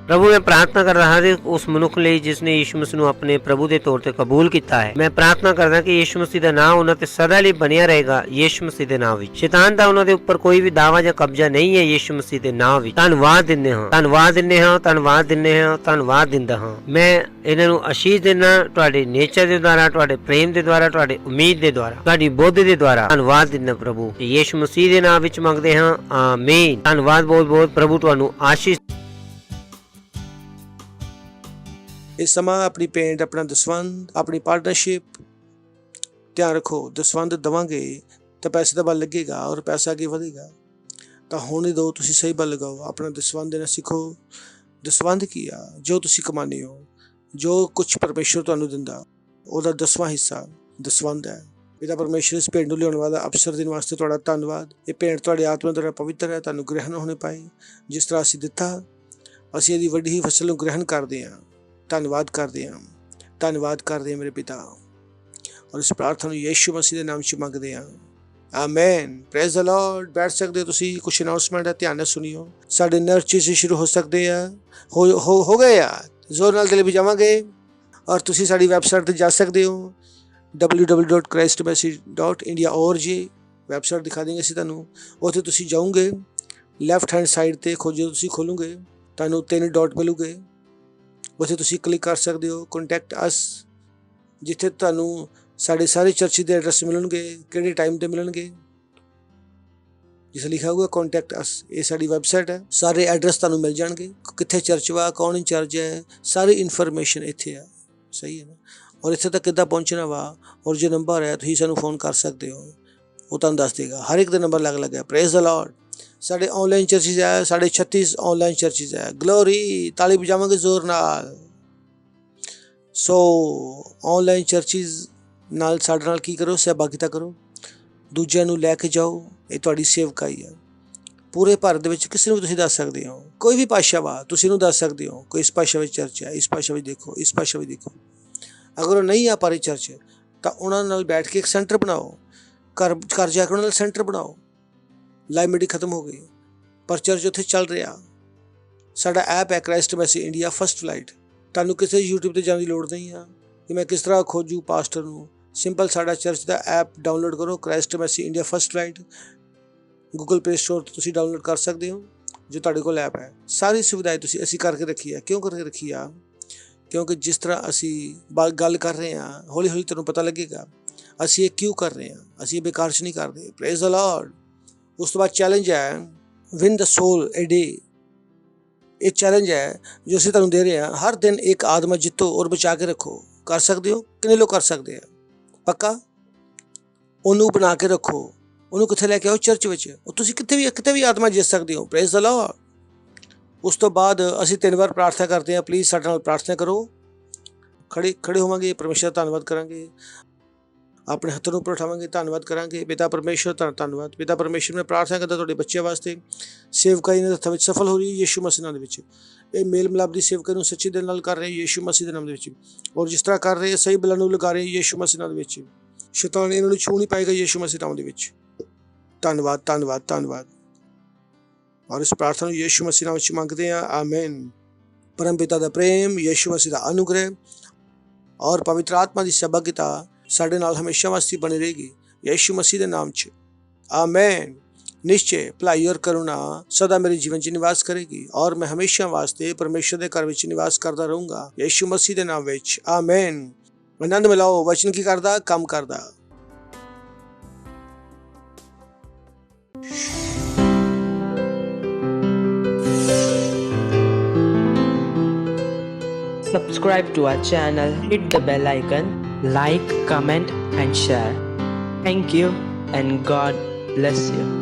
प्रभु मैं प्रार्थना कर रहा हूँ उस मनुख लिए जिसने यीशु मसीह ਨੂੰ अपने प्रभु के तौर पर कबूल किया है। मैं प्रार्थना करदा कि यीशु मसीह का नाम उन्हां ते सदा ਲਈ ਬਣਿਆ ਰਹੇਗਾ। यीशु मसीह के नाम ਵਿੱਚ शैतान ਦਾ ਉਹਨਾਂ ਦੇ ਉੱਪਰ ਕੋਈ ਵੀ ਦਾਵਾ ਜਾਂ ਕਬਜ਼ਾ ਨਹੀਂ ਹੈ। यीशु मसीह ਦੇ ਨਾਮ ਵਿੱਚ ਧੰਨਵਾਦ ਦਿੰਦੇ ਹਾਂ, ਧੰਨਵਾਦ ਦਿੰਦੇ ਹਾਂ, ਧੰਨਵਾਦ ਦਿੰਦੇ ਹਾਂ, ਧੰਨਵਾਦ ਦਿੰਦਾ ਹਾਂ। ਮੈਂ ਇਹਨਾਂ ਨੂੰ ਆਸ਼ੀਸ਼ ਦੇਣਾ ਤੁਹਾਡੇ ਨੇਚਰ ਦੇ ਦੁਆਰਾ, ਤੁਹਾਡੇ ਪ੍ਰੇਮ ਦੇ ਦੁਆਰਾ, ਤੁਹਾਡੇ ਉਮੀਦ ਦੇ ਦੁਆਰਾ, ਤੁਹਾਡੀ ਬੁੱਧ ਦੇ ਦੁਆਰਾ ਧੰਨਵਾਦ ਦਿੰਦਾ ਪ੍ਰਭੂ। ਯੀਸ਼ੂ ਮਸੀਹ ਦੇ ਨਾਮ ਵਿੱਚ ਮੰਗਦੇ ਹਾਂ, ਆਮੀਨ। ਧੰਨਵਾਦ ਬਹੁਤ ਬਹੁਤ ਪ੍ਰਭੂ, ਤੁਹਾਨੂੰ ਆਸ਼ੀਸ਼। ਇਸ ਸਮਾਂ ਆਪਣੀ ਪੇਂਟ, ਆਪਣਾ ਦਸਵੰਧ, ਆਪਣੀ ਪਾਰਟਨਰਸ਼ਿਪ ਧਿਆਨ ਰੱਖੋ। ਦਸਵੰਧ ਦੇਵਾਂਗੇ ਤਾਂ ਪੈਸੇ ਦਾ ਬਲ ਲੱਗੇਗਾ ਔਰ ਪੈਸਾ ਅੱਗੇ ਵਧੇਗਾ। ਤਾਂ ਹੁਣ ਹੀ ਦਿਓ, ਤੁਸੀਂ ਸਹੀ ਬਲ ਲਗਾਓ। ਆਪਣਾ ਦਸਵੰਧ ਦੇਣਾ ਸਿੱਖੋ। ਦਸਵੰਧ ਕੀ ਆ? ਜੋ ਤੁਸੀਂ ਕਮਾਉਂਦੇ ਹੋ, ਜੋ ਕੁਛ ਪਰਮੇਸ਼ਰ ਤੁਹਾਨੂੰ ਦਿੰਦਾ, ਉਹਦਾ 10ਵਾਂ ਹਿੱਸਾ ਦਸਵੰਧ ਹੈ। ਪਿਤਾ ਪਰਮੇਸ਼ਰ ਇਸ ਭੇਂਟ ਨੂੰ ਲਿਆਉਣ ਵਾਲਾ ਅਵਸਰ ਦੇਣ ਵਾਸਤੇ ਤੁਹਾਡਾ ਧੰਨਵਾਦ। ਇਹ ਭੇਂਟ ਤੁਹਾਡੀ ਆਤਮਾ ਦੁਆਰਾ ਪਵਿੱਤਰ ਹੈ, ਤੁਹਾਨੂੰ ਗ੍ਰਹਿਣ ਹੋਣੇ ਪਾਏ। ਜਿਸ ਤਰ੍ਹਾਂ ਅਸੀਂ ਦਿੱਤਾ, ਅਸੀਂ ਇਹਦੀ ਵੱਡੀ ਹੀ ਫਸਲ ਨੂੰ ਗ੍ਰਹਿਣ ਕਰਦੇ ਹਾਂ। ਧੰਨਵਾਦ ਕਰਦੇ ਹਾਂ, ਧੰਨਵਾਦ ਕਰਦੇ ਹਾਂ ਮੇਰੇ ਪਿਤਾ। ਔਰ ਇਸ ਪ੍ਰਾਰਥਨਾ ਨੂੰ ਯੀਸ਼ੂ ਮਸੀਹ ਦੇ ਨਾਮ 'ਚ ਮੰਗਦੇ ਹਾਂ, ਆਮੇਨ। Praise the Lord. ਬੈਠ ਸਕਦੇ ਹੋ ਤੁਸੀਂ। ਕੁਛ ਅਨਾਉਂਸਮੈਂਟ ਹੈ, ਧਿਆਨ ਨਾਲ ਸੁਣਿਓ। ਸਾਡੇ ਨਰਚਿਸ ਸ਼ੁਰੂ ਹੋ ਸਕਦੇ ਆ, ਹੋ ਗਏ ਆ। ਜ਼ੋਰ ਨਾਲ ਦਿਲ ਵੀ ਜਾਵਾਂਗੇ। ਔਰ ਤੁਸੀਂ ਸਾਡੀ ਵੈਬਸਾਈਟ 'ਤੇ ਜਾ ਸਕਦੇ ਹੋ, www.christmessage.india.org। ਵੈਬਸਾਈਟ ਦਿਖਾ ਦੇਂਗੇ ਅਸੀਂ ਤੁਹਾਨੂੰ। ਉੱਥੇ ਤੁਸੀਂ ਜਾਓਗੇ, ਲੈਫਟ ਹੈਂਡ ਸਾਈਡ 'ਤੇ ਜਦੋਂ ਤੁਸੀਂ ਖੋਲੋਗੇ ਤੁਹਾਨੂੰ 3 ਡਾਟ ਮਿਲੂਗੇ। ਉੱਥੇ ਤੁਸੀਂ ਕਲਿੱਕ ਕਰ ਸਕਦੇ ਹੋ ਕੰਟੈਕਟ ਅਸ, ਜਿੱਥੇ ਤੁਹਾਨੂੰ ਸਾਡੇ ਸਾਰੇ ਚਰਚ ਦੇ ਐਡਰੈਸ ਮਿਲਣਗੇ, ਕਿਹੜੇ ਟਾਈਮ 'ਤੇ ਮਿਲਣਗੇ। ਜਿਸ ਲਿਖਿਆ ਹੋਊਗਾ ਕੰਟੈਕਟ ਅਸ, ਇਹ ਸਾਡੀ ਵੈਬਸਾਈਟ ਹੈ। ਸਾਰੇ ਐਡਰੈਸ ਤੁਹਾਨੂੰ ਮਿਲ ਜਾਣਗੇ, ਕਿੱਥੇ ਚਰਚ ਵਾ, ਕੌਣ ਇੰਚਾਰਜ ਹੈ, ਸਾਰੀ ਇਨਫੋਰਮੇਸ਼ਨ ਇੱਥੇ ਆ। ਸਹੀ ਹੈ ਨਾ? ਔਰ ਇੱਥੇ ਤੱਕ ਕਿੱਦਾਂ ਪਹੁੰਚਣਾ ਵਾ, ਔਰ ਜੋ ਨੰਬਰ ਹੈ ਤੁਸੀਂ ਸਾਨੂੰ ਫੋਨ ਕਰ ਸਕਦੇ ਹੋ, ਉਹ ਤੁਹਾਨੂੰ ਦੱਸ ਦੇਗਾ। ਹਰ ਇੱਕ ਦਾ ਨੰਬਰ ਅਲੱਗ-ਅਲੱਗ ਹੈ। Praise the Lord. ਸਾਡੇ ਆਨਲਾਈਨ ਚਰਚਿਸ ਹੈ, ਸਾਡੇ 36 ਆਨਲਾਈਨ ਚਰਚਿਸ ਹੈ। ਗਲੋਰੀ, ਤਾਲੀ ਵਜਾਵਾਂਗੇ ਜ਼ੋਰ ਨਾਲ। ਸੋ ਆਨਲਾਈਨ ਚਰਚਿਸ ਨਾਲ ਸਾਡੇ ਨਾਲ ਕੀ ਕਰੋ, ਸਹਿਭਾਗਿਤਾ ਕਰੋ, ਦੂਜਿਆਂ ਨੂੰ ਲੈ ਕੇ ਜਾਓ। ਇਹ ਤੁਹਾਡੀ ਸੇਵਕਾਈ ਹੈ। ਪੂਰੇ ਭਾਰਤ ਦੇ ਵਿੱਚ ਕਿਸੇ ਨੂੰ ਵੀ ਤੁਸੀਂ ਦੱਸ ਸਕਦੇ ਹੋ। ਕੋਈ ਵੀ ਭਾਸ਼ਾ ਵਾ ਤੁਸੀਂ ਇਹਨੂੰ ਦੱਸ ਸਕਦੇ ਹੋ। ਕੋਈ ਇਸ ਭਾਸ਼ਾ ਵਿੱਚ ਚਰਚ ਹੈ, ਇਸ ਭਾਸ਼ਾ ਵਿੱਚ ਦੇਖੋ, ਇਸ ਭਾਸ਼ਾ ਵਿੱਚ ਦੇਖੋ। ਅਗਰ ਉਹ ਨਹੀਂ ਆ ਪਾ ਰਹੀ ਚਰਚ, ਤਾਂ ਉਹਨਾਂ ਨਾਲ ਬੈਠ ਕੇ ਇੱਕ ਸੈਂਟਰ ਬਣਾਓ। ਘਰ ਜਾ ਕੇ ਉਹਨਾਂ ਨਾਲ ਸੈਂਟਰ ਬਣਾਓ। ਲਾਈਵ ਮੀਟਿੰਗ ਖਤਮ ਹੋ ਗਈ, ਪਰ ਚਰਚ ਉੱਥੇ ਚੱਲ ਰਿਹਾ। ਸਾਡਾ ਐਪ ਹੈ Christ message India first flight. ਤੁਹਾਨੂੰ ਕਿਸੇ YouTube 'ਤੇ ਜਾਣ ਦੀ ਲੋੜ ਨਹੀਂ ਆ ਕਿ ਮੈਂ ਕਿਸ ਤਰ੍ਹਾਂ ਖੋਜੂ ਪਾਸਟਰ ਨੂੰ। ਸਿੰਪਲ ਸਾਡਾ ਚਰਚ ਦਾ ਐਪ ਡਾਊਨਲੋਡ ਕਰੋ, Christ message India first flight. Google play store ਤੋਂ ਤੁਸੀਂ ਡਾਊਨਲੋਡ ਕਰ ਸਕਦੇ ਹੋ, ਜੋ ਤੁਹਾਡੇ ਕੋਲ ਐਪ ਹੈ। ਸਾਰੀ ਸੁਵਿਧਾ ਅਸੀਂ ਕਰਕੇ ਰੱਖੀ ਹੈ। ਕਿਉਂ ਕਰਕੇ ਰੱਖੀ ਆ? ਕਿਉਂਕਿ ਜਿਸ ਤਰ੍ਹਾਂ ਅਸੀਂ ਗੱਲ ਕਰ ਰਹੇ ਹਾਂ, ਹੌਲੀ ਹੌਲੀ ਤੁਹਾਨੂੰ ਪਤਾ ਲੱਗੇਗਾ ਅਸੀਂ ਇਹ ਕਿਉਂ ਕਰ ਰਹੇ ਹਾਂ। ਅਸੀਂ ਇਹ ਬੇਕਾਰ 'ਚ ਨਹੀਂ ਕਰਦੇ। Praise the Lord. ਉਸ ਤੋਂ ਬਾਅਦ ਚੈਲੰਜ ਹੈ, ਵਿਨ ਦ ਸੋਲ ਏ ਡੇ। ਇਹ ਚੈਲੰਜ ਹੈ ਜੋ ਅਸੀਂ ਤੁਹਾਨੂੰ ਦੇ ਰਹੇ ਹਾਂ। ਹਰ ਦਿਨ ਇੱਕ ਆਦਮਾ ਜਿੱਤੋ ਔਰ ਬਚਾ ਕੇ ਰੱਖੋ। ਕਰ ਸਕਦੇ ਹੋ? ਕਿੰਨੇ ਲੋਕ ਕਰ ਸਕਦੇ ਆ? ਪੱਕਾ? ਉਹਨੂੰ ਬਣਾ ਕੇ ਰੱਖੋ। ਉਹਨੂੰ ਕਿੱਥੇ ਲੈ ਕੇ ਆਓ? ਚਰਚ ਵਿੱਚ। ਉਹ ਤੁਸੀਂ ਕਿਤੇ ਵੀ ਆਤਮਾ ਜਿੱਤ ਸਕਦੇ ਹੋ। Praise the Lord. ਉਸ ਤੋਂ ਬਾਅਦ ਅਸੀਂ 3 ਵਾਰ ਪ੍ਰਾਰਥਨਾ ਕਰਦੇ ਹਾਂ। ਪਲੀਜ਼ ਸਾਡੇ ਨਾਲ ਪ੍ਰਾਰਥਨਾ ਕਰੋ। ਖੜੇ ਹੋਵਾਂਗੇ, ਪਰਮੇਸ਼ਰ ਦਾ ਧੰਨਵਾਦ ਕਰਾਂਗੇ, ਆਪਣੇ ਹੱਥਾਂ ਨੂੰ ਉੱਪਰ ਉਠਾਵਾਂਗੇ, ਧੰਨਵਾਦ ਕਰਾਂਗੇ। ਪਿਤਾ ਪਰਮੇਸ਼ਰ ਧੰਨਵਾਦ। ਪਿਤਾ ਪਰਮੇਸ਼ਰ ਮੈਂ ਪ੍ਰਾਰਥਨਾ ਕਰਦਾ ਤੁਹਾਡੇ ਬੱਚਿਆਂ ਵਾਸਤੇ ਸੇਵਕਾਈ ਇਹਨਾਂ ਦੇ ਹੱਥਾਂ ਵਿੱਚ ਸਫਲ ਹੋ ਰਹੀ ਹੈ ਯੀਸ਼ੂ ਮਸੀਹ ਨਾਮ ਦੇ ਵਿੱਚ। ਇਹ ਮੇਲ ਮਿਲਾਪ ਦੀ ਸੇਵਕਾਈ ਨੂੰ ਸੱਚੇ ਦਿਲ ਨਾਲ ਕਰ ਰਹੇ ਯੀਸ਼ੂ ਮਸੀਹ ਦੇ ਨਾਮ ਦੇ ਵਿੱਚ। ਔਰ ਜਿਸ ਤਰ੍ਹਾਂ ਕਰ ਰਹੇ ਸਹੀ ਬਲਾਂ ਨੂੰ ਲਗਾ ਰਹੇ ਯੀਸ਼ੂ ਮਸੀਹ ਨਾਮ ਦੇ ਵਿੱਚ। ਸ਼ੈਤਾਨ ਇਹਨਾਂ ਨੂੰ ਛੂਹ ਨਹੀਂ ਪਾਏਗਾ ਯੀਸ਼ੂ ਮਸੀਹ ਨਾਮ ਦੇ ਵਿੱਚ। ਧੰਨਵਾਦ, ਧੰਨਵਾਦ, ਧੰਨਵਾਦ। ਔਰ ਇਸ ਪ੍ਰਾਰਥਨਾ ਨੂੰ ਯੀਸ਼ੂ ਮਸੀਹ ਨਾਮ ਵਿੱਚ ਮੰਗਦੇ ਹਾਂ, ਆਮੀਨ। ਪਰਮ ਪਿਤਾ ਦਾ ਪ੍ਰੇਮ, ਯੀਸ਼ੂ ਮਸੀਹ ਦਾ ਅਨੁਗ੍ਰਹਿ ਔਰ ਪਵਿੱਤਰ ਆਤਮਾ ਦੀ ਸਹਿਭਾਗਿਤਾ ਸਾਡੇ ਨਾਲ ਹਮੇਸ਼ਾ ਵਾਸਤੇ ਬਣੀ ਰਹੇਗੀ ਯੀਸ਼ੂ ਮਸੀਹ ਦੇ ਨਾਮ 'ਚ, ਆਮੀਨ। ਨਿਸ਼ਚੈ ਭਲਾਈ ਔਰ ਕਰੁਣਾ ਸਦਾ ਮੇਰੇ ਜੀਵਨ 'ਚ ਨਿਵਾਸ ਕਰੇਗੀ ਔਰ ਮੈਂ ਹਮੇਸ਼ਾ ਵਾਸਤੇ ਪਰਮੇਸ਼ਰ ਦੇ ਘਰ ਵਿੱਚ ਨਿਵਾਸ ਕਰਦਾ ਰਹੂੰਗਾ ਯੀਸ਼ੂ ਮਸੀਹ ਦੇ ਨਾਮ ਵਿੱਚ, ਆਮੀਨ। ਆਨੰਦ ਮਿਲਾਓ। ਵਚਨ ਕੀ ਕਰਦਾ? ਕੰਮ ਕਰਦਾ। Subscribe to our channel, hit the bell icon like, comment and share. Thank you and God bless you.